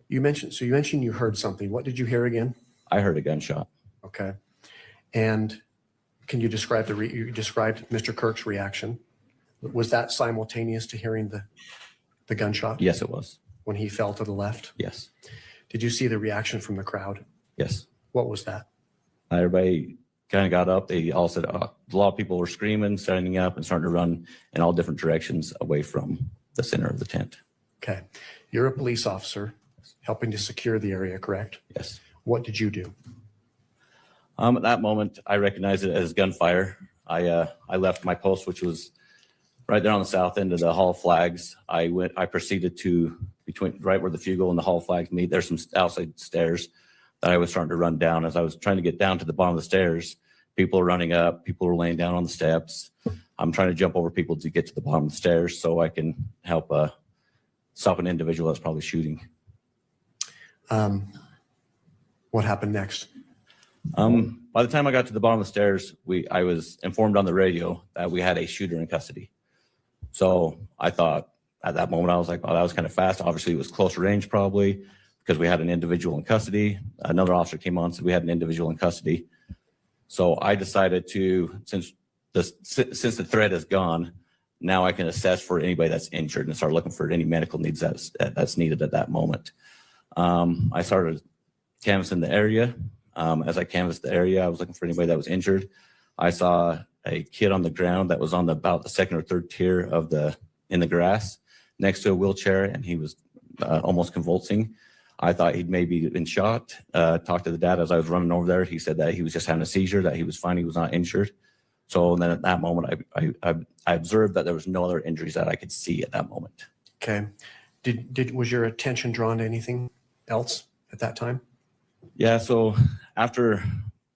You mentioned you heard something. What did you hear again? I heard a gunshot. Okay. And can you describe you described Mr. Kirk's reaction? Was that simultaneous to hearing the gunshot? Yes, it was. When he fell to the left? Yes. Did you see the reaction from the crowd? Yes. What was that? Everybody kind of got up. They all said, a lot of people were screaming, standing up, and starting to run in all different directions away from the center of the tent. Okay. You're a police officer helping to secure the area, correct? Yes. What did you do? At that moment, I recognized it as gunfire. I left my post, which was right there on the south end of the hall flags. I proceeded to right where the fugal and the hall flags meet. There's some outside stairs that I was starting to run down. As I was trying to get down to the bottom of the stairs, people were running up, people were laying down on the steps. I'm trying to jump over people to get to the bottom of the stairs so I can help stop an individual that's probably shooting. What happened next? By the time I got to the bottom of the stairs, I was informed on the radio that we had a shooter in custody. So I thought at that moment, I was like, oh, that was kind of fast. Obviously, it was closer range probably because we had an individual in custody. Another officer came on, said we had an individual in custody. So I decided to, since the threat is gone, now I can assess for anybody that's injured and start looking for any medical needs that's needed at that moment. I started canvassing the area. As I canvassed the area, I was looking for anybody that was injured. I saw a kid on the ground that was on about the second or third tier in the grass next to a wheelchair, and he was almost convulsing. I thought he'd maybe been shot. Talked to the dad as I was running over there. He said that he was just having a seizure, that he was fine, he was not injured. So then at that moment, I observed that there was no other injuries that I could see at that moment. Okay. Was your attention drawn to anything else at that time? Yeah, so after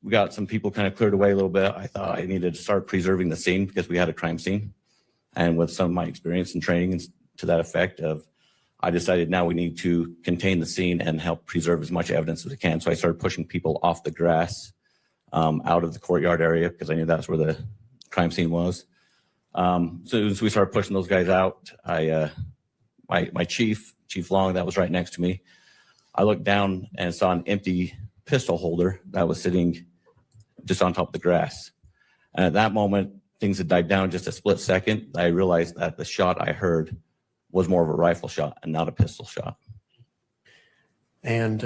we got some people kind of cleared away a little bit, I thought I needed to start preserving the scene because we had a crime scene. And with some of my experience and training and to that effect I decided now we need to contain the scene and help preserve as much evidence as we can. So I started pushing people off the grass out of the courtyard area because I knew that's where the crime scene was. So as we started pushing those guys out, my chief Long, that was right next to me, I looked down and saw an empty pistol holder that was sitting just on top of the grass. And at that moment, things had died down just a split second. I realized that the shot I heard was more of a rifle shot and not a pistol shot. And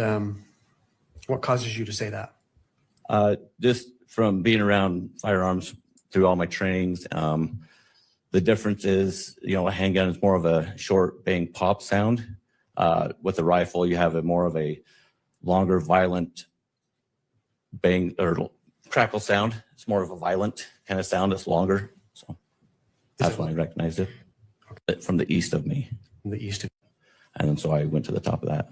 what causes you to say that? Just from being around firearms through all my trainings, the difference is, a handgun is more of a short bang pop sound. With a rifle, you have more of a longer, violent bang or crackle sound. It's more of a violent kind of sound. It's longer. So that's when I recognized it. From the east of me. From the east of And then so I went to the top of that.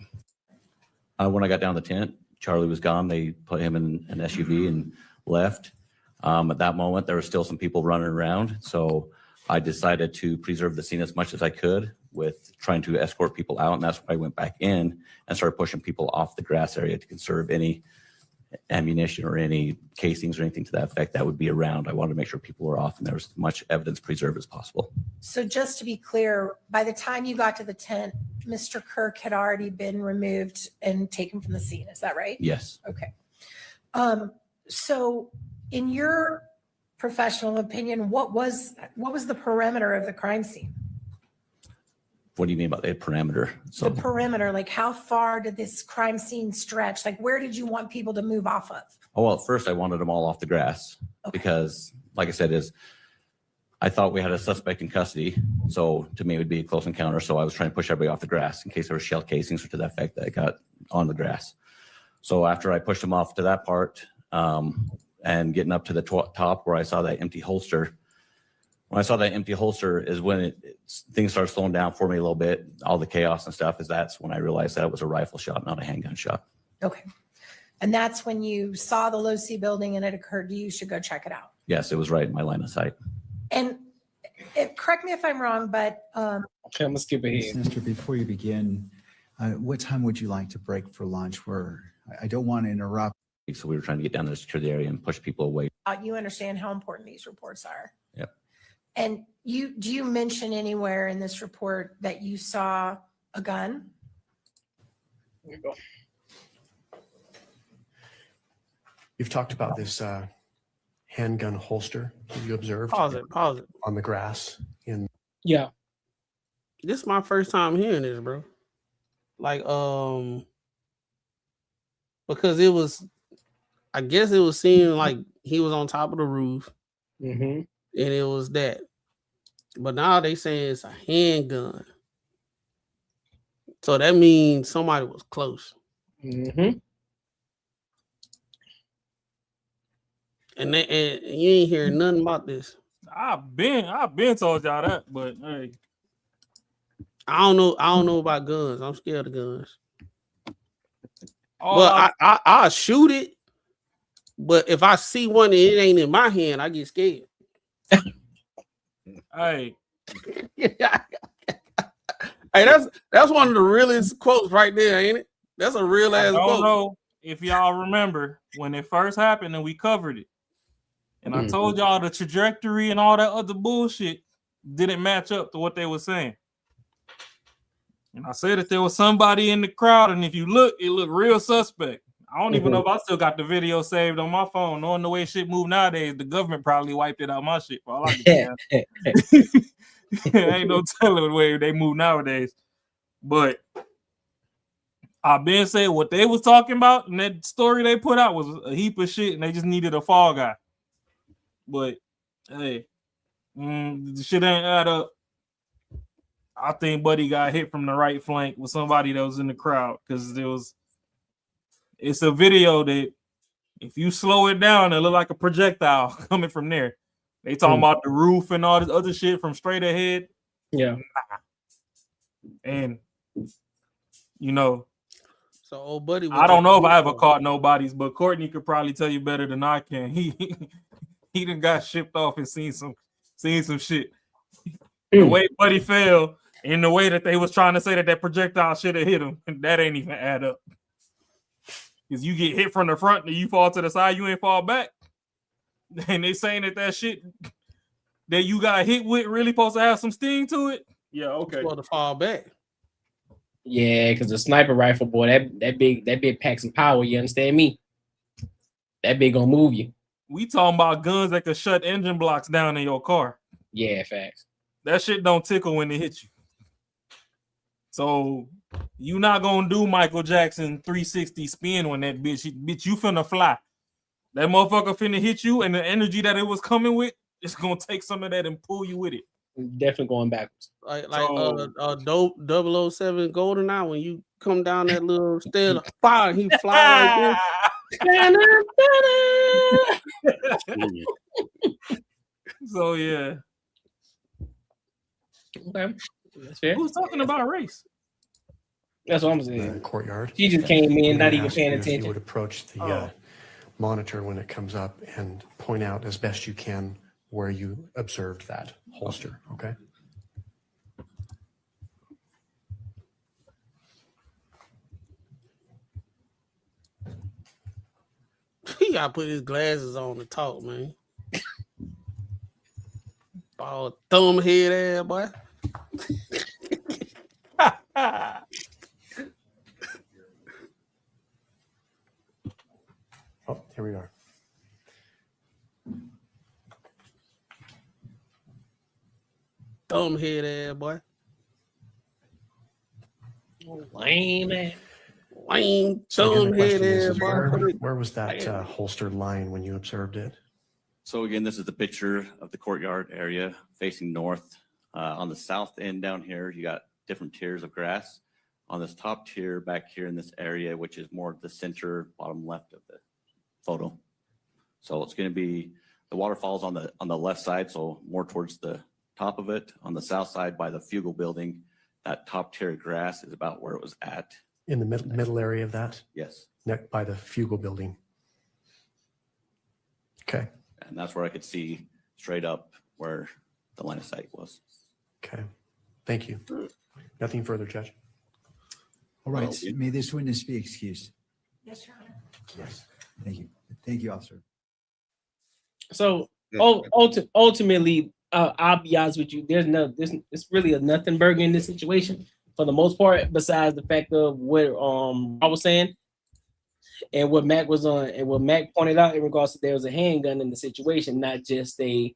When I got down the tent, Charlie was gone. They put him in an SUV and left. At that moment, there were still some people running around. So I decided to preserve the scene as much as I could with trying to escort people out. And that's why I went back in and started pushing people off the grass area to conserve any ammunition or any casings or anything to that effect that would be around. I wanted to make sure people were off and there was as much evidence preserved as possible. So just to be clear, by the time you got to the tent, Mr. Kirk had already been removed and taken from the scene. Is that right? Yes. Okay. So in your professional opinion, what was the perimeter of the crime scene? What do you mean by the perimeter? So The perimeter, like how far did this crime scene stretch? Like where did you want people to move off of? well, at first I wanted them all off the grass because, like I said, I thought we had a suspect in custody. So to me, it would be a close encounter. So I was trying to push everybody off the grass in case there were shell casings or to that effect that got on the grass. So after I pushed them off to that part and getting up to the top where I saw that empty holster, when I saw that empty holster is when things started slowing down for me a little bit. All the chaos and stuff that's when I realized that it was a rifle shot, not a handgun shot. Okay. And that's when you saw the low C building and it occurred to you should go check it out. Yes, it was right in my line of sight. And correct me if I'm wrong, but okay, I'm gonna skip ahead. Sister, before you begin, what time would you like to break for lunch? I don't want to interrupt. So we were trying to get down there to secure the area and push people away. you understand how important these reports are. Yep. And do you mention anywhere in this report that you saw a gun? Here we go. You've talked about this handgun holster that you observed. Pause it. On the grass in. Yeah. This is my first time hearing this, bro. Like, because I guess it was seeming like he was on top of the roof, and it was that. But now they saying it's a handgun, so that means somebody was close. And you ain't hearing nothing about this. I've been told y'all that, but hey, I don't know about guns. I'm scared of guns. But I'll shoot it. But if I see one and it ain't in my hand, I get scared. Hey, hey, that's one of the realest quotes right there, ain't it? That's a real ass quote. if y'all remember when it first happened and we covered it, and I told y'all the trajectory and all that other bullshit didn't match up to what they were saying. And I said that there was somebody in the crowd, and if you look, it looked real suspect. I don't even know if I still got the video saved on my phone. Knowing the way shit move nowadays, the government probably wiped it out my shit for all I can tell. Ain't no telling the way they move nowadays. But I've been saying what they was talking about and that story they put out was a heap of shit, and they just needed a fall guy. But hey, the shit ain't add up. I think Buddy got hit from the right flank with somebody that was in the crowd because it's a video that if you slow it down, it look like a projectile coming from there. They talking about the roof and all this other shit from straight ahead. Yeah. And you know, so old Buddy, I don't know if I ever caught no bodies, but Courtney could probably tell you better than I can. He done got shipped off and seen some shit. The way Buddy fell and the way that they was trying to say that projectile should have hit him, that ain't even add up. Because you get hit from the front and you fall to the side, you ain't fall back. And they saying that shit that you got hit with really supposed to have some sting to it. Yeah, okay. Supposed to fall back. Yeah, because the sniper rifle, boy, that big packs some power. You understand me? That big gonna move you. We talking about guns that could shut engine blocks down in your car. Yeah, facts. That shit don't tickle when they hit you. So you not gonna do Michael Jackson 360 spin when that bitch you finna fly. That motherfucker finna hit you, and the energy that it was coming with, it's gonna take some of that and pull you with it. Definitely going backwards. Like 007 GoldenEye, when you come down that little stair of fire, he fly like this. So yeah. Okay. That's fair. Who's talking about race? That's what I'm saying. Courtyard. He just came in, not even paying If attention. you would approach the monitor when it comes up and point out as best you can where you observed that holster. Okay. He gotta put his glasses on to talk, man. Bald thumb head ass boy. Oh, here we are. Thumb head ass boy. Lame man. Lame So thumb again, the head question is, ass boy. where was that holster lying when you observed it? So again, this is the picture of the courtyard area facing north. On the south end down here, you got different tiers of grass. On this top tier back here in this area, which is more the center bottom left of the photo. So it's going to be the waterfalls on the left side, so more towards the top of it. On the south side by the Fugal building, that top tier of grass is about where it was at. In the middle area of that? Yes. By the Fugal building. Okay. And that's where I could see straight up where the line of sight was. Okay. Thank you. Nothing further, Judge. All right. May this witness be excused. Yes, Your Honor. Yes. Thank you. Thank you, officer. So ultimately, I'll be honest with you. It's really a nothing burger in this situation for the most part, besides the fact of what I was saying and what Mac was on, and what Mac pointed out in regards to there was a handgun in the situation, not just a,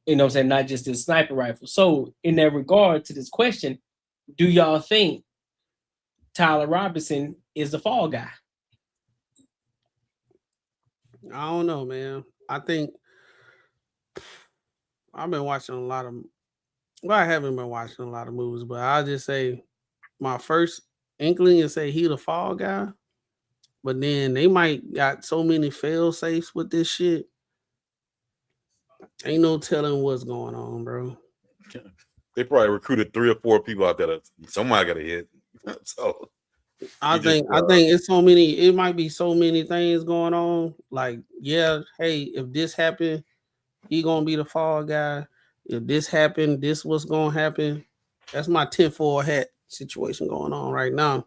not just a sniper rifle. So in that regard to this question, do y'all think Tyler Robinson is the fall guy? I don't know, man. I think I've been watching a lot of. Well, I haven't been watching a lot of movies, but I'll just say my first inkling is say he the fall guy. But then they might got so many fail safes with this shit. Ain't no telling what's going on, bro. They probably recruited 3 or 4 people out there that somebody got to hit. So I think it's so many. It might be so many things going on. Like, yeah, hey, if this happened, he gonna be the fall guy. If this happened, this what's gonna happen. That's my tinfoil hat situation going on right now.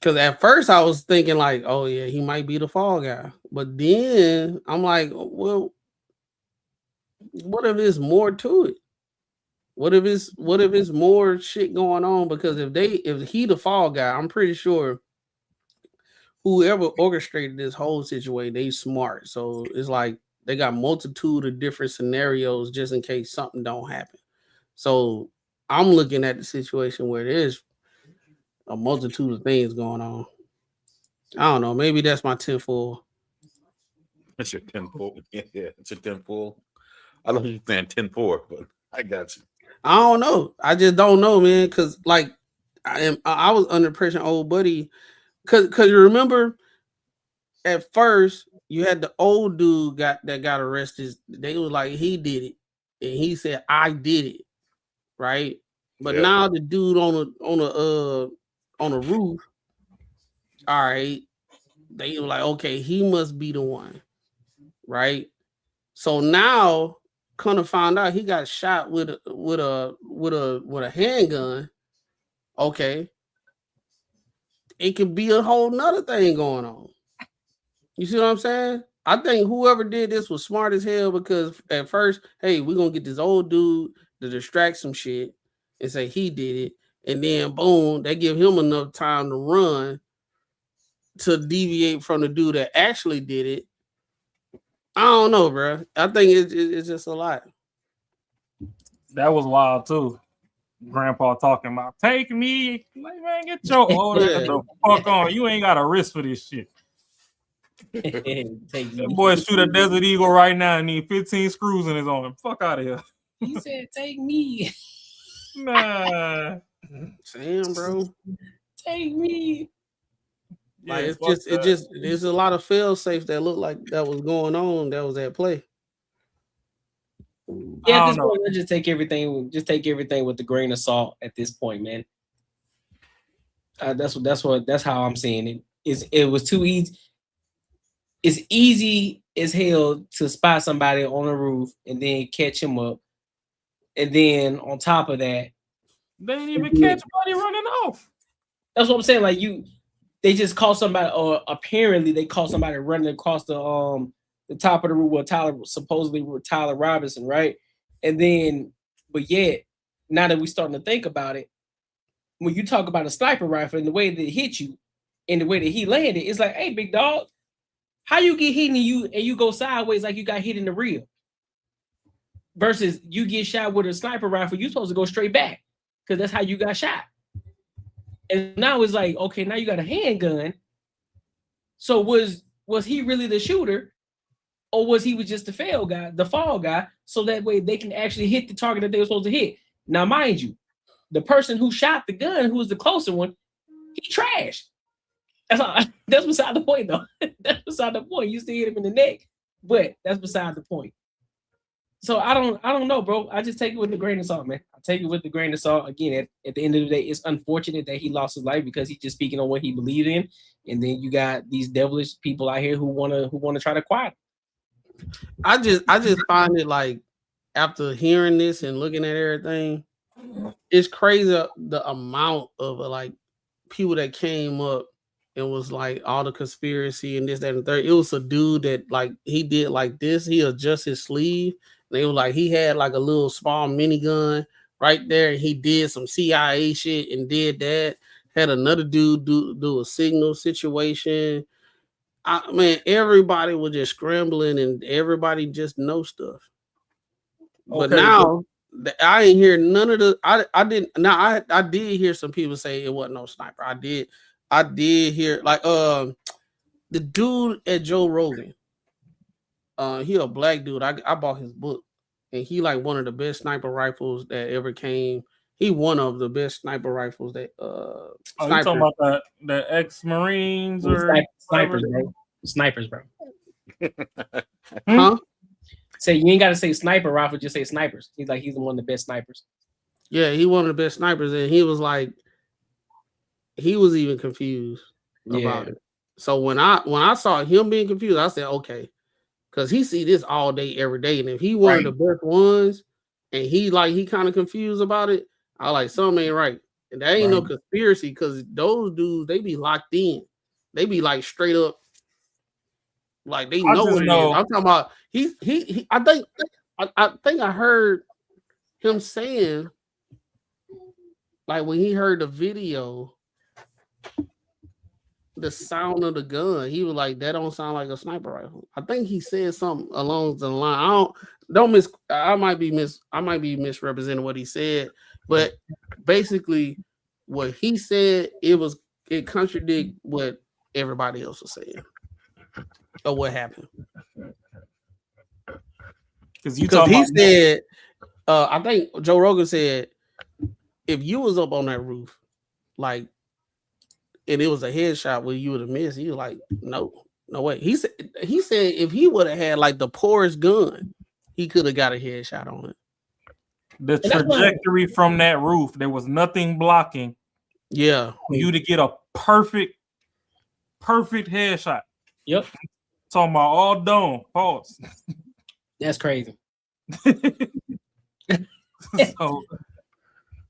Because at first I was thinking like, oh yeah, he might be the fall guy. But then I'm like, well, what if there's more to it? What if it's more shit going on? Because if he the fall guy, I'm pretty sure whoever orchestrated this whole situation, they smart. So it's like they got multitude of different scenarios just in case something don't happen. So I'm looking at the situation where there's a multitude of things going on. I don't know. Maybe that's my tenfold. That's your 10-4. Yeah, it's your 10-4. I don't understand 10-4, but I got you. I don't know. I just don't know, man. Cause like I was under pressure, old buddy. Cause you remember at first you had the old dude got arrested. They was like he did it, and he said I did it, right? But Yeah. now the dude on a roof, all right, they were like, okay, he must be the one, right? So now, kind of find out he got shot with a handgun. Okay, it could be a whole nother thing going on. You see what I'm saying? I think whoever did this was smart as hell because at first, hey, we're gonna get this old dude to distract some shit and say he did it, and then boom, they give him enough time to run to deviate from the dude that actually did it. I don't know, bro. I think it's just a lot. That was wild too. Grandpa talking about take me. Like, man, get your old ass the fuck on. You ain't got a wrist for this shit. That boy shoot a Desert Eagle right now and need 15 screws in his arm. Fuck out of here. He said, "Take me." Nah. Damn, bro. Take me. Like there's a lot of fail safes that look like that was going on that was at play. Yeah, at this point, let's just take everything with the grain of salt at this point, man. That's how I'm saying it. It was too easy. It's easy as hell to spot somebody on a roof and then catch him up. And then on top of that, they didn't even catch Buddy running off. That's what I'm saying. Like they just caught somebody, or apparently they caught somebody running across the top of the roof with Tyler Robinson, right? And then, but yet, now that we're starting to think about it, when you talk about a sniper rifle and the way that it hit you and the way that he landed, it's like, hey, big dog, how you get hit and you go sideways like you got hit in the rear? Versus you get shot with a sniper rifle, you're supposed to go straight back because that's how you got shot. And now it's like, okay, now you got a handgun. So was he really the shooter, or was he just the fall guy? So that way they can actually hit the target that they were supposed to hit. Now, mind you, the person who shot the gun, who was the closer one, he trashed. That's beside the point, though. That's beside the point. You still hit him in the neck, but that's beside the point. So I don't know, bro. I just take it with a grain of salt, man. I take it with the grain of salt. Again, at the end of the day, it's unfortunate that he lost his life because he's just speaking on what he believed in, and then you got these devilish people out here who wanna try to quiet him. I just find it like after hearing this and looking at everything, it's crazy the amount of like people that came up and was like all the conspiracy and this, that, and third. It was a dude that like he did like this. He adjusted his sleeve. They were like he had like a little small minigun right there, and he did some CIA shit and did that. Had another dude do a signal situation. Man, everybody was just scrambling and everybody just know stuff. But now I ain't hear none of the. I didn't. Now I did hear some people say it wasn't no sniper. I did hear like the dude at Joe Rogan. He a black dude. I bought his book, and he like one of the best sniper rifles that ever came. He one of the best sniper rifles that you talking about the ex-Marines or snipers, bro? Snipers, bro. Huh? Say you ain't gotta say sniper rifle, just say snipers. He's one of the best snipers. Yeah, he one of the best snipers, and he was like, he was even confused about it. So when I saw him being confused, I said, okay, because he see this all day, every day, and if he one of the best ones, and he kind of confused about it, I like something ain't right. And that ain't no conspiracy because those dudes, they be locked in. They be like straight up, like they know what it is. I'm talking about he I think I heard him saying, like when he heard the video, the sound of the gun, he was like, that don't sound like a sniper rifle. I think he said something along the line. I might be misrepresenting what he said, but basically what he said, it contradicted what everybody else was saying or what happened. Because he said, I think Joe Rogan said, if you was up on that roof, like, and it was a headshot where you would have missed, he was like, no way. He said if he would have had like the poorest gun, he could have got a headshot on it. The trajectory from that roof, there was nothing blocking. Yeah, for you to get a perfect headshot. Yep. Talking about all dome. Pause. That's crazy. So,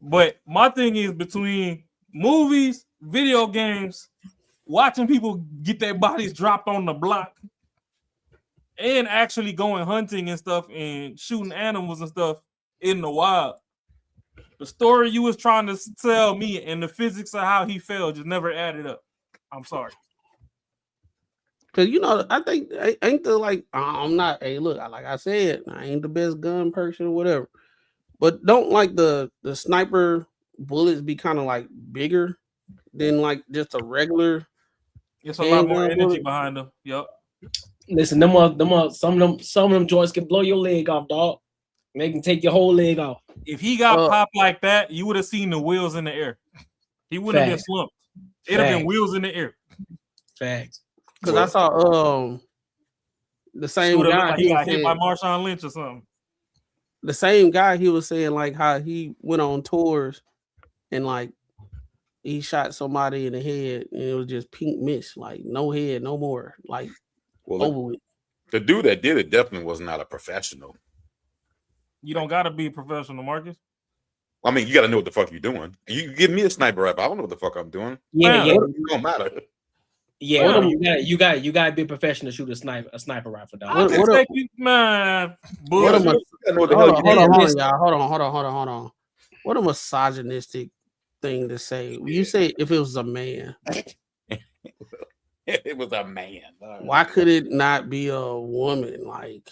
but my thing is between movies, video games, watching people get their bodies dropped on the block, and actually going hunting and stuff and shooting animals and stuff in the wild. The story you was trying to tell me and the physics of how he fell just never added up. I'm sorry. Cause I think ain't the like I'm not. Hey, look, like I said, I ain't the best gun person or whatever. But don't like the sniper bullets be kind of like bigger than like just a regular. It's a lot more energy behind them. Yep. Listen, some of them joints can blow your leg off, dog. They can take your whole leg off. If he got popped like that, you would have seen the wheels in the air. He wouldn't have been slumped. It'd have been wheels in the air. Facts. Because I saw the same guy. He got hit by Marshawn Lynch or something. The same guy, he was saying like how he went on tours and like he shot somebody in the head and it was just pink mist, like no head, no more, like over with. The dude that did it definitely was not a professional. You don't gotta be a professional, Marcus. I mean, you gotta know what the fuck you're doing. You give me a sniper rifle, I don't know what the fuck I'm doing. Yeah. It don't matter. Yeah, you gotta be a professional to shoot a sniper rifle, dog. Hold on. What a misogynistic thing to say. You say if it was a man. It was a man. Why could it not be a woman? Like,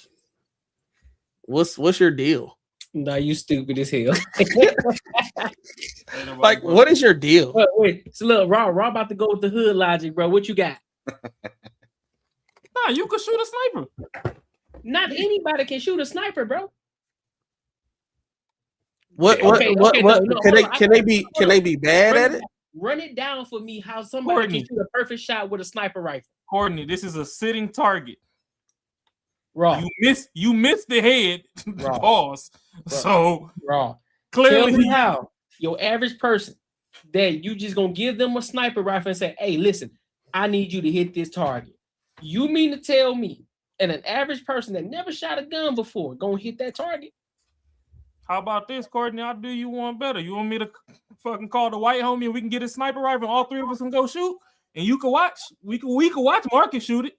what's your deal? Nah, you stupid as hell. Like, what is your deal? Wait, so look, Raw about to go with the hood logic, bro. What you got? Nah, you can shoot a sniper. Not anybody can shoot a sniper, bro. Can they be bad at it? Run it down for me how somebody can shoot a perfect shot with a sniper rifle. Courtney, this is a sitting target. Raw. You missed the head. Pause. So Raw. Clearly, tell me how your average person that you just gonna give them a sniper rifle and say, "Hey, listen, I need you to hit this target." You mean to tell me, and an average person that never shot a gun before gonna hit that target? How about this, Courtney? I'll do you one better. You want me to fucking call the white homie and we can get a sniper rifle and all three of us can go shoot? And you can watch. We can watch Marcus shoot it.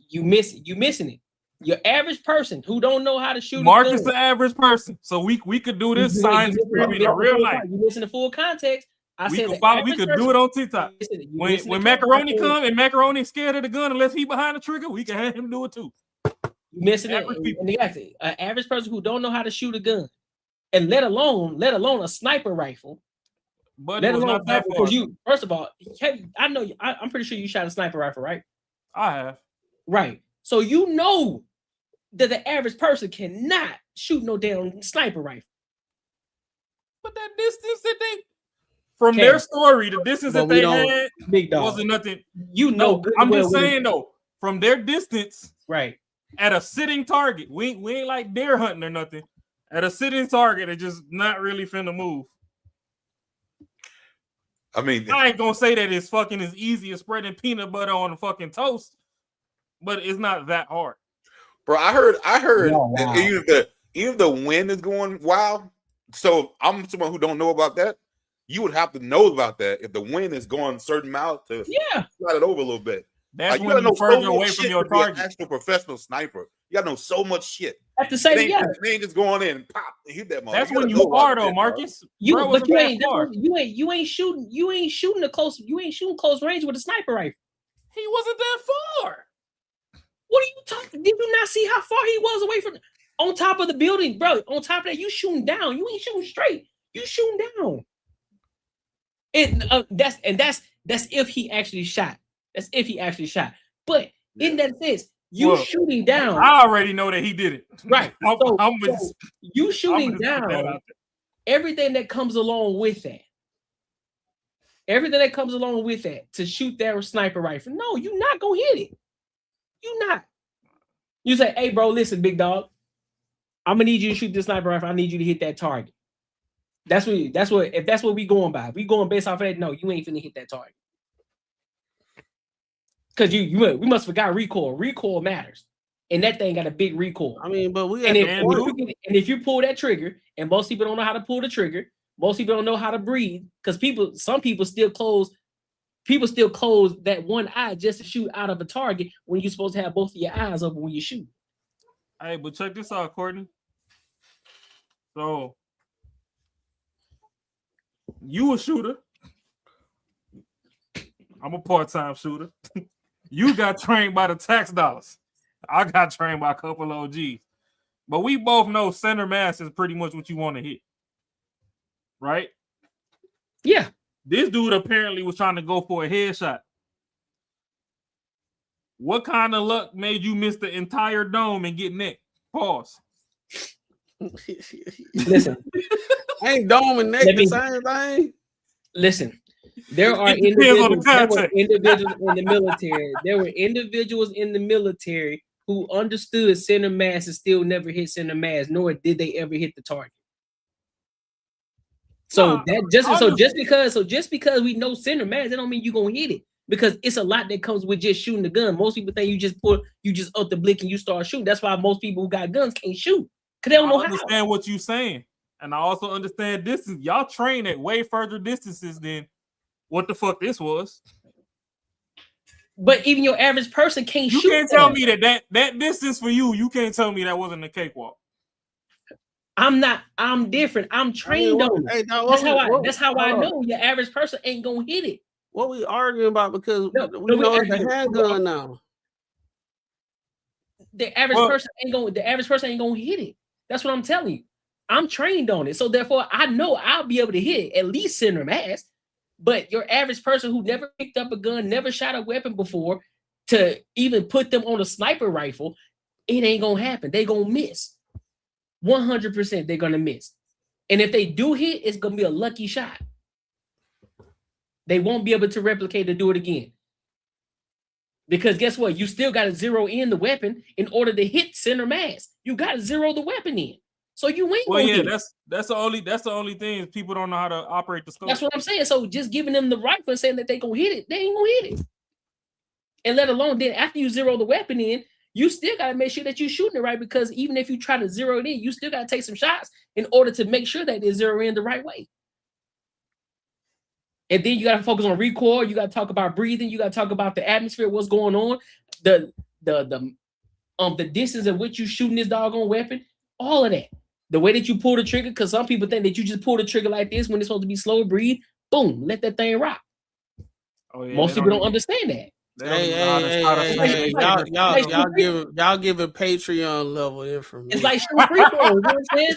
You missing it. Your average person who don't know how to shoot. Marcus the average person. So we could do this science experiment in real life. You listen to full context. We could do it on TikTok. When Macaroni come and Macaroni scared of the gun unless he behind the trigger, we can have him do it too. You missing it. An average person who don't know how to shoot a gun, and let alone a sniper rifle. But it was not that far. Because you, first of all, I'm pretty sure you shot a sniper rifle, right? I have. Right. So you know that the average person cannot shoot no damn sniper rifle. But that distance that they from their story, the distance that they had big dog wasn't nothing. You know, I'm just saying though, from their distance, right, at a sitting target, we ain't like deer hunting or nothing. At a sitting target, it's just not really finna move. I mean, I ain't gonna say that it's fucking as easy as spreading peanut butter on a fucking toast, but it's not that hard. Bro, I heard even the wind is going wild. So I'm someone who don't know about that. you would have to know about that if the wind is going a certain mile to slide it over a little bit. That's you when gotta know you're further so away much from shit your to be an target. actual professional sniper. You gotta know so much shit. At the same, it ain't just going in and pop and hit that motherfucker. That's when you far though, Marcus. But you ain't shooting a close. You ain't shooting close range with a sniper rifle. He wasn't that far. What are you talking? Did you not see how far he was away from on top of the building, bro? On top of that, you shooting down. You ain't shooting straight. You shooting down. That's if he actually shot. That's if he actually shot. But in that sense, you shooting down. I already know that he did it. Right. So you I'm shooting gonna put that down out there. everything that comes along with that. Everything that comes along with that to shoot that sniper rifle. No, you're not gonna hit it. You're not. You say, hey, bro, listen, big dog. I'm gonna need you to shoot this sniper rifle. I need you to hit that target. If that's what we going by. If we going based off of that, no, you ain't finna hit that target. Because we must forgot recoil. Recoil matters. And that thing got a big recoil. I mean, but if you pull that trigger, and most people don't know how to pull the trigger, most people don't know how to breathe, because some people still close that one eye just to shoot out of a target when you're supposed to have both of your eyes open when you shoot. Hey, but check this out, Courtney. So you a shooter. I'm a part-time shooter. You got trained by the tax dollars. I got trained by a couple of OGs. But we both know center mass is pretty much what you want to hit. Right? Yeah. This dude apparently was trying to go for a headshot. What kind of luck made you miss the entire dome and get neck? Pause. Listen. Ain't dome and neck the same thing? Listen. There were individuals in the military. There were individuals in the military who understood center mass and still never hit center mass, nor did they ever hit the target. So just because we know center mass, that don't mean you're gonna hit it, because it's a lot that comes with just shooting the gun. Most people think you just up the blick and you start shooting. That's why most people who got guns can't shoot, because they don't know how. I understand what you're saying, and I also understand distance. Y'all train at way further distances than what the fuck this was. But even your average person can't shoot. You can't tell me that distance for you. You can't tell me that wasn't a cakewalk. I'm different. I'm trained on it. That's how I know your average person ain't gonna hit it. What we arguing about? Because we know it's a handgun now. The average person ain't gonna hit it. That's what I'm telling you. I'm trained on it. So therefore I know I'll be able to hit it, at least center mass. But your average person who never picked up a gun, never shot a weapon before, to even put them on a sniper rifle, it ain't gonna happen. They gonna miss. 100% they're gonna miss. And if they do hit, it's gonna be a lucky shot. They won't be able to replicate or do it again. Because guess what? You still gotta zero in the weapon in order to hit center mass. You gotta zero the weapon in. So you ain't gonna hit it. That's the only thing people don't know how to operate the scope. That's what I'm saying. So just giving them the rifle and saying that they gonna hit it, they ain't gonna hit it. And let alone then after you zero the weapon in, you still got to make sure that you're shooting it right, because even if you try to zero it in, you still got to take some shots in order to make sure that they zero in the right way. And then you got to focus on recoil. You got to talk about breathing. You got to talk about the atmosphere, what's going on, the distance in which you shooting this doggone weapon, all of that. The way that you pull the trigger, because some people think that you just pull the trigger like this when it's supposed to be slow, breathe, boom, let that thing rock. Oh, yeah, most people don't understand that. Hey, y'all giving Patreon level information. It's like shooting free throws. You know what I'm saying?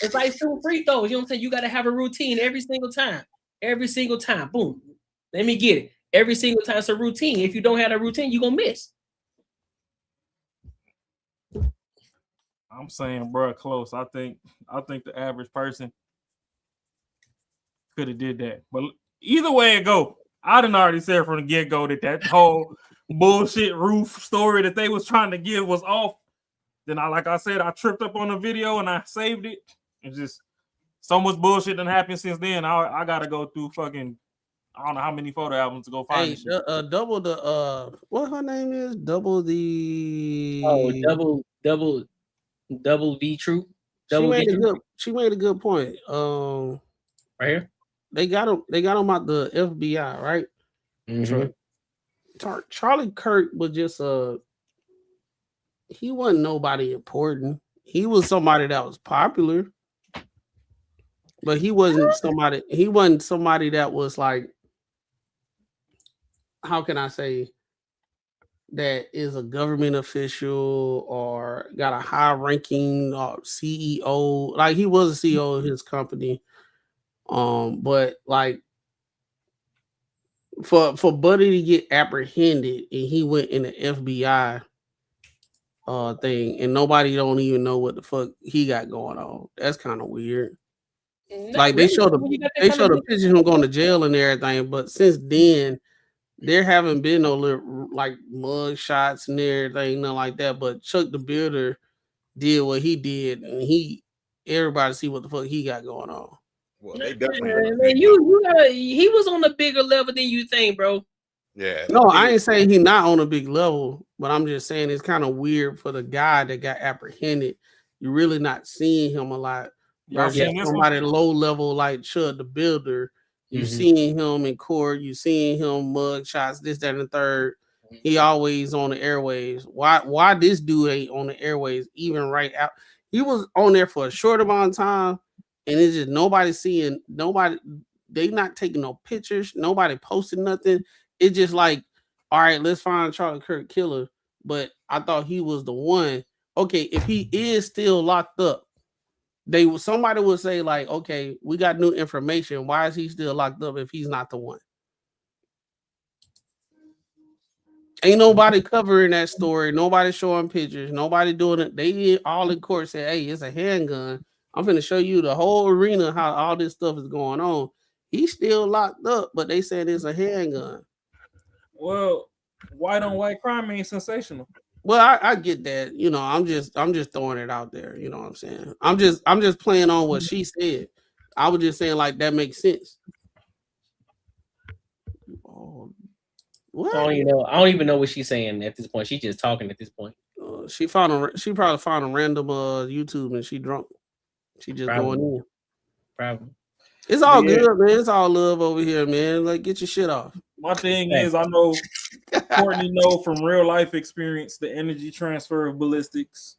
It's like shooting free throws. You know what I'm saying? You got to have a routine every single time. Every single time. Boom. Let me get it. Every single time it's a routine. If you don't have a routine, you're gonna miss. I'm saying, bro, close. I think the average person could have did that. But either way it go, I done already said from the get-go that whole bullshit roof story that they was trying to give was off. Then I tripped up on the video and I saved it. It's just so much bullshit done happened since then. I gotta go through fucking, I don't know how many photo albums to go find this shit. Double the what her name is? Double the double V true. She made a good point. Right here. they got him out the FBI, right? Mhm. Charlie Kirk was just he wasn't nobody important. He was somebody that was popular, but he wasn't somebody. He wasn't somebody that was like, how can I say, that is a government official or got a high ranking CEO. Like he was a CEO of his company. But like for Buddy to get apprehended and he went in the FBI thing and nobody don't even know what the fuck he got going on. That's kind of weird. Like they showed the picture of him going to jail and everything, but since then there haven't been no little like mug shots and everything, nothing like that. But Chuck the Builder did what he did, and everybody see what the fuck he got going on. Well, they definitely. Man, you gotta. He was on a bigger level than you think, bro. Yeah. No, I ain't saying he's not on a big level, but I'm just saying it's kind of weird for the guy that got apprehended. You're really not seeing him a lot. Versus somebody low level like Chuck the Builder. You seeing him in court, you seeing him mug shots, this, that, and the third. He always on the airwaves. Why this dude ain't on the airwaves even right out? He was on there for a short amount of time, and it's just nobody seeing nobody. They not taking no pictures. Nobody posting nothing. It's just like, all right, let's find Charlie Kirk killer. But I thought he was the one. Okay, if he is still locked up, somebody would say like, okay, we got new information. Why is he still locked up if he's not the one? Ain't nobody covering that story. Nobody showing pictures. Nobody doing it. They all in court say, hey, it's a handgun. I'm finna show you the whole arena how all this stuff is going on. He's still locked up, but they said it's a handgun. Well, white on white crime ain't sensational. Well, I get that. You know, I'm just throwing it out there. You know what I'm saying? I'm just playing on what she said. I was just saying like that makes sense. Oh, what? I don't even know what she's saying at this point. She's just talking at this point. She probably found a random YouTube and she drunk. She just going in. Probably. It's all good, man. It's all love over here, man. Like, get your shit off. My thing is, I know Courtney know from real life experience the energy transfer of ballistics.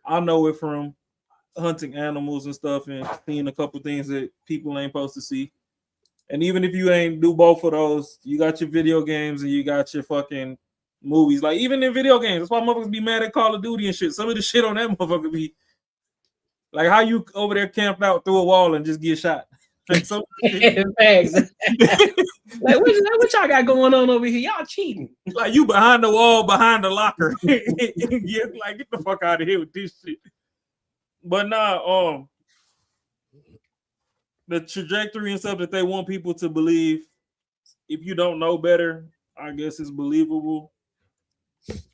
I know it from hunting animals and stuff and seeing a couple things that people ain't supposed to see. And even if you ain't do both of those, you got your video games and you got your fucking movies. Like even in video games, that's why motherfuckers be mad at Call of Duty and shit. Some of the shit on that motherfucker be like how you over there camped out through a wall and just get shot. Like, so Thanks. Like what y'all got going on over here? Y'all cheating. Like you behind the wall, behind the locker. Like get the fuck out of here with this shit. But nah, the trajectory and stuff that they want people to believe, if you don't know better, I guess it's believable.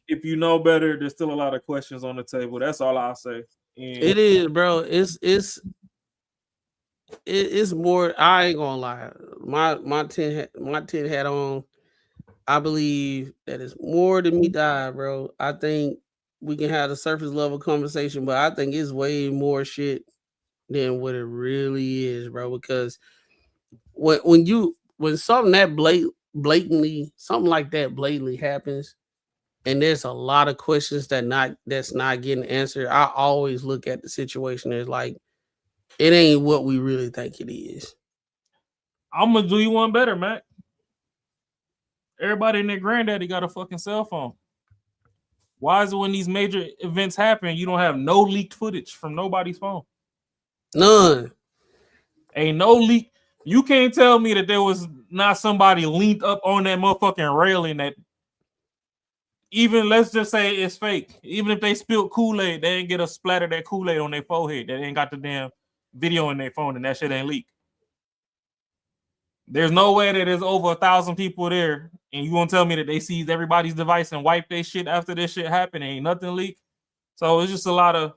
If you know better, there's still a lot of questions on the table. That's all I'll say. And it is, bro. It's more. I ain't gonna lie. My 10 hat on. I believe that it's more than me die, bro. I think we can have the surface level conversation, but I think it's way more shit than what it really is, bro. Because when something that blatantly something like that blatantly happens, and there's a lot of questions that's not getting answered, I always look at the situation as like it ain't what we really think it is. I'm gonna do you one better, Mac. Everybody and their granddaddy got a fucking cell phone. Why is it when these major events happen, you don't have no leaked footage from nobody's phone? None. Ain't no leak. You can't tell me that there was not somebody leaned up on that motherfucking railing that even let's just say it's fake. Even if they spilled Kool-Aid, they ain't get a splatter that Kool-Aid on their forehead. They ain't got the damn video in their phone and that shit ain't leaked. There's no way that there's over 1,000 people there and you won't tell me that they seized everybody's device and wiped their shit after this shit happened. Ain't nothing leaked. So it's just a lot of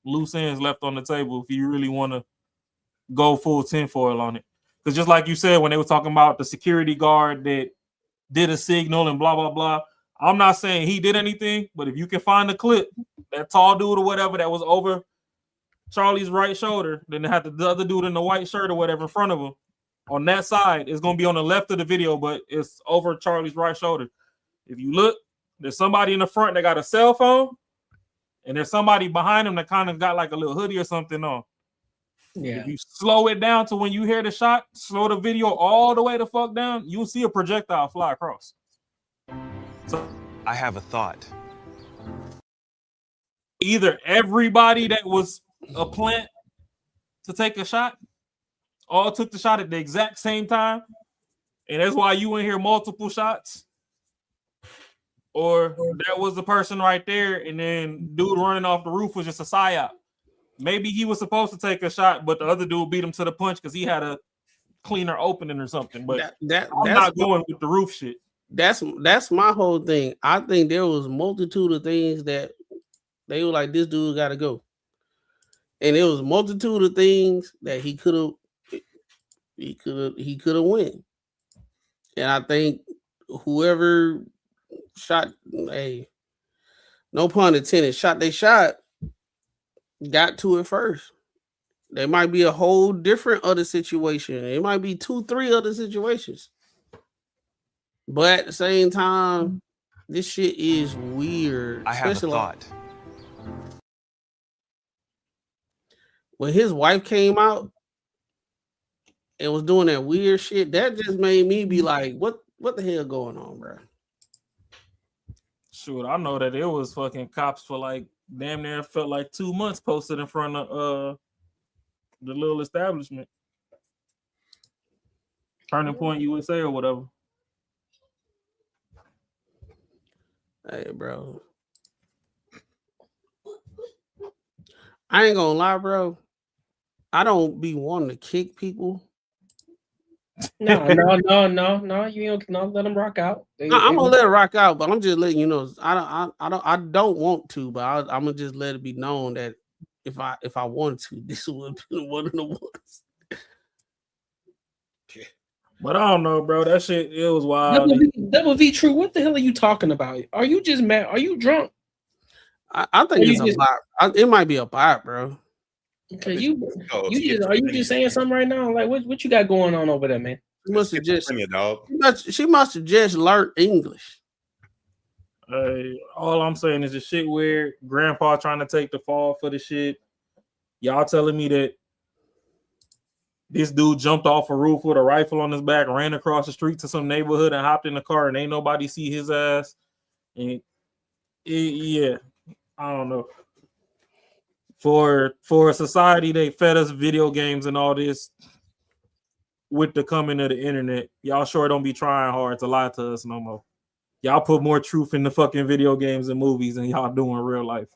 loose ends left on the table if you really want to go full tinfoil on it. Because just like you said, when they were talking about the security guard that did a signal and blah, blah, blah, I'm not saying he did anything, but if you can find a clip, that tall dude or whatever that was over Charlie's right shoulder. Then they have the other dude in the white shirt or whatever in front of him. On that side, it's gonna be on the left of the video, but it's over Charlie's right shoulder. If you look, there's somebody in the front that got a cell phone, and there's somebody behind him that kind of got like a little hoodie or something on. Yeah. If you slow it down to when you hear the shot, slow the video all the way the fuck down, you'll see a projectile fly across. So I have a thought. either everybody that was a plant to take a shot all took the shot at the exact same time, and that's why you in here multiple shots, or that was the person right there, and then dude running off the roof was just a psyop. Maybe he was supposed to take a shot, but the other dude beat him to the punch because he had a cleaner opening or something. But I'm not going with the roof shit. That's my whole thing. I think there was a multitude of things that they were like, this dude got to go, and there was a multitude of things that he could have win. And I think whoever shot, hey, no pun intended, shot they shot, got to it first. There might be a whole different other situation. It might be 2-3 other situations. But at the same time, this shit is weird. I have a especially thought. When his wife came out and was doing that weird shit, that just made me be like, what the hell going on, bro? Shoot, I know that it was fucking cops for like damn near felt like 2 months posted in front of the little establishment. Turning Point USA or whatever. Hey, bro. I ain't gonna lie, bro. I don't be wanting to kick people. No. You ain't no, let them rock out. I'm gonna let it rock out, but I'm just letting you know. I don't want to, but I'm gonna just let it be known that if I wanted to, this would be one of the ones. But I don't know, bro. That shit, it was wild. Double V True, what the hell are you talking about? Are you just mad? Are you drunk? I think it's a bot. It might be a bot, bro. Okay, are you just saying something right now? Like what you got going on over there, man? She must have just learned English. All I'm saying is the shit weird. Grandpa trying to take the fall for the shit. Y'all telling me that this dude jumped off a roof with a rifle on his back, ran across the street to some neighborhood and hopped in the car, and ain't nobody see his ass. And yeah, I don't know. For a society, they fed us video games and all this. With the coming of the internet, y'all sure don't be trying hard to lie to us no more. Y'all put more truth in the fucking video games and movies than y'all do in real life.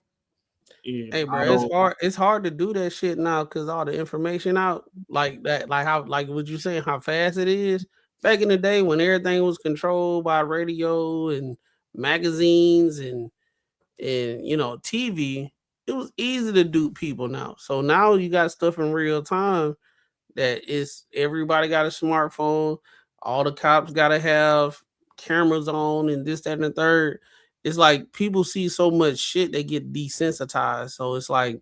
Yeah, hey, bro, it's hard to do that shit now because all the information out like that, like what you saying, how fast it is. Back in the day when everything was controlled by radio and magazines and TV, it was easy to dupe people now. So now you got stuff in real time that is everybody got a smartphone. All the cops gotta have cameras on and this, that, and the third. It's like people see so much shit they get desensitized. So it's like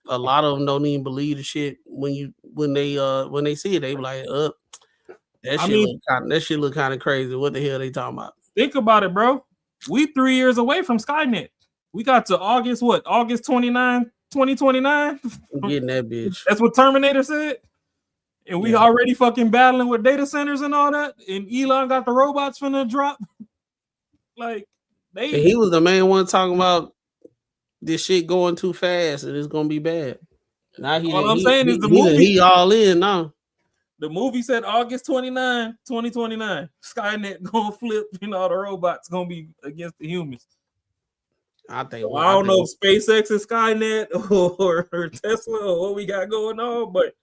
a lot of them don't even believe the shit when they see it. They be like, that shit look kind of crazy. What the hell they talking about? Think about it, bro. We 3 years away from Skynet. We got to August 29, 2029. I'm getting that bitch. That's what Terminator said. And we already fucking battling with data centers and all that. And Elon got the robots finna drop. Like, he was the main one talking about this shit going too fast and it's gonna be bad. Now he all in now. The movie said August 29, 2029. Skynet gonna flip, all the robots gonna be against the humans. I don't know if SpaceX is Skynet or Tesla or what we got going on, but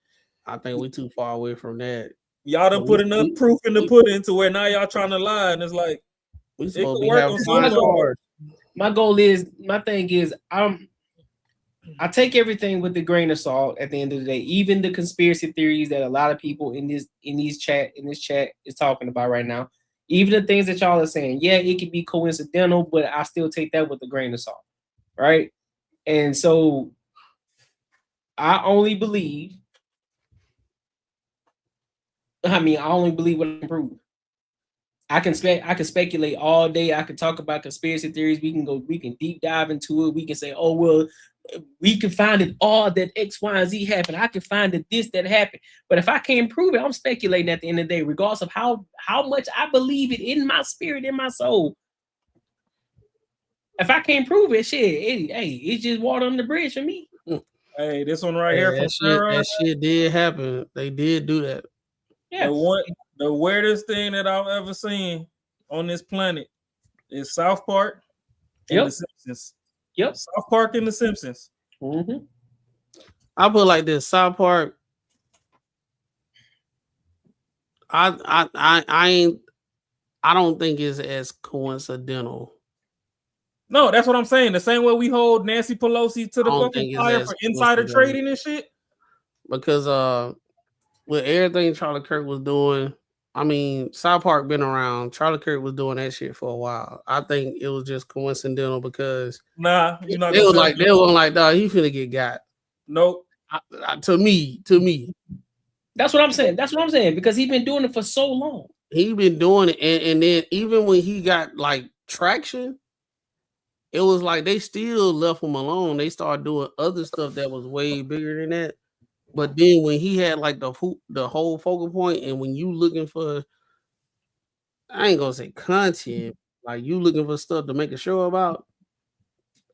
I think we're too far away from that. Y'all done put enough proof in the pudding to where now y'all trying to lie, and it's like we supposed to be having fun. My thing is, I take everything with a grain of salt at the end of the day, even the conspiracy theories that a lot of people in this chat is talking about right now. Even the things that y'all are saying, yeah, it could be coincidental, but I still take that with a grain of salt, right? And so I only believe what I can prove. I can speculate all day. I can talk about conspiracy theories. We can deep dive into it. We can say, oh well, we can find it all that X, Y, and Z happened. I can find it that happened. But if I can't prove it, I'm speculating at the end of the day, regardless of how much I believe it in my spirit, in my soul. If I can't prove it, shit, it's just water on the bridge for me. Hey, this one right here from that shit did happen. They did do that. Yeah. The weirdest thing that I've ever seen on this planet is South Park and The Simpsons. Yep. South Park and The Simpsons. Mm-hmm. I put like this: South Park. I don't think it's as coincidental. No, that's what I'm saying. The same way we hold Nancy Pelosi to the fucking fire for insider trading and shit. Because with everything Charlie Kirk was doing, I mean, South Park been around. Charlie Kirk was doing that shit for a while. I think it was just coincidental because you're not. They were like, dog, he finna get got. Nope. To me. That's what I'm saying. Because he's been doing it for so long. He been doing it, and then even when he got like traction, it was like they still left him alone. They started doing other stuff that was way bigger than that. But then when he had like the whole focal point, and when you looking for, I ain't gonna say content, like you looking for stuff to make a show about,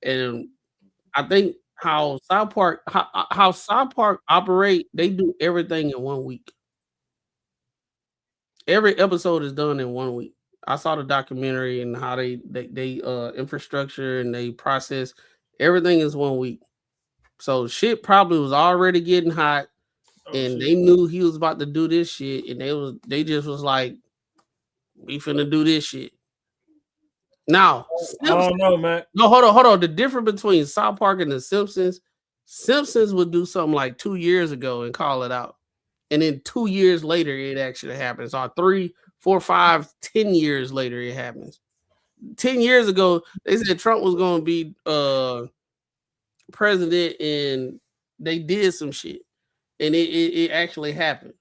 and I think how South Park operate, they do everything in 1 week. Every episode is done in 1 week. I saw the documentary and how they infrastructure and they process everything is 1 week. So shit probably was already getting hot, and they knew he was about to do this shit, and they just was like, we finna do this shit. Now, I don't know, man. No, hold on. The difference between South Park and the Simpsons would do something like 2 years ago and call it out. And then 2 years later, it actually happens. Or 3, 4, 5, 10 years later, it happens. 10 years ago, they said Trump was going to be president, and they did some shit. And it actually happened.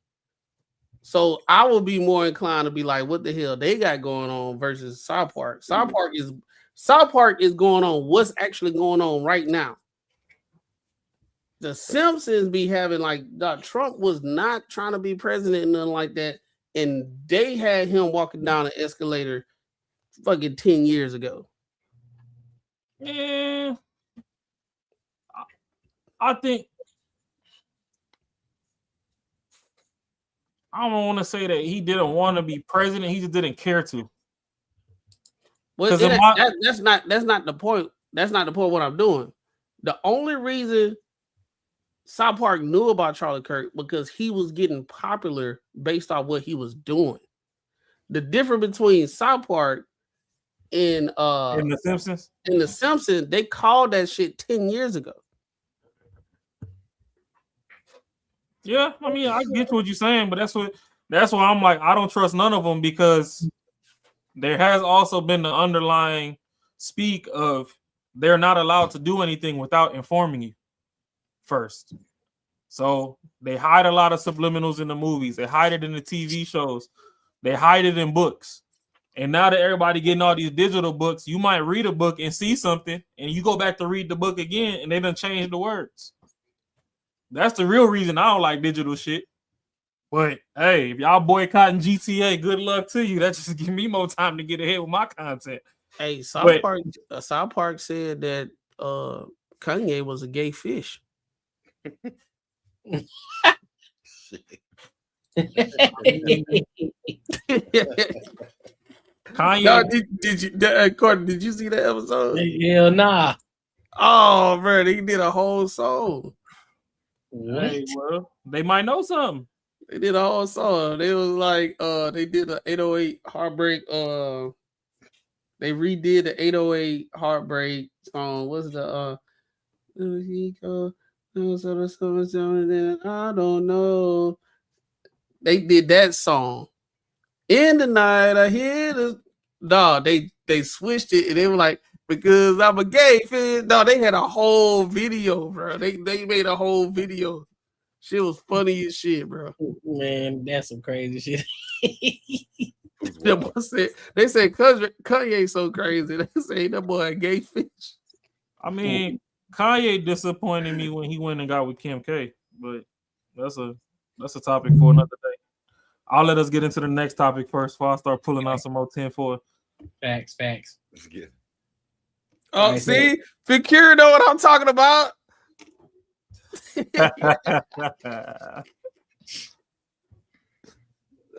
So I would be more inclined to be like, what the hell they got going on versus South Park. South Park is going on what's actually going on right now. The Simpsons be having like Trump was not trying to be president and nothing like that, and they had him walking down an escalator fucking 10 years ago. Yeah, I think I don't want to say that he didn't want to be president. He just didn't care to. Well, that's not the point. That's not the point. What I'm doing. The only reason South Park knew about Charlie Kirk because he was getting popular based on what he was doing. The difference between South Park and The Simpsons, they called that shit 10 years ago. Yeah, I mean, I get what you're saying, but that's why I'm like, I don't trust none of them because there has also been the underlying speak of they're not allowed to do anything without informing you first. So they hide a lot of subliminals in the movies. They hide it in the TV shows. They hide it in books. And now that everybody getting all these digital books, you might read a book and see something, and you go back to read the book again, and they done changed the words. That's the real reason I don't like digital shit. But hey, if y'all boycotting GTA, good luck to you. That just give me more time to get ahead with my content. Hey, South Park said that Kanye was a gay fish. Kanye, no, did you see that episode? Hell nah. Oh, bro, he did a whole song. Hey, well, they might know something. They did a whole song. They was like, they did the 808 Heartbreak. They redid the 808 Heartbreak song. What's the I don't know. They did that song. In the night, I hear the dog. They switched it, and they were like, because I'm a gay fan. No, they had a whole video, bro. They made a whole video. Shit was funny as shit, bro. Man, that's some crazy shit. They said Kanye so crazy. They say that boy a gay fish. I mean, Kanye disappointed me when he went and got with Kim K, but that's a topic for another day. I'll let us get into the next topic first before I start pulling out some more 10-4. Facts. Let's get. Oh, see, Fakir know what I'm talking about.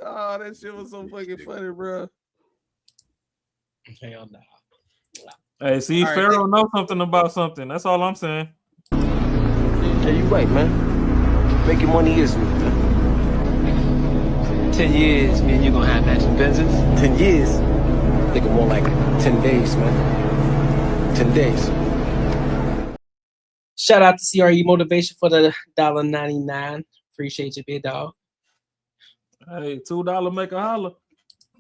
Oh, that shit was so fucking funny, bro. Hell no. Hey, see, All right, Pharaoh knows something about something. That's all I'm saying. Yeah, you right, man. Making money is me, man. 10 years, man, you're gonna have matching Benzes. 10 years? Think more like 10 days, man. 10 days. Shout out to CRE Motivation for the $1.99. Appreciate you, big dog. Hey, $2 make a holler.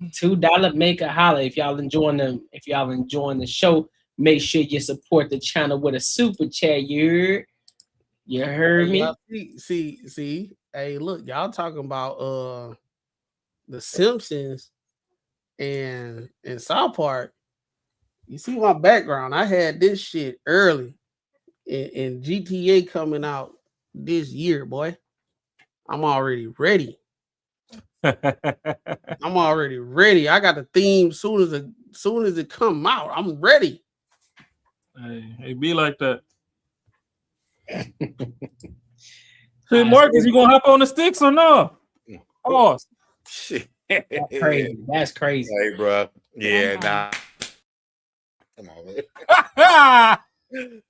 $2 make a holler. If y'all enjoying the show, make sure you support the channel with a super chat. You heard me? See. Hey, look, y'all talking about the Simpsons and South Park. You see my background. I had this shit early in GTA coming out this year, boy. I'm already ready. I'm already ready. I got the theme soon as it come out. I'm ready. Hey, it be like that. Hey, Marcus, you gonna hop on the sticks or no? Oh, shit. That's crazy. That's crazy. Hey, bro. Yeah, nah. Come on, man. You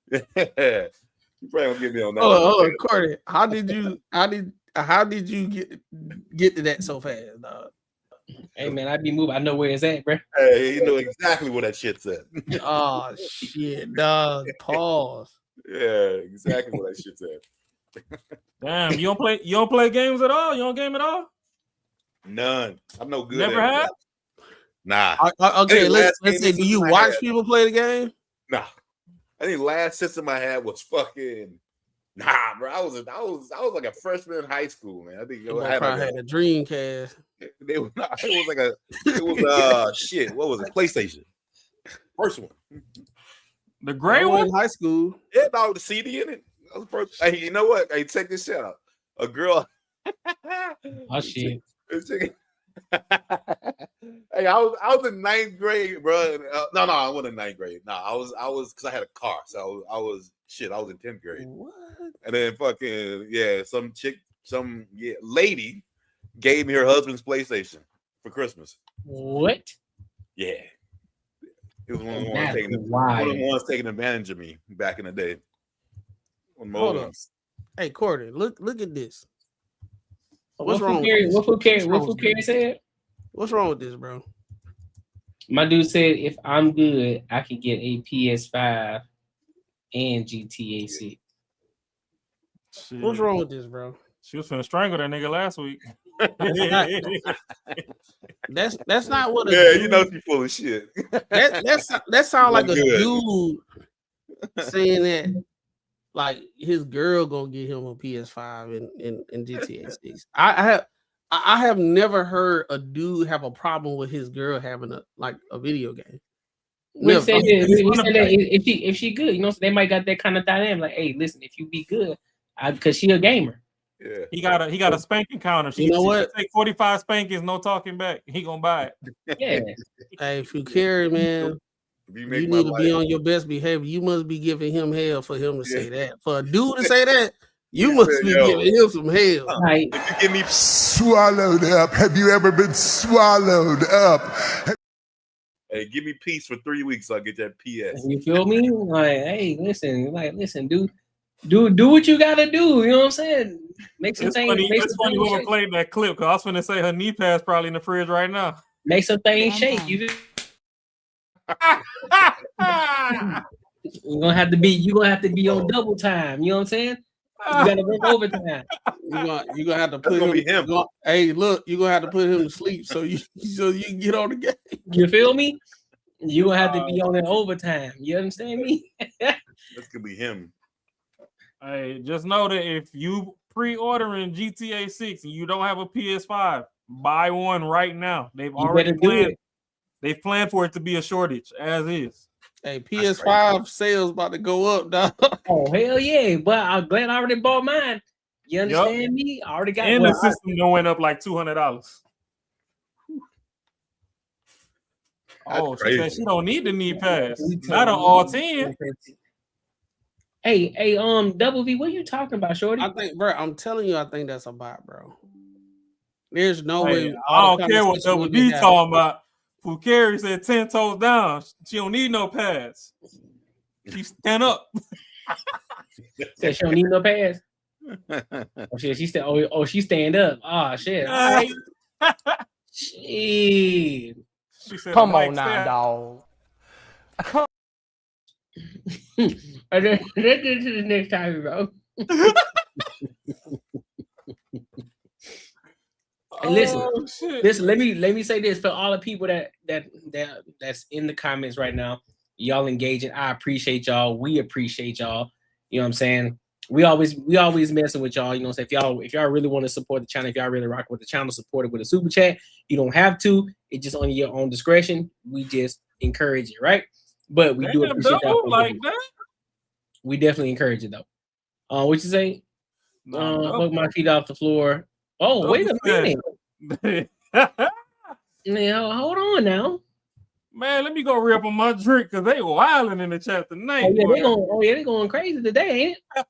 probably won't get me on that. Oh, Corey, how did you get to that so fast, dog? Hey man, I be moving. I know where it's at, bro. Hey, you know exactly what that shit's at. Oh shit, dog. Pause. Yeah, exactly what that shit's at. damn! You don't play games at all? You don't game at all? None. I'm no good. Never at have? it. Nah. Okay, let's say, do you watch people play the game? Nah. I think last system I had was fucking. Nah, bro. I was like a freshman in high school, man. I think I had a Dreamcast. It was shit. What was it? PlayStation. First one. The gray one in high school. Yeah, no, the CD in it. That was the first. Hey, you know what? Hey, check this shit out. A girl. Oh shit. Hey, I was in 9th grade, bro. No, I wasn't in 9th grade. No, I was because I had a car, so I was in 10th grade. What? And then fucking some lady gave me her husband's PlayStation for Christmas. What? Yeah, it was one of the ones taking advantage of me back in the day. Hold on. Hey, Cordy, look at this. What's wrong? What food carry said? What's wrong with this, bro? My dude said if I'm good, I can get a PS5 and GTA 6. Shit. What's wrong with this, bro? She was finna strangle that nigga last week. That's not what. You know she's full of shit. That sounds like a dude saying that, like his girl gonna get him a PS5 and GTA 6. I have never heard a dude have a problem with his girl having a video game. We said that if she good, you know, so they might got that kind of dynamic. Like, hey, listen, if you be good, because she a gamer. Yeah, he got a spanking counter. You know what? Take 45 spankings, no talking back. He gonna buy it. Yeah. Hey, if you carry, man, you need to be on your best behavior. You must be giving him hell for him to say that. For a dude to say that, you must be giving him some hell. Right. If you give me swallowed up, have you ever been swallowed up? Hey, give me peace for 3 weeks so I get that PS. You feel me? Like, hey, listen, dude. Do what you gotta do. You know what I'm saying? Make some things. It's funny whoever played that clip, because I was gonna say her knee pad's probably in the fridge right now. Make some things shake. You're gonna have to be on double time. You know what I'm saying? You gotta work overtime. You're gonna have to put him. Hey, look, you're gonna have to put him to sleep so you can get on the game. You feel me? You gonna have to be on it overtime. You understand me? This could be him. Hey, just know that if you pre-ordering GTA 6 and you don't have a PS5, buy one right now. They've already planned. They've planned for it to be a shortage, as is. Hey, PS5 sales about to go up, dog. Oh hell yeah! But I'm glad I already bought mine. You understand me? I already got. And the system went up like $200. Oh, she said she don't need the knee pass. Not on all 10. Hey, Double V, what are you talking about, shorty? I think, bro, I'm telling you, I think that's a bot, bro. There's no way. I don't care what Double D talking about. Fukari said 10 toes down. She don't need no pass. She stand up. Said she don't need no pass. Oh shit, she said, she stand up. Oh shit. All right. Shit. Come on now, dog. Let's get to the next time, bro. And listen. Let me say this for all the people that's in the comments right now. Y'all engaging. I appreciate y'all. We appreciate y'all. You know what I'm saying? We always messing with y'all. You know what I'm saying? If y'all really want to support the channel, if y'all really rock with the channel, support it with a super chat. You don't have to. It's just on your own discretion. We just encourage it, right? But we do appreciate that. Like that. We definitely encourage it though. What you say? Hook my feet off the floor. Oh, wait a minute. Now, hold on now. Man, let me go rip on my drink because they wilding in the chat tonight. They're going crazy today, ain't it?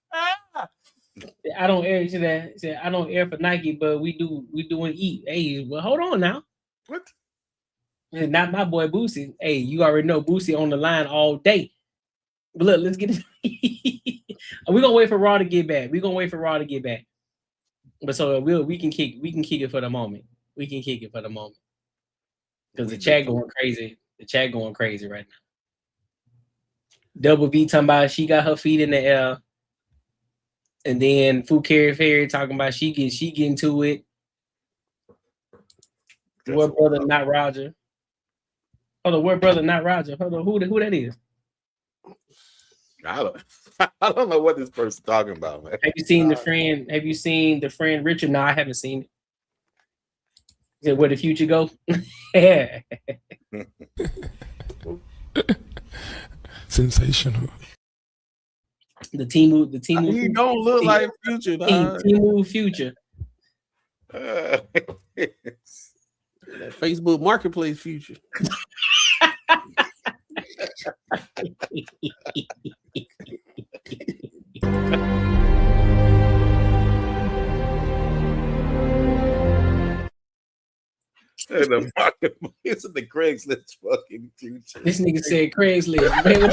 I don't air to that. I don't air for Nike, but we doing eat. Hey, well, hold on now. What? And not my boy Boosie. Hey, you already know Boosie on the line all day. But look, let's get it. We're gonna wait for Raw to get back. But so we can kick it for the moment. We can kick it for the moment. Because the chat going crazy. The chat going crazy right now. Double V talking about she got her feet in the air. And then Fukari Fairy talking about she getting to it. What brother, not Roger? Hold on, what brother, not Roger? Hold on, who that is? I don't know what this person's talking about, man. Have you seen the friend? Have you seen the friend Richard? No, I haven't seen it. Is it where the future go? Yeah. Sensational. The team. He don't look like Future. Team Future. That Facebook Marketplace Future. The marketplace of the Craigslist fucking Future. This nigga said Craigslist. Man.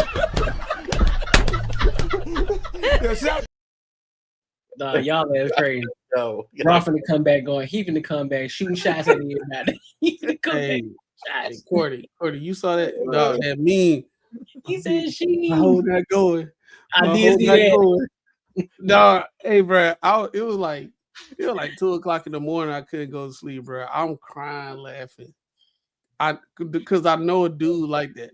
Nah, y'all that's crazy. No, Raw finna come back going. He finna come back shooting shots at everybody. He finna come back. Hey, Cordy, you saw that? Dog, that meme. He said she. I hold that going. I did see that. Dog, hey, bro. It was like 2:00 in the morning. I couldn't go to sleep, bro. I'm crying, laughing. Because I know a dude like that.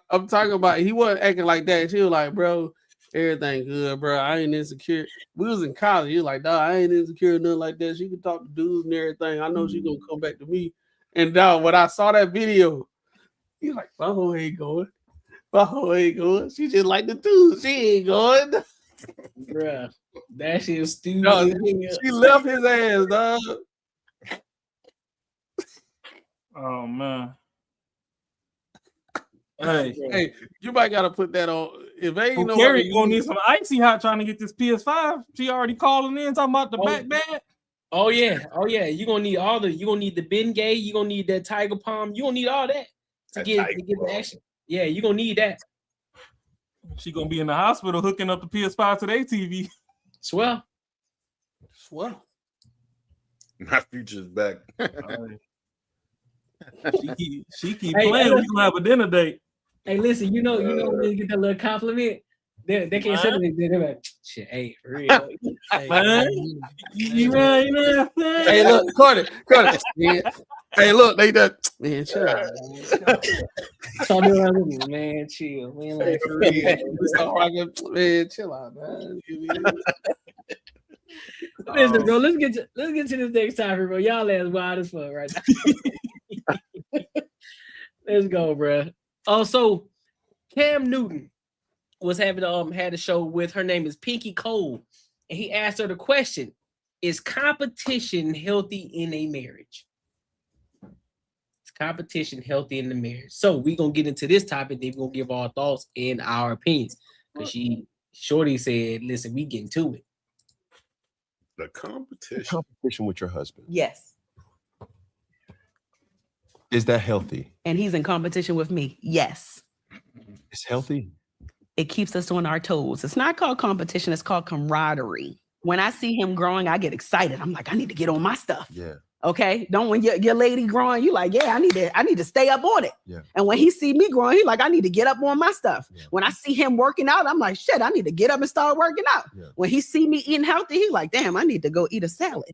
I'm talking about. He wasn't acting like that. She was like, bro, everything good, bro. I ain't insecure. We was in college. He was like, dog, I ain't insecure, nothing like that. She can talk to dudes and everything. I know she gonna come back to me. And dog, when I saw that video, he was like, my hoe ain't going. My hoe ain't going. She just like the dude. She ain't going. Bruh, that shit is stupid. Dog, she left his ass, dog. Oh man. Hey, you might gotta put that on. If they ain't Kirk gonna need some icy hot trying to get this PS5. She already calling in talking about the back bag. Oh yeah. You gonna need the Bengay, you gonna need that Tiger Palm, you gonna need all that to get the action. Yeah, you gonna need that. She gonna be in the hospital hooking up the PS5 to their TV. Swell. My Future's back. She keep playing. We gonna have a dinner date. Hey, listen, you know when they get that little compliment, they can't say anything. They're like, shit, hey, for real. Hey, Hey, look, Carter. Yeah. Hey, look, they done. Man, chill out, Man, chill. Man, like, for real. Man, chill out, man. Listen, bro, let's get to this next topic, bro. Y'all ass wild as fuck right now. Let's go, bro. So Cam Newton was having had a show with, her name is Pinky Cole, and he asked her the question: is competition healthy in a marriage? Is competition healthy in the marriage? So we're gonna get into this topic, then we're gonna give our thoughts and our opinions. Because Shorty said, listen, we getting to it. The competition. Competition with your husband. Yes. Is that healthy? And he's in competition with me. Yes. It's healthy. It keeps us on our toes. It's not called competition. It's called camaraderie. When I see him growing, I get excited. I'm like, I need to get on my stuff. Yeah. Okay. Don't when your lady growing, you like, yeah, I need to stay up on it. Yeah. And when he see me growing, he like, I need to get up on my stuff. Yeah. When I see him working out, I'm like, shit, I need to get up and start working out. Yeah. When he see me eating healthy, he like, damn, I need to go eat a salad.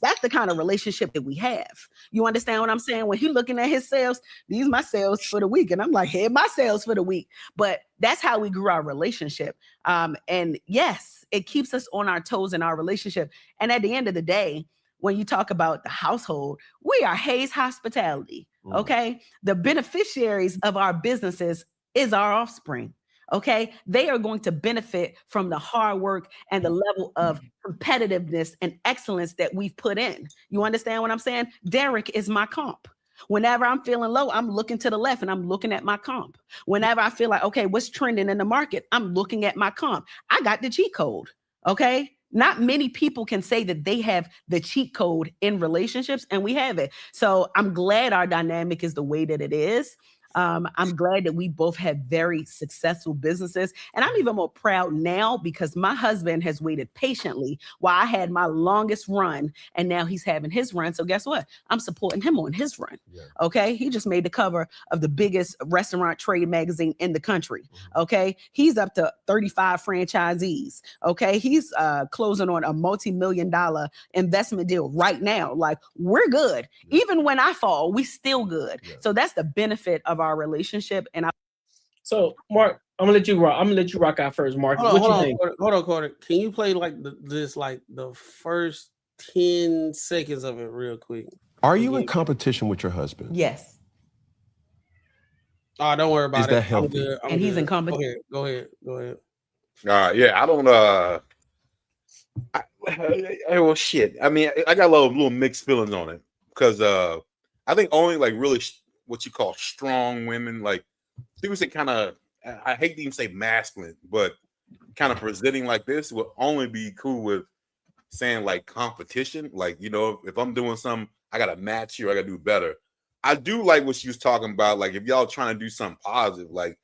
That's the kind of relationship that we have. You understand what I'm saying? When he looking at his sales, these my sales for the week. And I'm like, hey, my sales for the week. But that's how we grew our relationship. And yes, it keeps us on our toes in our relationship. And at the end of the day, when you talk about the household, we are Hayes Hospitality. Okay. The beneficiaries of our businesses is our offspring. Okay. They are going to benefit from the hard work and the level of competitiveness and excellence that we've put in. You understand what I'm saying? Derek is my comp. Whenever I'm feeling low, I'm looking to the left and I'm looking at my comp. Whenever I feel like, okay, what's trending in the market? I'm looking at my comp. I got the cheat code. Okay. Not many people can say that they have the cheat code in relationships, and we have it. So I'm glad our dynamic is the way that it is. I'm glad that we both have very successful businesses. And I'm even more proud now because my husband has waited patiently while I had my longest run. And now he's having his run. So guess what? I'm supporting him on his run. Yeah. Okay. He just made the cover of the biggest restaurant trade magazine in the country. Okay. He's up to 35 franchisees. Okay. He's closing on a multi-million-dollar investment deal right now. Like, we're good. Yeah. Even when I fall, we still good. Yeah. So that's the benefit of our relationship. And so Mark, I'm gonna let you rock out first, Mark. What you think? Hold on, Carter. Can you play like the first 10 seconds of it real quick? Are you in competition with your husband? Yes. Oh, don't worry about it. Is that healthy? I'm good. He's in competition. Go ahead. Yeah, I don't well, shit. I mean, I got a little mixed feelings on it because I think only like really what you call strong women, like people say kind of, I hate to even say masculine, but kind of presenting like this will only be cool with saying like competition. Like, you know, if I'm doing something, I got to match you, I got to do better. I do like what she was talking about. Like, if y'all trying to do something positive, like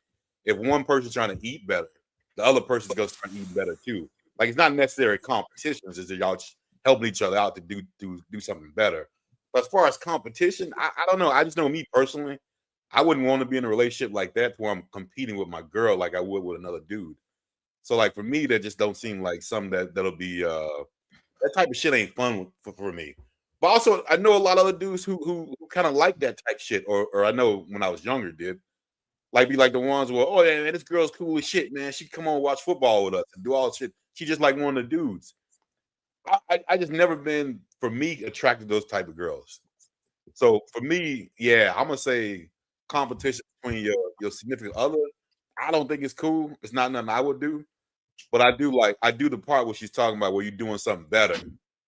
if one person's trying to eat better, the other person's going to try to eat better too. Like, it's not necessarily competitions, it's that y'all helping each other out to do something better. But as far as competition, I don't know. I just know me personally, I wouldn't want to be in a relationship like that where I'm competing with my girl like I would with another dude. So, like, for me, that just don't seem like something that'll be that type of shit ain't fun for me. But also, I know a lot of other dudes who kind of like that type of shit, or I know when I was younger did. Like, be like the ones where, oh yeah, man, this girl's cool as shit, man. She come on watch football with us and do all this shit. She just like one of the dudes. I just never been, for me, attracted to those type of girls. So for me, yeah, I'm gonna say competition between your significant other. I don't think it's cool. It's not nothing I would do, but I do the part where she's talking about where you're doing something better.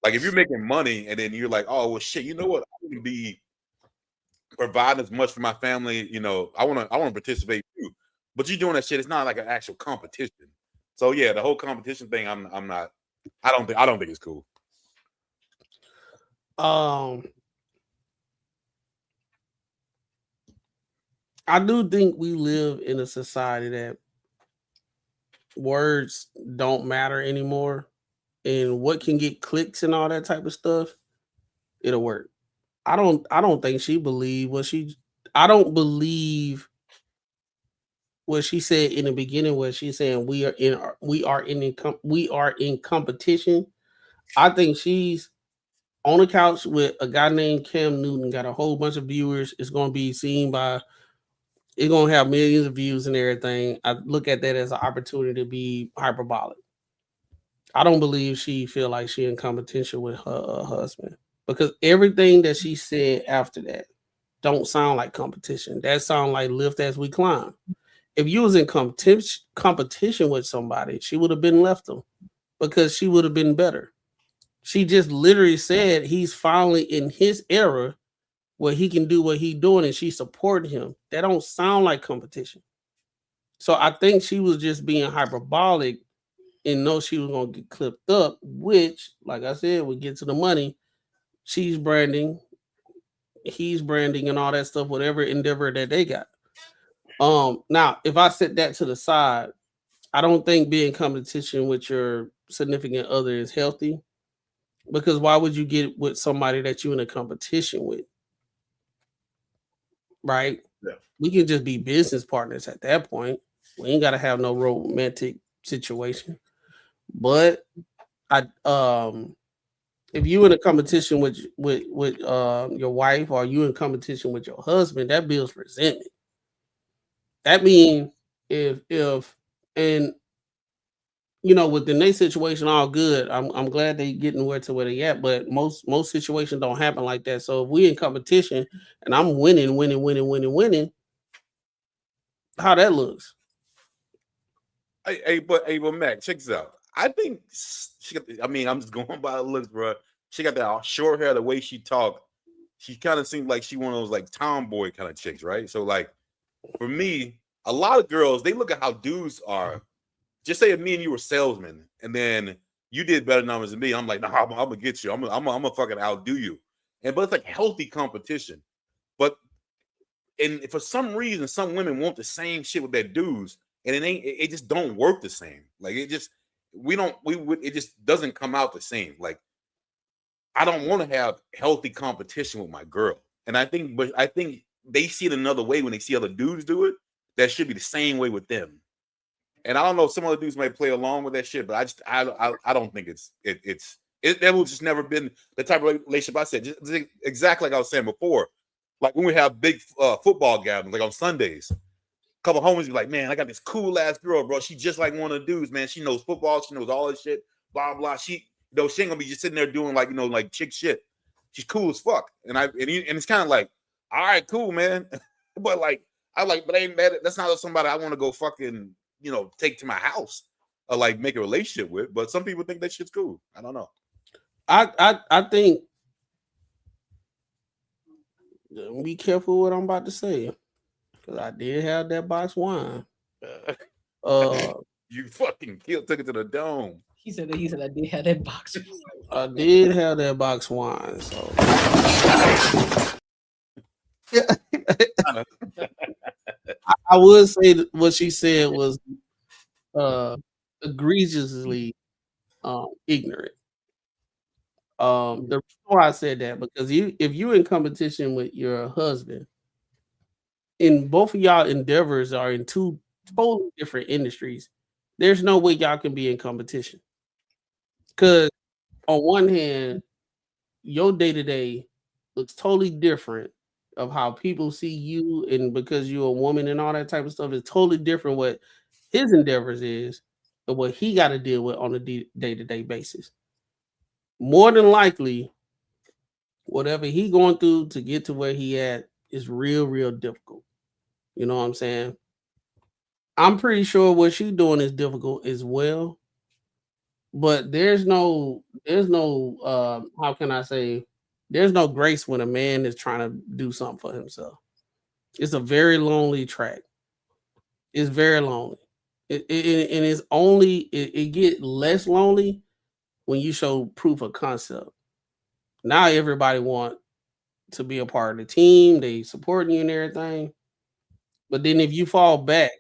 Like if you're making money and then you're like, oh well, shit, you know what? I wouldn't be providing as much for my family. You know, I want to participate too. But you're doing that shit. It's not like an actual competition. So yeah, the whole competition thing, I'm not. I don't think it's cool. I do think we live in a society that words don't matter anymore, and what can get clicks and all that type of stuff, it'll work. I don't think she believed what she. I don't believe what she said in the beginning. Where she's saying we are in competition. I think she's on a couch with a guy named Cam Newton, got a whole bunch of viewers. It's going to be seen by, it's going to have millions of views and everything. I look at that as an opportunity to be hyperbolic. I don't believe she feel like she in competition with her husband, because everything that she said after that don't sound like competition. That sound like lift as we climb. If you was in competition with somebody, she would have been left them because she would have been better. She just literally said he's finally in his era where he can do what he's doing, and she supported him. That don't sound like competition. So I think she was just being hyperbolic and know she was gonna get clipped up, which, like I said, we get to the money. She's branding, he's branding, and all that stuff, whatever endeavor that they got. Now, if I set that to the side, I don't think being in competition with your significant other is healthy, because why would you get with somebody that you're in a competition with? Right? Yeah. We can just be business partners at that point. We ain't gotta have no romantic situation. But I if you in a competition with your wife, or you in competition with your husband, that builds resentment. That means if and you know, within their situation, all good. I'm glad they getting where they at, but most situations don't happen like that. So if we in competition and I'm winning, how that looks? But Mac, check this out. I think she got, I mean, I'm just going by the looks, bro. She got that short hair, the way she talked. She kind of seemed like she one of those like tomboy kind of chicks, right? So like for me, a lot of girls, they look at how dudes are. Just say if me and you were salesmen, and then you did better numbers than me, I'm like, nah, I'm gonna get you. I'm gonna fucking outdo you. But it's like healthy competition. But and for some reason, some women want the same shit with their dudes, and it just don't work the same. Like it just it just doesn't come out the same. Like I don't want to have healthy competition with my girl, and I think they see it another way when they see other dudes do it. That should be the same way with them. And I don't know, some other dudes might play along with that shit, but I don't think that was just never been the type of relationship I said. Just exactly like I was saying before. Like when we have big football gatherings, like on Sundays, a couple homies be like, man, I got this cool ass girl, bro. She just like one of the dudes, man. She knows football, she knows all this shit, blah blah. She ain't gonna be just sitting there doing like like chick shit. She's cool as fuck, and it's kind of like, all right, cool, man. But like but ain't that's not somebody I want to go fucking take to my house or like make a relationship with. But some people think that shit's cool. I don't know. I think. Be careful what I'm about to say, because I did have that box wine. You fucking took it to the dome. He said I did have that box. I did have that box wine. So I would say that what she said was egregiously ignorant. The reason why I said that, because if you're in competition with your husband, and both of y'all endeavors are in two totally different industries, there's no way y'all can be in competition. Because on one hand, your day-to-day looks totally different of how people see you, and because you're a woman and all that type of stuff, is totally different what his endeavors is and what he got to deal with on a day-to-day basis. More than likely, whatever he going through to get to where he at is real difficult. You know what I'm saying? I'm pretty sure what she's doing is difficult as well. But there's no how can I say, there's no grace when a man is trying to do something for himself. It's a very lonely track. It's very lonely. And it's only it get less lonely when you show proof of concept. Now everybody want to be a part of the team. They supporting you and everything. But then if you fall back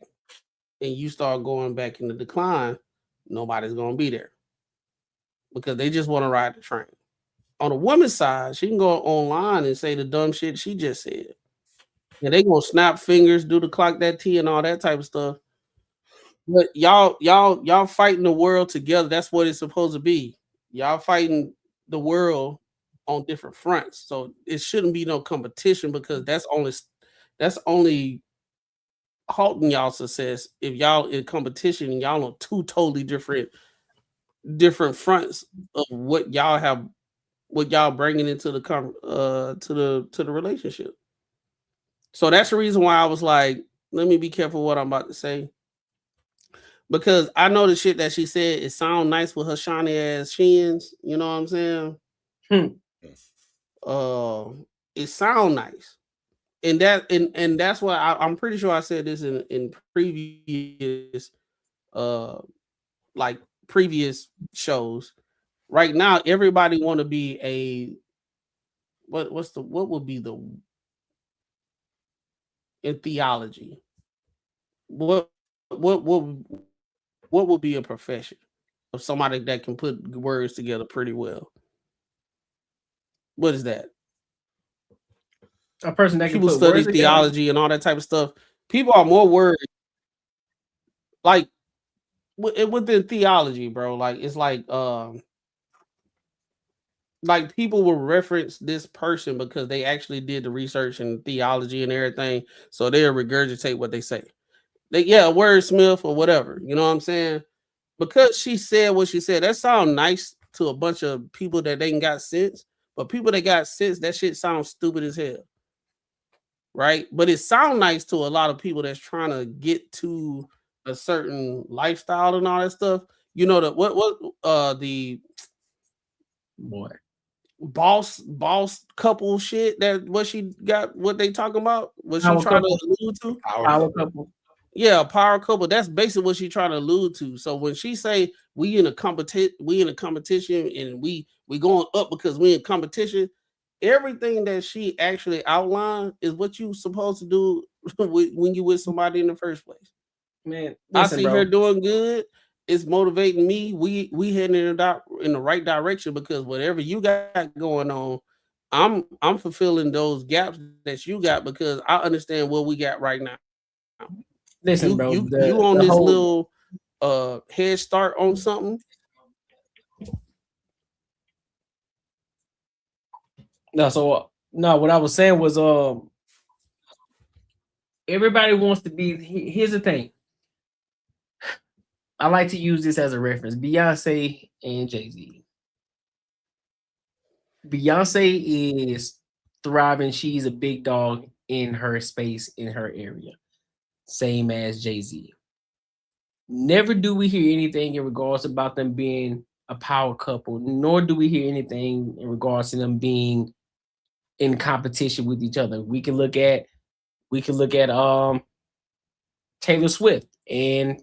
and you start going back in the decline, nobody's going to be there, because they just want to ride the train. On the woman's side, she can go online and say the dumb shit she just said. And they going to snap fingers, do the clock that T and all that type of stuff. But y'all fighting the world together. That's what it's supposed to be. Y'all fighting the world on different fronts. So it shouldn't be no competition because that's only halting y'all success if y'all in competition and y'all on two totally different fronts of what y'all bringing into the to the relationship. So that's the reason why I was like, let me be careful what I'm about to say. Because I know the shit that she said, it sound nice with her shiny ass shins. You know what I'm saying? It sound nice. And that's why I'm pretty sure I said this in previous like previous shows. Right now, everybody want to be a what would be the in theology? What what would be a profession of somebody that can put words together pretty well? What is that? A person that can People put study words together. theology and all that type of stuff. People are more worried, like within theology, bro. Like it's like people will reference this person because they actually did the research and theology and everything, so they'll regurgitate what they say. They a wordsmith or whatever. You know what I'm saying? Because she said what she said, that sounds nice to a bunch of people that ain't got sense, but people that got sense, that shit sounds stupid as hell. Right? But it sounds nice to a lot of people that's trying to get to a certain lifestyle and all that stuff. You know that the boy boss couple shit that what they talking about? What she Power trying couple. to allude to? Power couple. Yeah, a power couple. That's basically what she's trying to allude to. So when she say we in a competition and we going up because we in competition, everything that she actually outlined is what you supposed to do when you with somebody in the first place. Man, I listen, see bro. her doing good. It's motivating me. We heading in the right direction because whatever you got going on, I'm fulfilling those gaps that you got because I understand what we got right now. Listen, bro. You on this little head start on something. No, so no, what I was saying was everybody wants to be. Here's the thing. I like to use this as a reference. Beyonce and Jay-Z. Beyonce is thriving. She's a big dog in her space, in her area. Same as Jay-Z. Never do we hear anything in regards about them being a power couple, nor do we hear anything in regards to them being in competition with each other. We can look at Taylor Swift and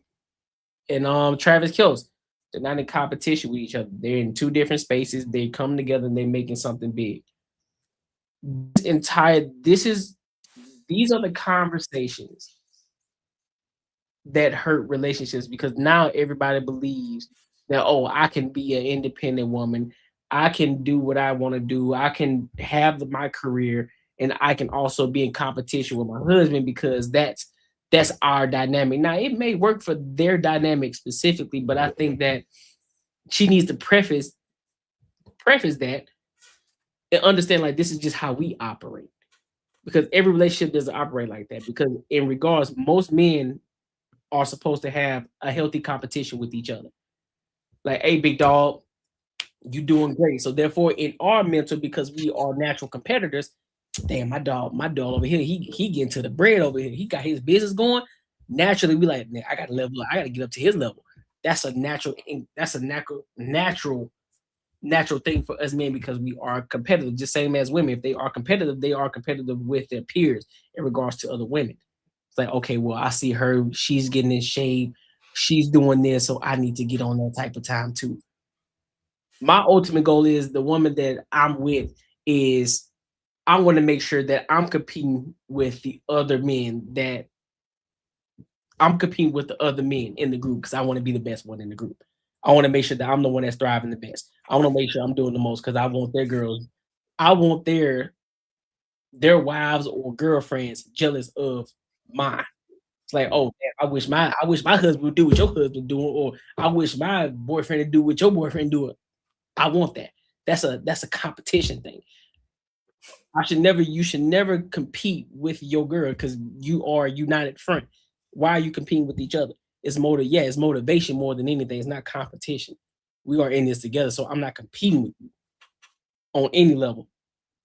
Travis Kelce. They're not in competition with each other. They're in two different spaces. They come together and they're making something big. These are the conversations that hurt relationships because now everybody believes that, oh, I can be an independent woman. I can do what I want to do. I can have my career and I can also be in competition with my husband because that's our dynamic. Now, it may work for their dynamic specifically, but I think that she needs to preface that and understand like this is just how we operate. Because every relationship doesn't operate like that. Because in regards, most men are supposed to have a healthy competition with each other. Like, hey, big dog, you doing great. So therefore, in our mental, because we are natural competitors, damn, my dog over here, he getting to the bread over here. He got his business going. Naturally, we like, man, I gotta level up. I gotta get up to his level. That's a natural thing for us men because we are competitive, just same as women. If they are competitive with their peers in regards to other women. It's like, okay, well, I see her, she's getting in shape, she's doing this, so I need to get on that type of time too. My ultimate goal is the woman that I'm with is I want to make sure that I'm competing with the other men in the group because I want to be the best one in the group. I want to make sure that I'm the one that's thriving the best. I want to make sure I'm doing the most because I want their girls, I want their wives or girlfriends jealous of mine. It's like, oh, man, I wish my husband would do what your husband doing, or I wish my boyfriend would do what your boyfriend doing. I want that. That's a competition thing. You should never compete with your girl because you are united front. Why are you competing with each other? It's motivation more than anything. It's not competition. We are in this together, so I'm not competing with you on any level.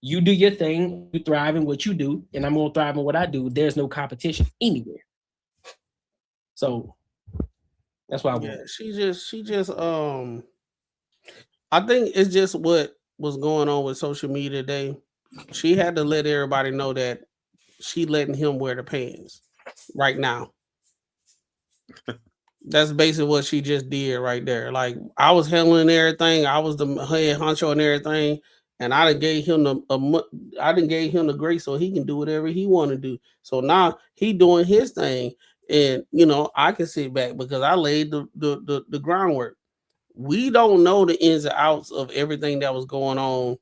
You do your thing, you thrive in what you do, and I'm gonna thrive in what I do. There's no competition anywhere. So that's why she just I think it's just what was going on with social media today. She had to let everybody know that she letting him wear the pants right now. That's basically what she just did right there. Like, I was handling everything. I was the head honcho and everything, and I done gave him the grace so he can do whatever he want to do. So now he doing his thing, and I can sit back because I laid the groundwork. We don't know the ins and outs of everything that was going on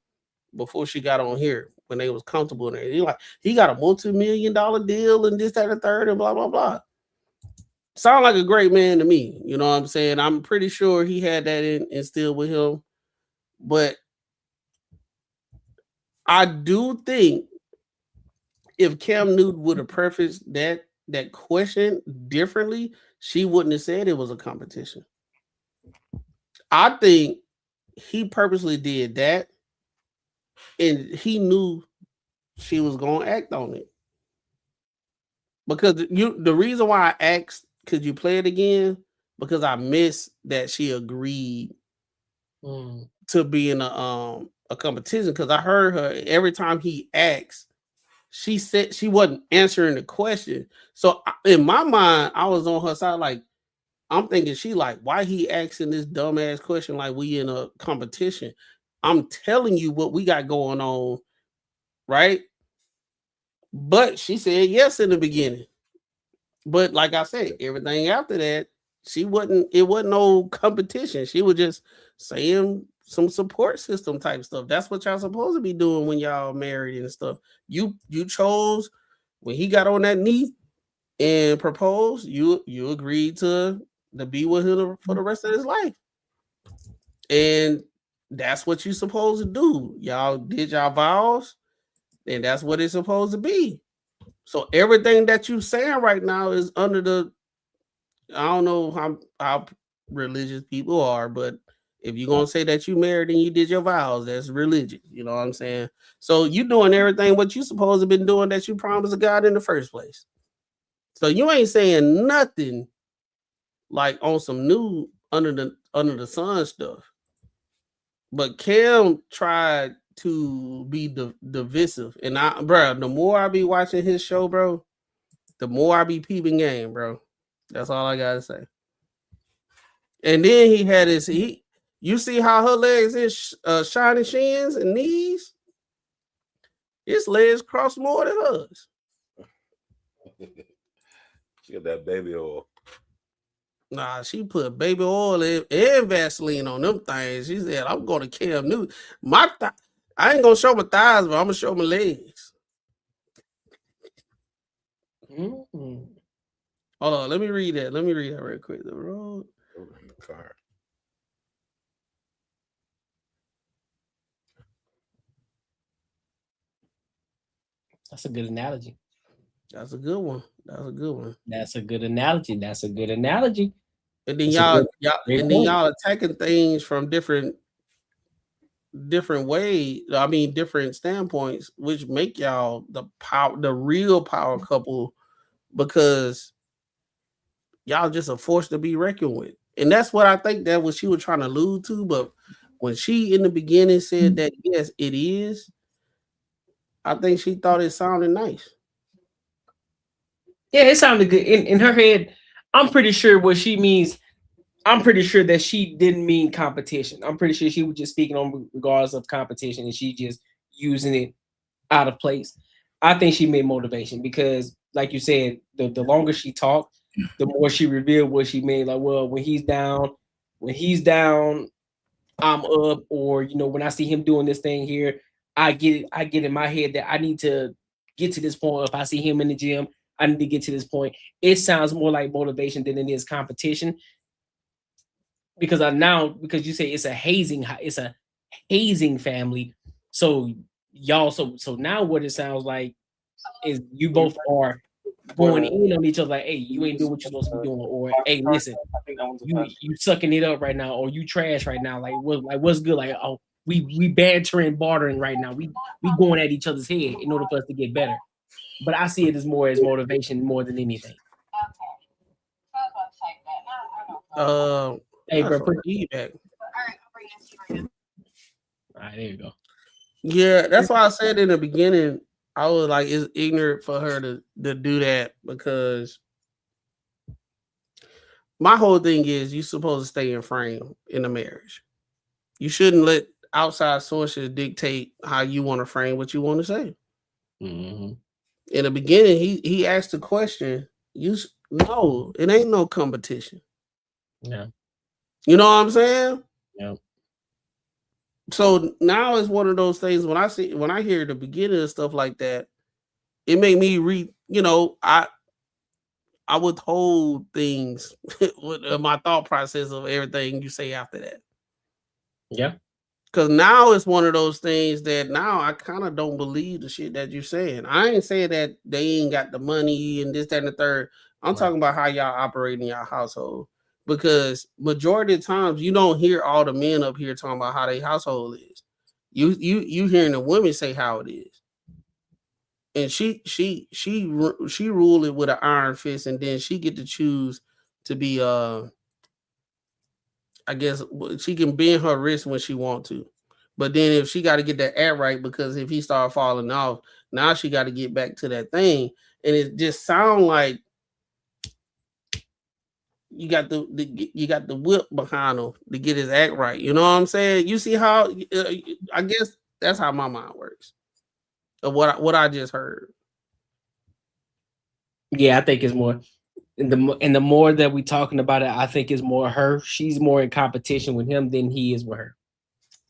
before she got on here when they was comfortable in there. He got a multi-million-dollar deal and this, that, and third, and blah, blah, blah. Sound like a great man to me. You know what I'm saying? I'm pretty sure he had that instilled with him. But I do think if Cam Newton would have prefaced that question differently, she wouldn't have said it was a competition. I think he purposely did that, and he knew she was going to act on it. Because the reason why I asked, could you play it again? Because I missed that she agreed to be in a competition. Because I heard her every time he asked, she said she wasn't answering the question. So in my mind, I was on her side. Like, I'm thinking she like, why he asking this dumbass question like we in a competition? I'm telling you what we got going on, right? But she said yes in the beginning. But like I said, everything after that, it wasn't no competition. She was just saying some support system type stuff. That's what y'all supposed to be doing when y'all married and stuff. You chose when he got on that knee and proposed, you agreed to be with him for the rest of his life. And that's what you're supposed to do. Y'all did y'all vows, and that's what it's supposed to be. So everything that you saying right now is under the, I don't know how religious people are, but if you're gonna say that you married and you did your vows, that's religious. You know what I'm saying? So you doing everything what you supposed to have been doing that you promised to God in the first place. So you ain't saying nothing like on some new under the sun stuff. But Cam tried to be divisive, and the more I be watching his show, bro, the more I be peeping game, bro. That's all I gotta say. And then he had you see how her legs is shiny shins and knees? His legs cross more than hers. She got that baby oil. Nah, she put baby oil and Vaseline on them things. She said, I'm going to Cam Newton. I ain't going to show my thighs, but I'm going to show my legs. Mm-hmm. Hold on, let me read that. Let me read that real quick. The road. In the car. That's a good analogy. That's a good one. That's a good one. That's a good analogy. That's a good analogy. And then y'all attacking things from different ways. I mean, different standpoints, which make y'all the real power couple, because y'all just a force to be reckoned with. And that's what I think that what she was trying to allude to. But when she in the beginning said that yes, it is, I think she thought it sounded nice. Yeah, it sounded good. In her head, I'm pretty sure what she means, I'm pretty sure that she didn't mean competition. I'm pretty sure she was just speaking on regardless of competition, and she just using it out of place. I think she made motivation because, like you said, the longer she talked, the more she revealed what she made. Like, well, when he's down, I'm up. Or, when I see him doing this thing here, I get in my head that I need to get to this point. If I see him in the gym, I need to get to this point. It sounds more like motivation than it is competition. Because you say it's a hazing family. So y'all, so now what it sounds like is you both are going in on each other, like, hey, you ain't doing what you're supposed to be doing, or hey, listen, you sucking it up right now, or you trash right now. Like what's good? Like, oh, we bantering, bartering right now. We going at each other's head in order for us to get better. But I see it as more as motivation more than anything. Hey, bro, put feedback. All right, there you go. Yeah, that's why I said in the beginning, I was like, it's ignorant for her to do that, because my whole thing is you're supposed to stay in frame in a marriage. You shouldn't let outside sources dictate how you want to frame what you want to say. Mm-hmm. In the beginning, he asked the question. No, it ain't no competition. Yeah. You know what I'm saying? Yeah. So now it's one of those things when I hear the beginning of stuff like that, it made me I withhold things with my thought process of everything you say after that. Yeah. Because now it's one of those things that now I kind of don't believe the shit that you're saying. I ain't saying that they ain't got the money and this, that, and the third. I'm talking about how y'all operate in your household. Because majority of times you don't hear all the men up here talking about how their household is. You hearing the women say how it is. And she rule it with an iron fist, and then she get to choose to be I guess she can bend her wrist when she want to. But then if she got to get that act right, because if he start falling off, now she got to get back to that thing. And it just sound like you got the whip behind him to get his act right. You know what I'm saying? You see how I guess that's how my mind works. Of what I just heard. Yeah, I think it's more, and the more that we talking about it, I think it's more her. She's more in competition with him than he is with her.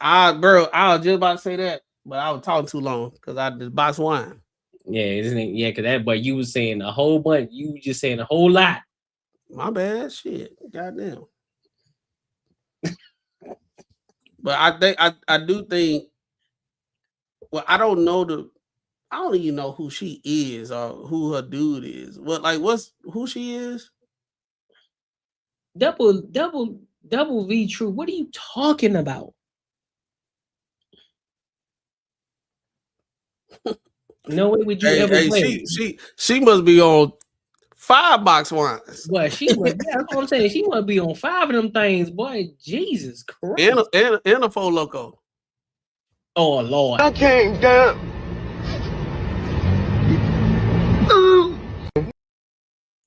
Bro, I was just about to say that, but I was talking too long because I just box wine. Yeah, isn't it? Yeah, because that. But you was saying a whole bunch. You were just saying a whole lot. My bad, shit. Goddamn. But I think I do think. Well, I don't even know who she is or who her dude is. Who she is? Double V True. What are you talking about? No way would you ever play. She must be on 5 box wines. Well, she must. Yeah, that's what I'm saying. She must be on 5 of them things, boy. Jesus Christ. And a Four Loco. Oh Lord. I came down.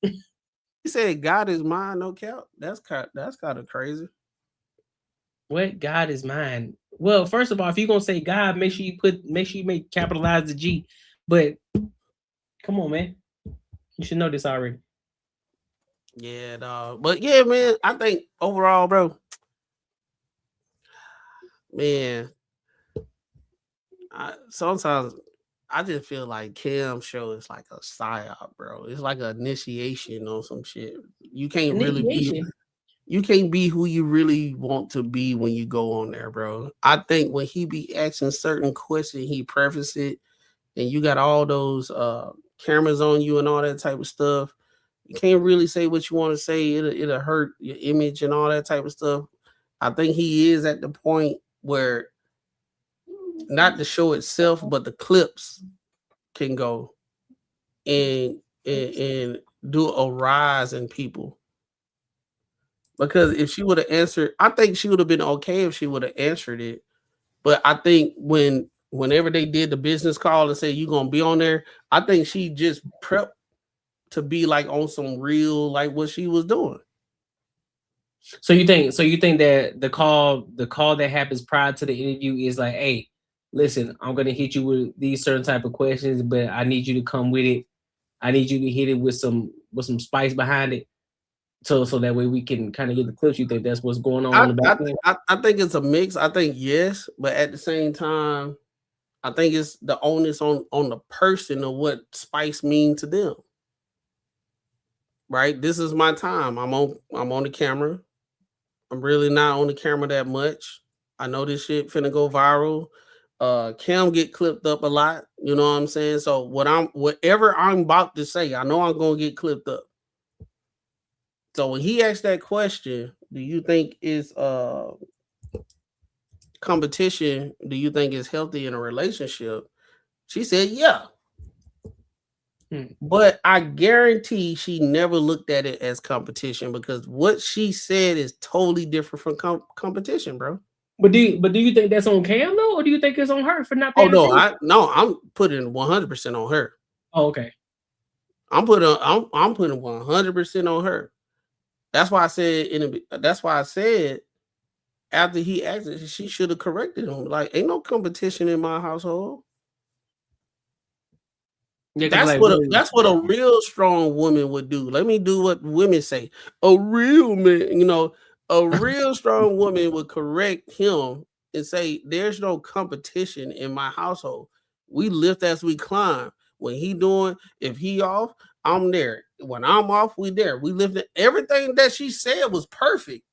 He said, "God is mine, no cap." That's kind of crazy. What? God is mine. Well, first of all, if you're gonna say God, make sure you make capitalize the G. But come on, man. You should know this already. Yeah, dog. But yeah, man, I think overall, bro, man, sometimes I just feel like Cam's show is like a psyop, bro. It's like an initiation on some shit. You can't really be who you really want to be when you go on there, bro. I think when he be asking certain questions, he preface it, and you got all those cameras on you and all that type of stuff. You can't really say what you want to say. It'll hurt your image and all that type of stuff. I think he is at the point where not the show itself, but the clips can go and do a rise in people. Because if she would have answered, I think she would have been okay if she would have answered it. But I think whenever they did the business call and say you're gonna be on there, I think she just prepped to be like on some real, like what she was doing. So you think that the call that happens prior to the interview is like, hey, listen, I'm gonna hit you with these certain type of questions, but I need you to come with it. I need you to hit it with some spice behind it. So that way we can kind of get the clips. You think that's what's going on in the back end? I think it's a mix. I think yes, but at the same time, I think it's the onus on the person of what spice mean to them. Right? This is my time. I'm on the camera. I'm really not on the camera that much. I know this shit finna go viral. Cam get clipped up a lot. You know what I'm saying? So whatever I'm about to say, I know I'm gonna get clipped up. So when he asked that question, do you think is competition? Do you think is healthy in a relationship? She said, yeah. But I guarantee she never looked at it as competition because what she said is totally different from competition, bro. But do you think that's on Cam though, or do you think it's on her for not Oh paying attention? I'm putting 100% on her. Oh, okay. I'm putting 100% on her. That's why I said after he asked it, she should have corrected him. Like, ain't no competition in my household. Yeah, that's what a real strong woman would do. Let me do what women say. A real man, a real strong woman would correct him and say, "There's no competition in my household. We lift as we climb. When if he off, I'm there. When I'm off, we there. We lift it." Everything that she said was perfect.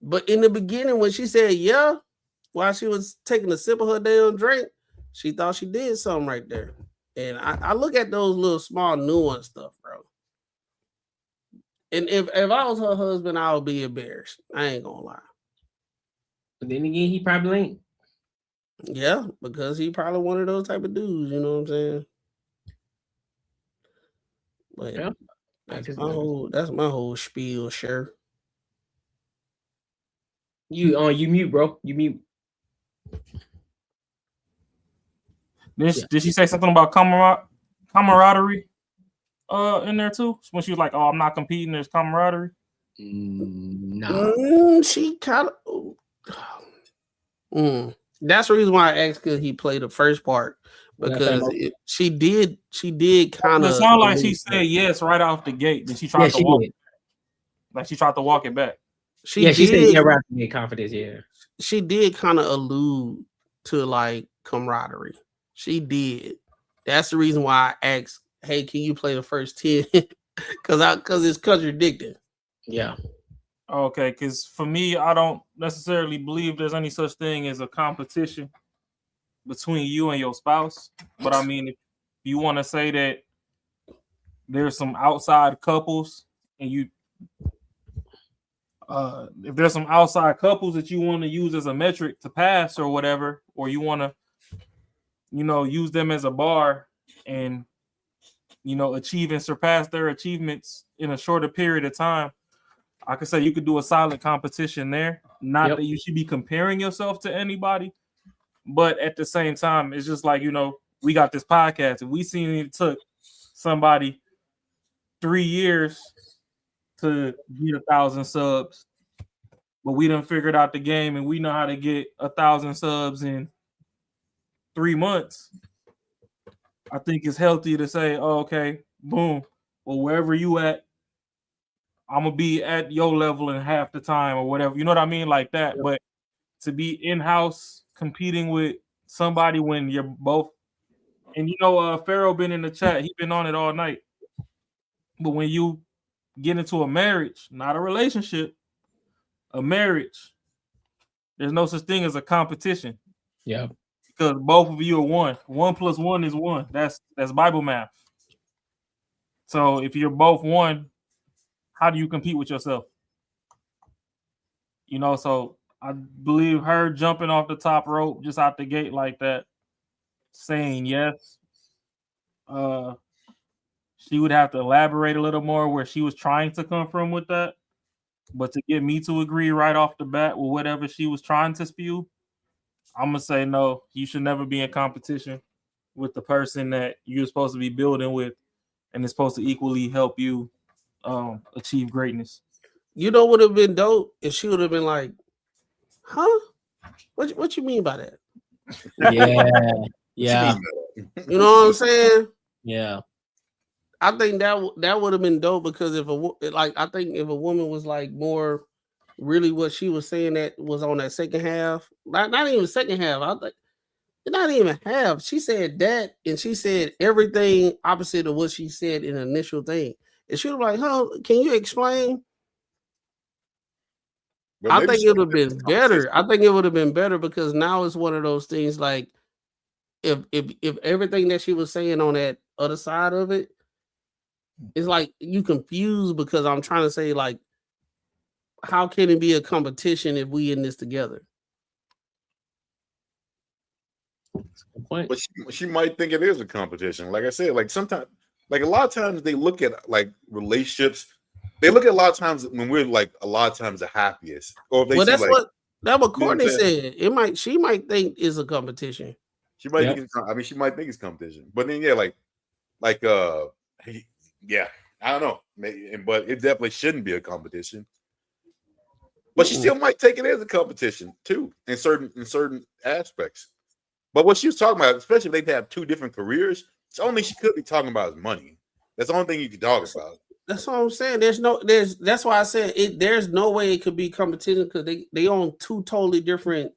But in the beginning, when she said yeah, while she was taking a sip of her damn drink, she thought she did something right there. And I look at those little small nuance stuff, bro. And if I was her husband, I would be embarrassed. I ain't gonna lie. But then again, he probably ain't. Yeah, because he probably one of those type of dudes, you know what I'm saying? But yeah, that's my whole spiel, sure. You mute, bro. You mute. Did she say something about camaraderie in there too? When she was like, "Oh, I'm not competing. There's camaraderie." No, she kind of. That's the reason why I asked could he play the first part because she did kind of. It sounded like she said yes right off the gate. Then she tried to walk. Like she tried to walk it back. She said yeah, right to get confidence. Yeah, she did kind of allude to like camaraderie. She did. That's the reason why I asked, "Hey, can you play the first 10?" Because it's contradicting. Yeah. Okay, because for me, I don't necessarily believe there's any such thing as a competition between you and your spouse. But I mean, if you want to say that there's some outside couples and if there's some outside couples that you want to use as a metric to pass or whatever, or you want to, use them as a bar and, achieve and surpass their achievements in a shorter period of time, I could say you could do a solid competition there. Not that you should be comparing yourself to anybody, but at the same time, it's just like, we got this podcast and we seen it took somebody 3 years to get 1,000 subs, but we done figured out the game and we know how to get 1,000 subs in 3 months. I think it's healthy to say, oh, okay, boom. Well, wherever you at, I'm gonna be at your level in half the time or whatever. You know what I mean? Like that. Yep. But to be in-house competing with somebody when you're both, and Pharaoh been in the chat, he been on it all night. But when you get into a marriage, not a relationship, a marriage, there's no such thing as a competition. Yeah. Because both of you are one. 1 + 1 is 1. That's Bible math. So if you're both one, how do you compete with yourself? So I believe her jumping off the top rope just out the gate like that, saying yes. She would have to elaborate a little more where she was trying to come from with that. But to get me to agree right off the bat with whatever she was trying to spew, I'm going to say no. You should never be in competition with the person that you're supposed to be building with and is supposed to equally help you achieve greatness. You know what would have been dope if she would have been like, huh? What you mean by that? Yeah. Yeah. You know what I'm saying? Yeah. I think that would have been dope because I think if a woman was like more really what she was saying that was on that second half, not even second half. I think not even half. She said that, and she said everything opposite of what she said in the initial thing. And she was like, "Huh? Can you explain?" But I maybe think she it would have would've been better. I think it would have been better because now it's one of those things like if everything that she was saying on that other side of it, it's like you confused because I'm trying to say like, how can it be a competition if we in this together? But she might think it is a competition. Like I said, like sometimes, like a lot of times they look at like relationships. They look at a lot of times when we're like a lot of times the happiest, or if they Well, see that's like, what you know what I'm Courtney saying? said. She might think it's a competition. She might think it's, I mean, she might think it's competition, but then yeah, like yeah, I don't know, maybe, but it definitely shouldn't be a competition. But she still might take it as a competition too, in certain aspects. But what she was talking about, especially if they have two different careers, it's the only thing she could be talking about is money. That's the only thing you can talk about. That's what I'm saying. That's why I said it. There's no way it could be competition because they own two totally different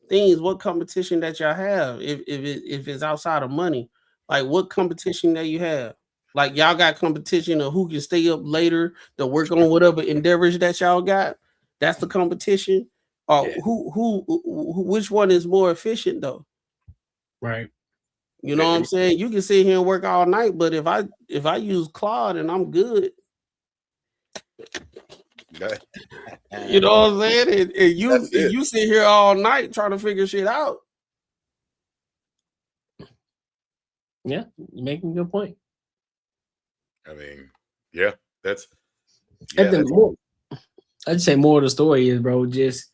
things. What competition that y'all have if it's outside of money? Like what competition that you have? Like y'all got competition of who can stay up later to work on whatever endeavors that y'all got. That's the competition. Or who which one is more efficient though? Right. You know what I'm saying? You can sit here and work all night, but if I use Claude and I'm good, you know what I'm saying? And you sit here all night trying to figure shit out. Yeah, you're making a good point. I mean, yeah, that's. I'd say more of the story is, bro, just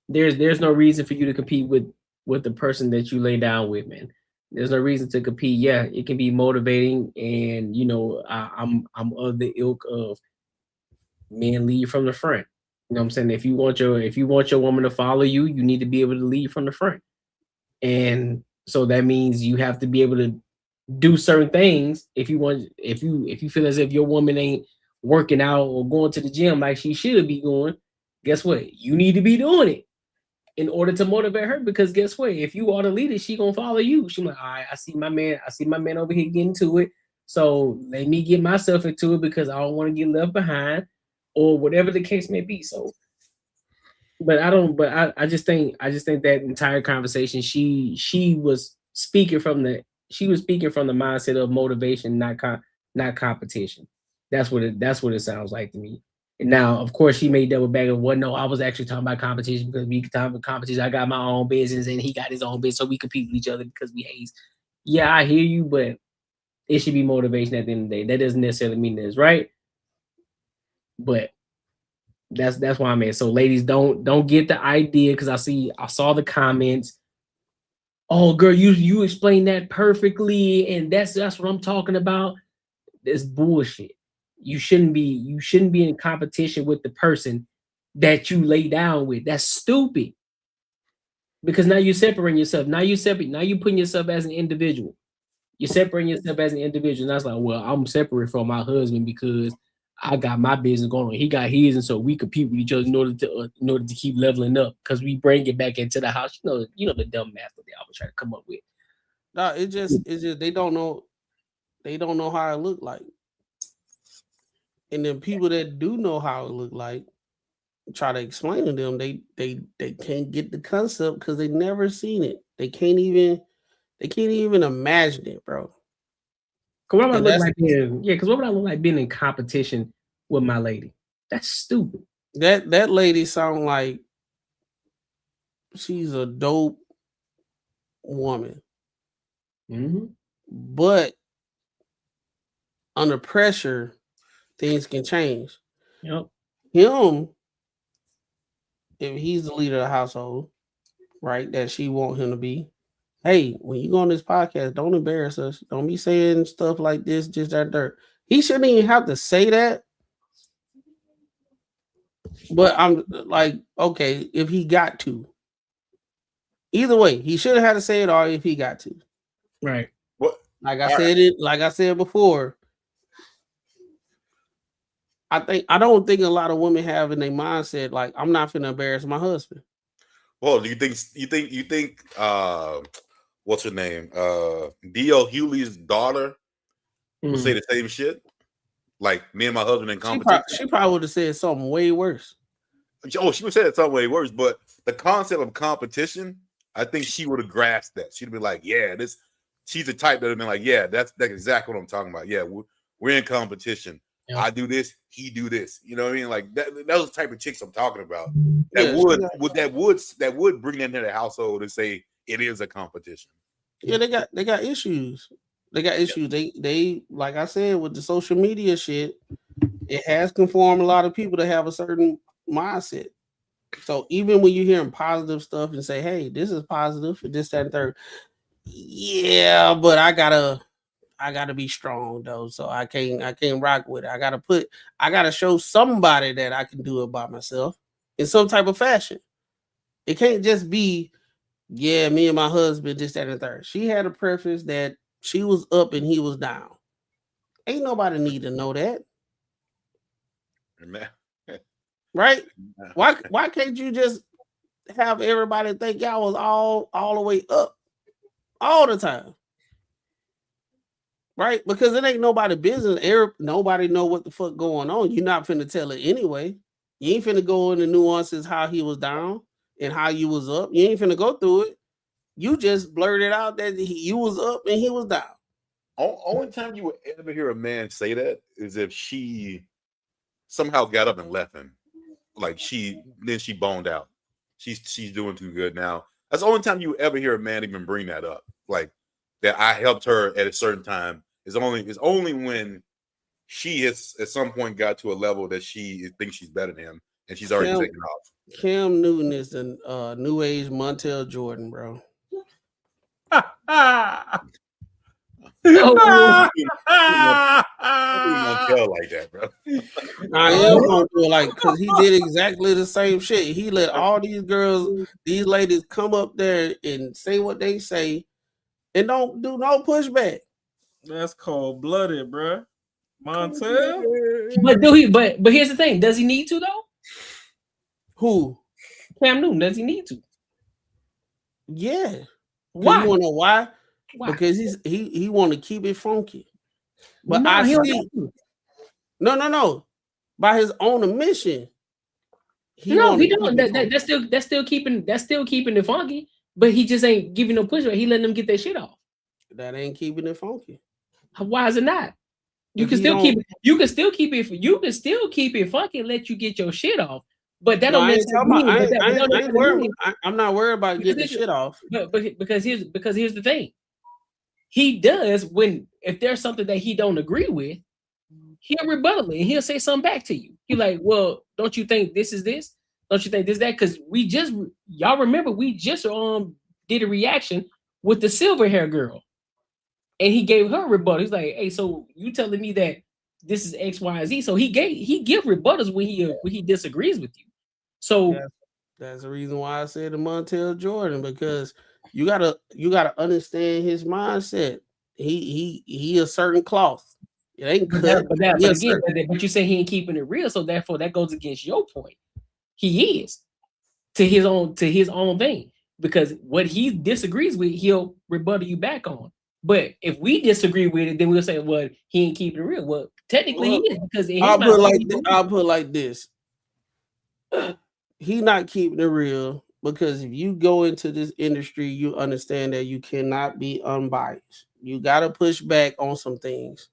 there's no reason for you to compete with the person that you lay down with, man. There's no reason to compete. Yeah, it can be motivating, and you know, I'm of the ilk of men lead from the front. You know what I'm saying? If you want your woman to follow you, you need to be able to lead from the front. And so that means you have to be able to do certain things if you feel as if your woman ain't working out or going to the gym like she should be going. Guess what? You need to be doing it in order to motivate her, because guess what? If you are the leader, she gonna follow you. She like, all right, I see my man over here getting to it. So let me get myself into it because I don't want to get left behind, or whatever the case may be. So, but I just think that entire conversation, she was speaking from the mindset of motivation, not competition. That's what it sounds like to me. And now, of course, she made double back of what? No, I was actually talking about competition because we talking about competition. I got my own business and he got his own business, so we compete with each other because we hate. Yeah, I hear you, but it should be motivation at the end of the day. That doesn't necessarily mean that it's right, but that's why I'm at. So, ladies, don't get the idea because I saw the comments. Oh, girl, you explained that perfectly, and that's what I'm talking about. It's bullshit. You shouldn't be in competition with the person that you lay down with. That's stupid. Because now you're separating yourself. Now you're putting yourself as an individual. You're separating yourself as an individual. And that's like, well, I'm separate from my husband because I got my business going on. He got his, and so we compete with each other in order to keep leveling up because we bring it back into the house. You know the dumb math that they always try to come up with. No, it's just they don't know how it look like. And then people that do know how it look like try to explain to them, they can't get the concept because they never seen it. They can't even imagine it, bro. What would I look like being? Yeah, because what would I look like being in competition with my lady? That's stupid. That lady sound like she's a dope woman, but under pressure, things can change. Yep. Him, if he's the leader of the household, right, that she want him to be. Hey, when you go on this podcast, don't embarrass us. Don't be saying stuff like this, just that dirt. He shouldn't even have to say that. But I'm like, okay, if he got to. Either way, he should have had to say it, or if he got to. Right. What? Like I said before, I don't think a lot of women have in their mindset like, I'm not finna embarrass my husband. Well, do you think what's her name? D.L. Hewley's daughter would say the same shit? Like, me and my husband in competition? She probably would have said something way worse. Oh, she would say it some way worse, but the concept of competition, I think she would have grasped that. She'd be like, yeah, this. She's the type that would have been like, yeah, that's exactly what I'm talking about. Yeah, we're in competition. Yeah. I do this, he do this. You know what I mean? Like those type of chicks I'm talking about. That would bring that into the household and say it is a competition. Yeah, they got issues. They got issues. They like I said with the social media shit, it has conformed a lot of people to have a certain mindset. So even when you're hearing positive stuff and say, hey, this is positive for this, that, and third. Yeah, but I gotta be strong though. So I can't rock with it. I gotta show somebody that I can do it by myself in some type of fashion. It can't just be, yeah, me and my husband, this, that, and third. She had a preference that she was up and he was down. Ain't nobody need to know that. Right? Why can't you just have everybody think y'all was all the way up all the time? Right? Because it ain't nobody business. Nobody know what the fuck going on. You're not finna tell it anyway. You ain't finna go into nuances how he was down and how you was up. You ain't finna go through it. You just blurted out that you was up and he was down. Only time you would ever hear a man say that is if she somehow got up and left him. Like she boned out. She's doing too good now. That's the only time you ever hear a man even bring that up. Like that I helped her at a certain time. It's only when she has at some point got to a level that she thinks she's better than him and she's already taken off. Cam Newton is the new age Montel Jordan, bro. Montel like that, bro. I am gonna do it like because he did exactly the same shit. He let all these girls, these ladies come up there and say what they say and don't do no pushback. That's cold blooded, bro. Montel. But here's the thing: does he need to though? Who? Cam Newton. Does he need to? Yeah. Why? You wanna know why? Why? Because he want to keep it funky. But no, I see. No. By his own admission. He don't. That's still keeping it funky. But he just ain't giving no pushback. He letting them get their shit off. That ain't keeping it funky. Why is it not? You can still keep it funky and let you get your shit off. But that don't mean I'm not worried about getting the shit off. But because here's the thing. He does if there's something that he don't agree with, he'll rebuttal it and he'll say something back to you. He's like, well, don't you think this is this? Don't you think this that? Because y'all remember we just did a reaction with the silver hair girl. And he gave her a rebuttal. He's like, hey, so you telling me that this is X, Y, and Z. So he give rebuttals when he disagrees with you. So that's the reason why I said the Montel Jordan, because you gotta understand his mindset. He a certain cloth. It ain't cut. But you say he ain't keeping it real, so therefore that goes against your point. He is to his own thing, because what he disagrees with, he'll rebuttal you back on. But if we disagree with it, then we'll say, well, he ain't keeping it real. Well, technically he is, because I'll put like this. He not keeping it real because if you go into this industry, you understand that you cannot be unbiased. You got to push back on some things.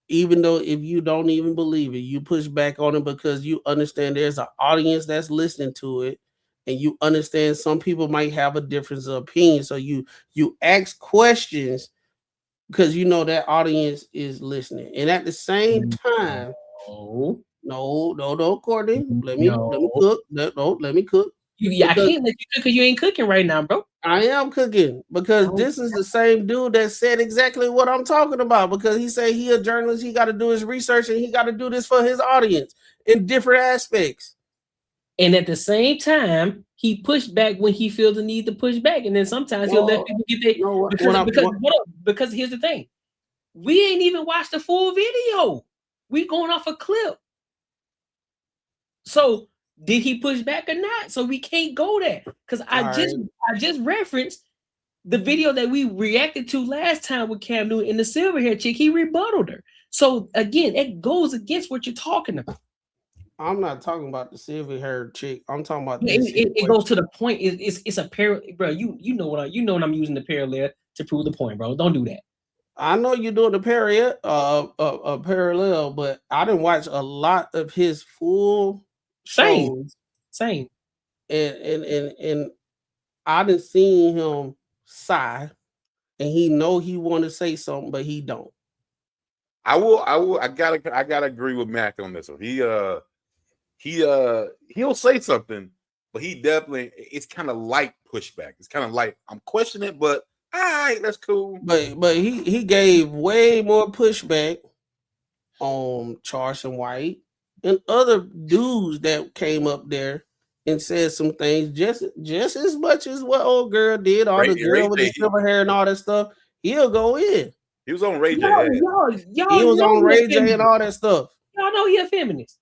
Even though if you don't even believe it, you push back on it because you understand there's an audience that's listening to it, and you understand some people might have a difference of opinion. So you ask questions because you know that audience is listening. And at the same time, no, Courtney, let me cook. Let me cook. I can't let you cook because you ain't cooking right now, bro. I am cooking because this is the same dude that said exactly what I'm talking about, because he said he a journalist, he got to do his research, and he got to do this for his audience in different aspects. And at the same time, he pushed back when he feels the need to push back. And then sometimes he'll let people get there. Because here's the thing. We ain't even watched the full video. We going off a clip. So did he push back or not? So we can't go there. Because I just referenced the video that we reacted to last time with Cam Newton and the silver hair chick. He rebutted her. So again, it goes against what you're talking about. I'm not talking about the silver haired chick. I'm talking about it goes to the point. It's a parallel, bro. You know what I'm using the parallel to prove the point, bro. Don't do that. I know you're doing the parallel, but I didn't watch a lot of his full shows. Same. And I didn't see him sigh, and he know he want to say something, but he don't. I gotta agree with Mac on this one. He'll say something, but he definitely, it's kind of light pushback. It's kind of light. I'm questioning it, but all right, that's cool. But he gave way more pushback on Charleston White and other dudes that came up there and said some things just as much as what old girl did. All the girl with the silver hair and all that stuff. He'll go in. He was on Ray J. Y'all he was on Ray J and all that stuff. Y'all know he a feminist.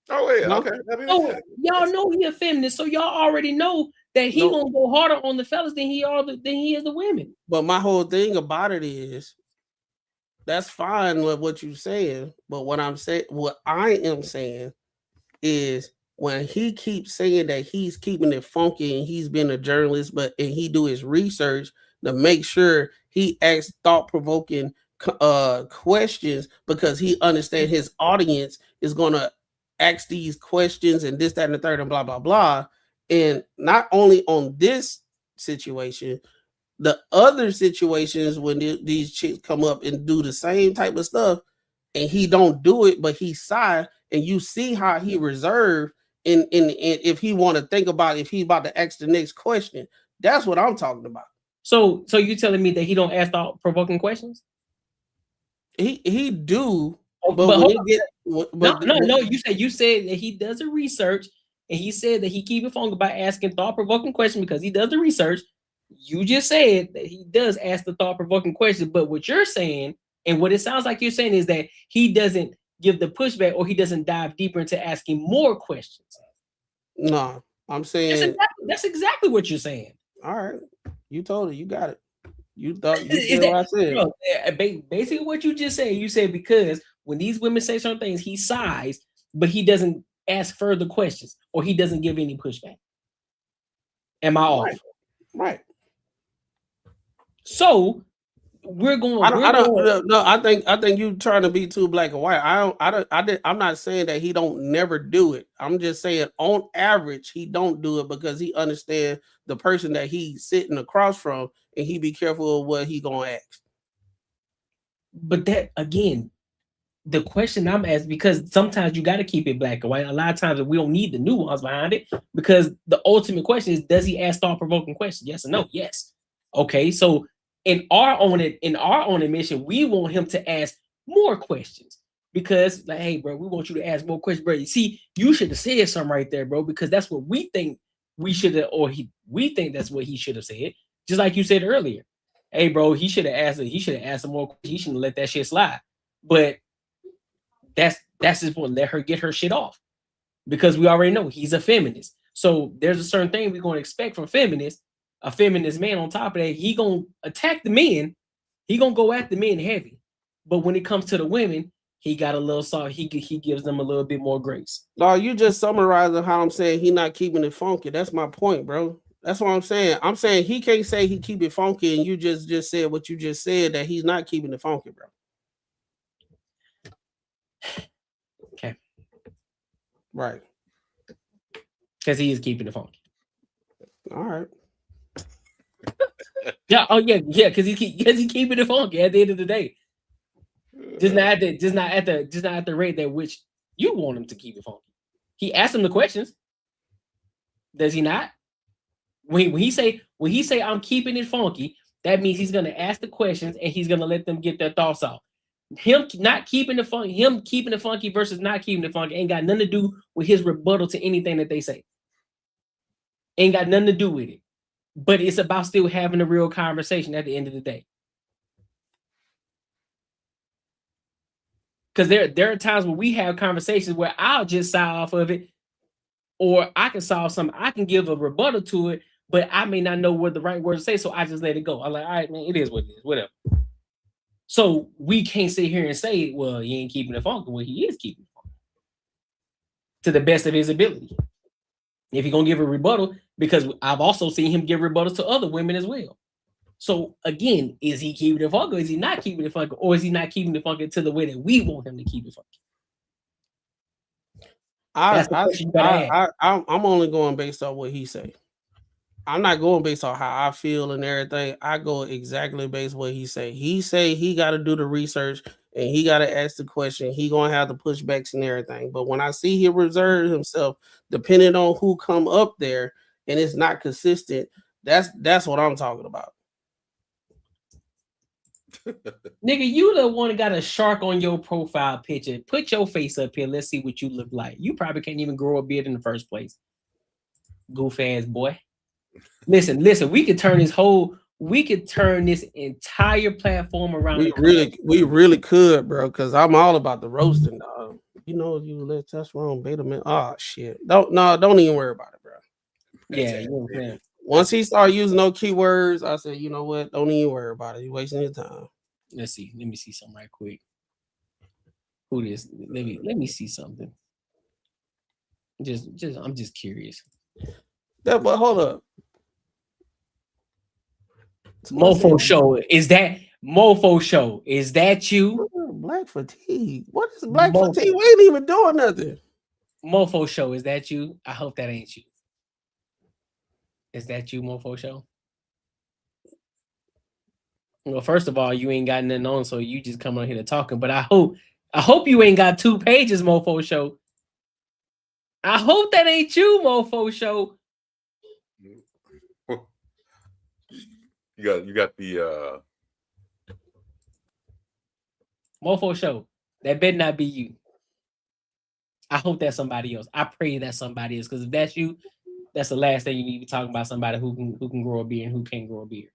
Oh yeah, okay. So y'all know he a feminist, so y'all already know that he gonna go harder on the fellas than he is the women. But my whole thing about it is, that's fine with what you're saying, but what I am saying is, when he keeps saying that he's keeping it funky and he's been a journalist, and he do his research to make sure he asks thought-provoking questions, because he understands his audience is gonna ask these questions and this, that, and the third, and blah, blah, blah. And not only on this situation, the other situations when these chicks come up and do the same type of stuff, and he don't do it, but he sigh, and you see how he reserved in if he want to think about if he's about to ask the next question. That's what I'm talking about. So you telling me that he don't ask thought-provoking questions? He do, but no. You said that he does the research, and he said that he keep it funky by asking thought-provoking questions because he does the research. You just said that he does ask the thought-provoking questions, but what you're saying and what it sounds like you're saying is that he doesn't give the pushback, or he doesn't dive deeper into asking more questions. No, I'm saying that's exactly what you're saying. All right, you told it. You got it. You thought you said what I said. Bro, basically, what you just said. You said because when these women say certain things, he sighs, but he doesn't ask further questions, or he doesn't give any pushback. Am I off? Right. So we're going. I think you trying to be too black and white. I'm not saying that he don't never do it. I'm just saying on average he don't do it because he understands the person that he's sitting across from, and he be careful of what he gonna ask. But that again, the question I'm asking, because sometimes you got to keep it black and white. A lot of times we don't need the nuance behind it, because the ultimate question is, does he ask thought-provoking questions? Yes or no? Yes. Okay, so in our own admission, we want him to ask more questions, because like, hey, bro, we want you to ask more questions, bro. You see, you should have said something right there, bro, because that's what we think we should have, we think that's what he should have said. Just like you said earlier, hey, bro, he should have asked some more questions. He shouldn't let that shit slide. But that's just what let her get her shit off, because we already know he's a feminist. So there's a certain thing we're going to expect from feminists. A feminist man, on top of that, he gonna attack the men. He gonna go at the men heavy. But when it comes to the women, he got a little soft. He gives them a little bit more grace. No, you just summarizing how I'm saying he not keeping it funky. That's my point, bro. That's what I'm saying. I'm saying he can't say he keep it funky, and you just said what you just said, that he's not keeping it funky, bro. Okay. Right. Because he is keeping it funky. All right. Yeah. Oh yeah. Because he keeping it funky at the end of the day. Just not at the rate that which you want him to keep it funky. He asked him the questions. Does he not? When he say I'm keeping it funky, that means he's gonna ask the questions and he's gonna let them get their thoughts out. Him keeping it funky versus not keeping it funky ain't got nothing to do with his rebuttal to anything that they say. Ain't got nothing to do with it. But it's about still having a real conversation at the end of the day. Because there are times when we have conversations where I'll just sigh off of it, or I can solve something. I can give a rebuttal to it, but I may not know what the right word to say, so I just let it go. I'm like, all right, man, it is what it is, whatever. So we can't sit here and say, well, he ain't keeping it funky. Well, he is keeping it funky. to the best of his ability. If you're gonna give a rebuttal, because I've also seen him give rebuttals to other women as well. So again, is he keeping it funky? Or is he not keeping it funky? Or is he not keeping it funky to the way that we want him to keep it funky? That's the question you gotta ask. I'm only going based on what he say. I'm not going based on how I feel and everything. I go exactly based on what he say. He say he got to do the research and he got to ask the question. He gonna have the pushbacks and everything. But when I see he reserve himself, depending on who come up there, and it's not consistent, that's what I'm talking about. Nigga, you the one that got a shark on your profile picture. Put your face up here. Let's see what you look like. You probably can't even grow a beard in the first place. Goof ass boy. Listen. We could turn this entire platform around. We really could, bro. Because I'm all about the roasting, dog. You know, you let testosterone beta man. Oh shit! Don't even worry about it, bro. Yeah, you know what I'm saying. Once he started using no keywords, I said, you know what? Don't even worry about it. You're wasting your time. Let's see. Let me see something right quick. Who this? Let me see something. I'm just curious. But hold up. Mofo show. Is that Mofo show? Is that you? Black fatigue. What is black fatigue? We ain't even doing nothing. Mofo show. Is that you? I hope that ain't you. Is that you, Mofo show? Well, first of all, you ain't got nothing on, so you just come on here to talking. But I hope you ain't got 2 pages, Mofo show. I hope that ain't you, Mofo show. You got the Mofo show. That better not be you. I hope that's somebody else. I pray that's somebody else, because if that's you, that's the last thing you need to be talking about. Somebody who can grow a beard and who can't grow a beard.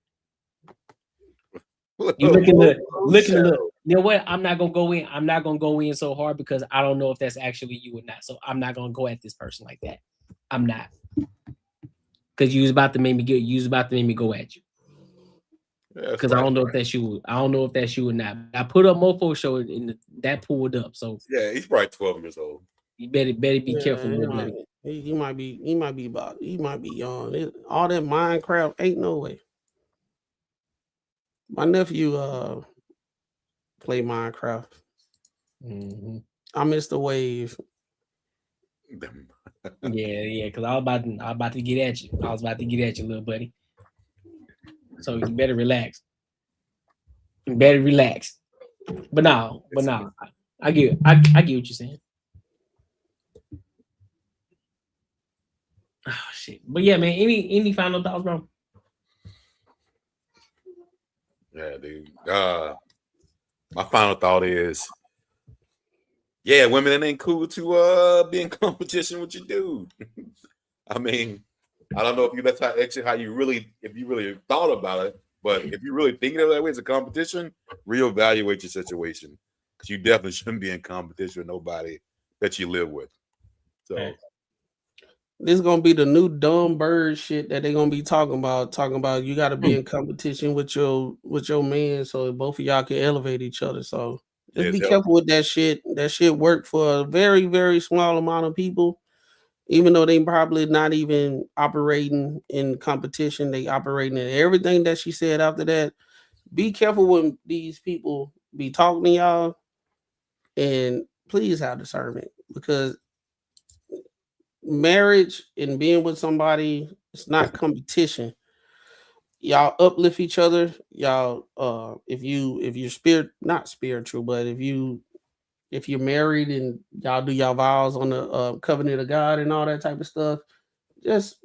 You looking you know what? I'm not gonna go in. I'm not gonna go in so hard because I don't know if that's actually you or not. So I'm not gonna go at this person like that. I'm not, because you was about to make me go at you. Because I don't know if that's you. I don't know if that's you or not. I put up Mofo show and that pulled up. So yeah, he's probably 12 years old. You better be careful, little buddy. He might be young. All that Minecraft ain't no way. My nephew play Minecraft. Mm-hmm. I missed the wave. Yeah, because I was about to get at you. I was about to get at you, little buddy. So you better relax. But no, I get what you're saying. Oh shit. But yeah, man, any final thoughts, bro? Yeah, dude. My final thought is, yeah, women, it ain't cool to be in competition with your dude. I mean, I don't know if how you really thought about it, but if you're really thinking of it that way as a competition, reevaluate your situation, because you definitely shouldn't be in competition with nobody that you live with. So this is gonna be the new dumb bird shit that they're gonna be talking about. You got to be in competition with your man, so both of y'all can elevate each other. So just be careful with that shit. That shit worked for a very, very small amount of people. Even though they probably not even operating in competition, they operating in everything that she said after that. Be careful when these people be talking to y'all, and please have discernment, because marriage and being with somebody, it's not competition. Y'all uplift each other. Y'all, if you're not spiritual, but if you're married and y'all do y'all vows on the covenant of God and all that type of stuff, just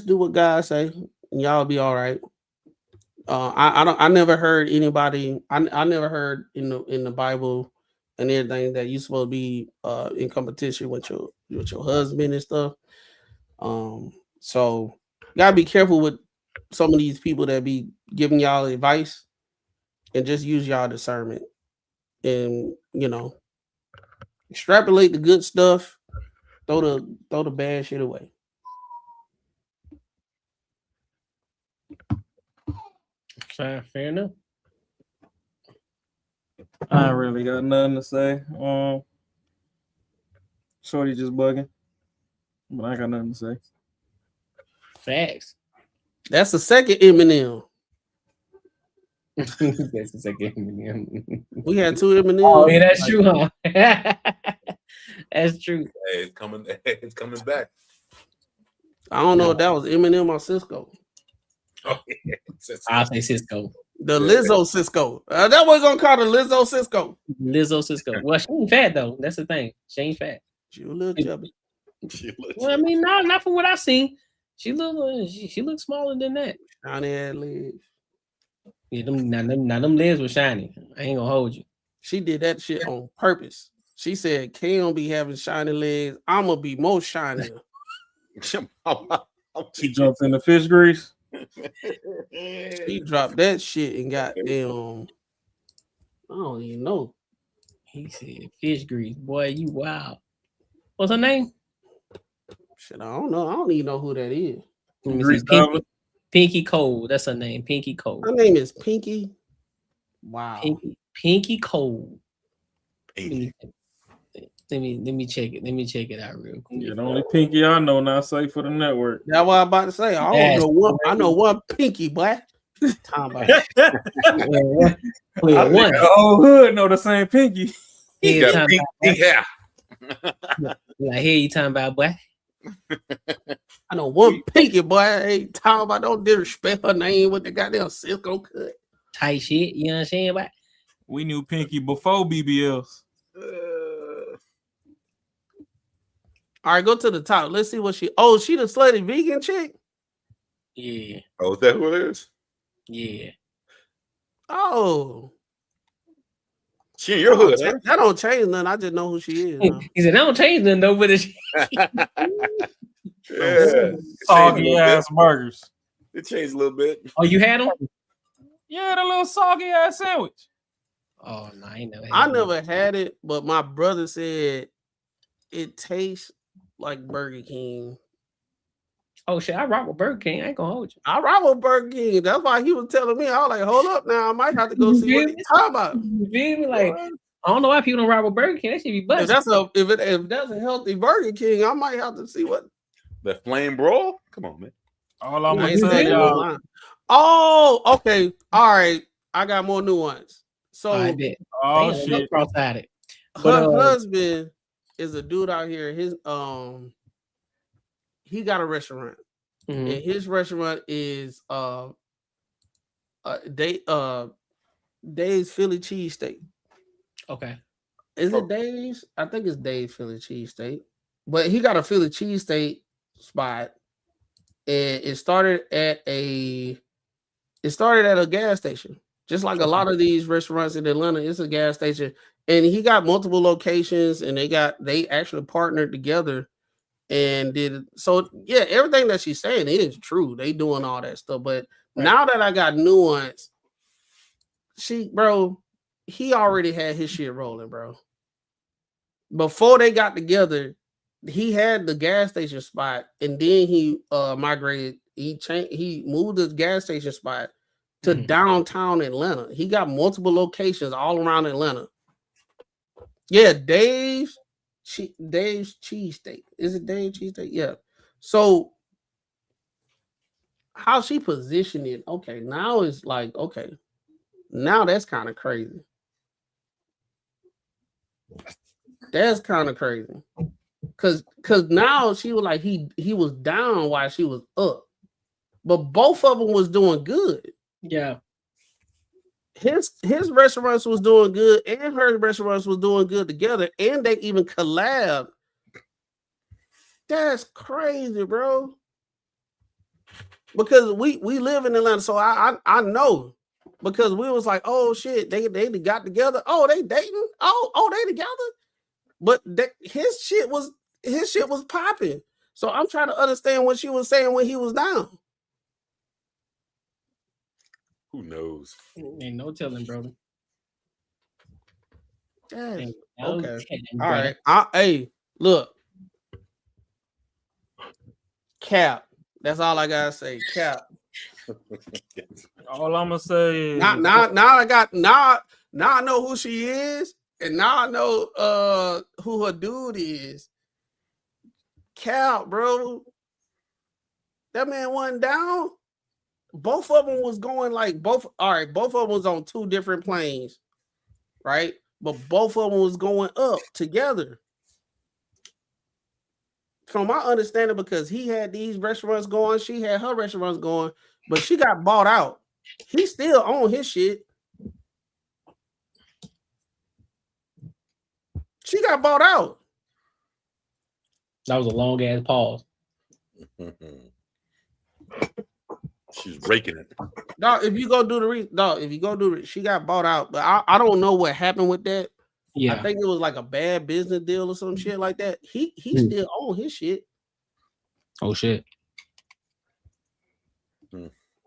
do what God say, and y'all be all right. I never heard anybody. I never heard in the Bible and everything that you're supposed to be in competition with your husband and stuff. So you gotta be careful with some of these people that be giving y'all advice, and just use y'all discernment, and extrapolate the good stuff, throw the bad shit away. Fair enough. I really got nothing to say. Shorty just bugging. But I ain't got nothing to say. Facts. That's the second Eminem. That's the second Eminem. We had two Eminem. Oh yeah, that's true, huh? That's true. Hey, it's coming. It's coming back. I don't know if that was Eminem or Cisco. Oh, yeah. I'll say Cisco. The Lizzo Cisco. That was gonna call the Lizzo Cisco. Lizzo Cisco. Well, she ain't fat though. That's the thing. She ain't fat. She a little chubby. Well, I mean, no, not from what I seen. She looks smaller than that. Shiny ass legs. Yeah, them legs were shiny. I ain't gonna hold you. She did that shit on purpose. She said, "Kay be having shiny legs. I'm gonna be more shinier." She jumped in the fish grease. He dropped that shit and got them. I don't even know. He said fish grease. Boy, you wild. What's her name? Shit, I don't know. I don't even know who that is. Pinky Cole. That's her name. Pinky Cole. Her name is Pinky. Wow. Pinky Cole. Let me check it. Let me check it out real quick. Yeah, the only Pinky I know now safe for the network. That's what I'm about to say. I don't know one. I know one Pinky, boy. Talking about one. The whole hood know the same Pinky. Yeah. Yeah. Like, here you talking about, boy. I know one Pinky, boy. Ain't talking about, don't disrespect her name with the goddamn Cisco cut. Tight shit. You know what I'm saying, boy? We knew Pinky before BBLs. All right, go to the top. Let's see what she. Oh, she the slutty vegan chick. Yeah. Oh, is that who it is? Yeah. Oh. She in your hood, huh? That don't change nothing. I just know who she is. Now. He said, "I don't change nothing though, but it's Yeah. Soggy ass burgers. It changed a little bit. Oh, you had them? Yeah, the little soggy ass sandwich. Oh no, I ain't never. I never had it, but my brother said it tastes like Burger King. Oh shit, I rock with Burger King. I ain't gonna hold you. I rock with Burger King. That's why he was telling me. I was like, hold up now. I might have to go see what he's talking about. You feel me? Like, I don't know why people don't rock with Burger King. That should be busted. If that's a healthy Burger King, I might have to see what the flame brawl. Come on, man. All I'm gonna tell y'all. Oh, okay. All right. I got more new ones. So I bet. Oh shit. Cross-sided. Her husband is a dude out here. His he got a restaurant. Mm-hmm. And his restaurant is Dave's Philly cheesesteak. Okay. Is it Dave's? I think it's Dave's Philly cheesesteak. But he got a Philly cheesesteak spot. And it started at a gas station. Just like a lot of these restaurants in Atlanta, it's a gas station. And he got multiple locations, and they actually partnered together and did so. Yeah, everything that she's saying is true. They doing all that stuff. But now that I got nuance, he already had his shit rolling, bro. Before they got together, he had the gas station spot, and then he migrated. He moved his gas station spot to downtown Atlanta. He got multiple locations all around Atlanta. Yeah, Dave's cheesesteak. Is it Dave's cheesesteak? Yeah. So how she positioned it? Okay, now it's like, okay, now that's kind of crazy. That's kind of crazy. Cause now she was like he was down while she was up. But both of them was doing good. Yeah. His restaurants was doing good, and her restaurants was doing good together, and they even collabed. That's crazy, bro. Because we live in Atlanta, so I know. Because we was like, oh shit, they got together. Oh, they dating. Oh, they together. But his shit was popping. So I'm trying to understand what she was saying when he was down. Who knows? Ain't no telling, brother. Okay. All right. Hey, look. Cap. That's all I gotta say. Cap. All I'm gonna say is now I know who she is, and now I know who her dude is. cap, bro. That man wasn't down. Both of them was going like both. All right, both of them was on two different planes, right? But both of them was going up together. From my understanding, because he had these restaurants going, she had her restaurants going, but she got bought out. He still own his shit. She got bought out. That was a long ass pause. She's raking it. Dog, if you go do the she got bought out. But I don't know what happened with that. Yeah, I think it was like a bad business deal or some shit like that. He still own his shit. Oh shit.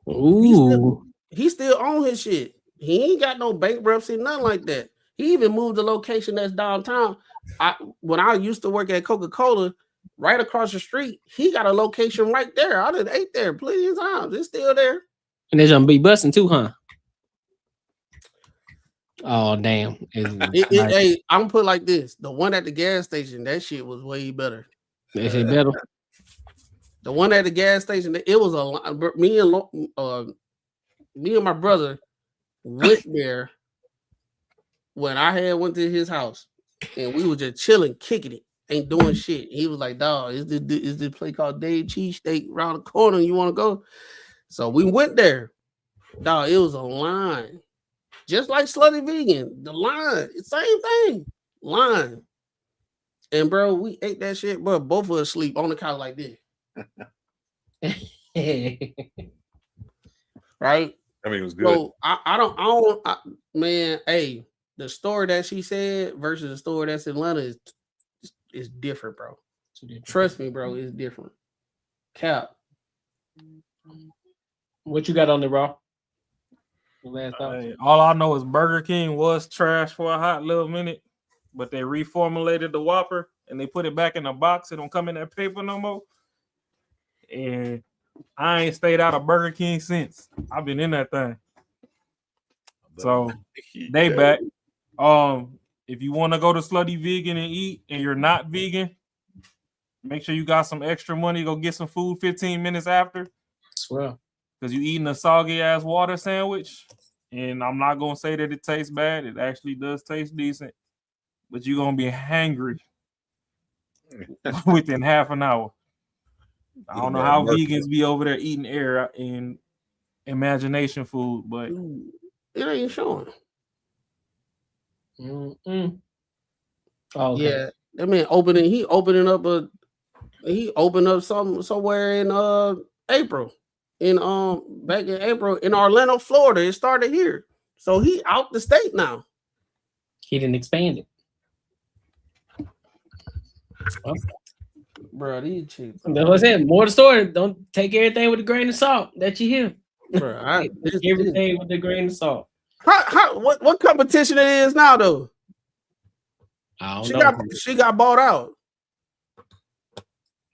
Ooh. He still own his shit. He ain't got no bankruptcy, nothing like that. He even moved the location that's downtown. When I used to work at Coca-Cola, right across the street, he got a location right there. I done ate there plenty of times. It's still there. And they're gonna be busting too, huh? Oh damn! Hey, I'm gonna put it like this: the one at the gas station, that shit was way better. They say better. The one at the gas station, it was me and my brother went there when I went to his house, and we were just chilling, kicking it, ain't doing shit. He was like, "Dog, is this place called Dave Cheesesteak around the corner? You want to go?" So we went there. Dog, it was a line. Just like Slutty Vegan, the line, same thing, line. And bro, we ate that shit, bro. Both of us sleep on the couch like this, right? I mean, it was good. So man. Hey, the story that she said versus the story that's in Atlanta is different, bro. Trust me, bro, it's different. Cap. What you got on the raw? All I know is Burger King was trash for a hot little minute, but they reformulated the Whopper and they put it back in a box. It don't come in that paper no more. And I ain't stayed out of Burger King since. I've been in that thing. So they back. If you want to go to Slutty Vegan and eat and you're not vegan, make sure you got some extra money. Go get some food 15 minutes after. Swear. Because you eating a soggy ass water sandwich. And I'm not gonna say that it tastes bad. It actually does taste decent. But you're gonna be hangry within half an hour. I don't know how vegans be over there eating air and imagination food, but it ain't showing. Mm-mm. Oh, okay. Yeah, that man he opened up somewhere in April. Back in April in Orlando, Florida. It started here. So he out the state now. He didn't expand it. Okay. Bro, these chicks. That's what I said. More the story. Don't take everything with a grain of salt that you hear. Bro, take everything with a grain of salt. What competition it is now though? I don't know. She got bought out.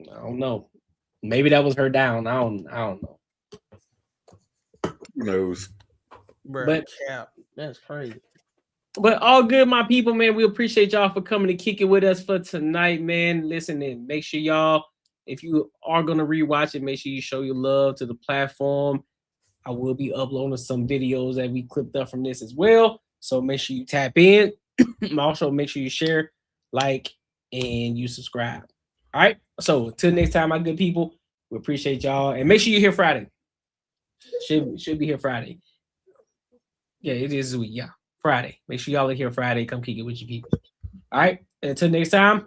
I don't know. Maybe that was her down. I don't know. Who knows? Bro, But Cap, that's crazy. But all good, my people, man. We appreciate y'all for coming to kick it with us for tonight, man. Listen, and make sure y'all, if you are gonna rewatch it, make sure you show your love to the platform. I will be uploading some videos that we clipped up from this as well. So make sure you tap in. Also, make sure you share, like, and you subscribe. All right. So till next time, my good people, we appreciate y'all. And make sure you're here Friday. Should be here Friday. Yeah, it is this week. Yeah, Friday. Make sure y'all are here Friday. Come kick it with your people. All right. Until next time.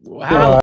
Wow.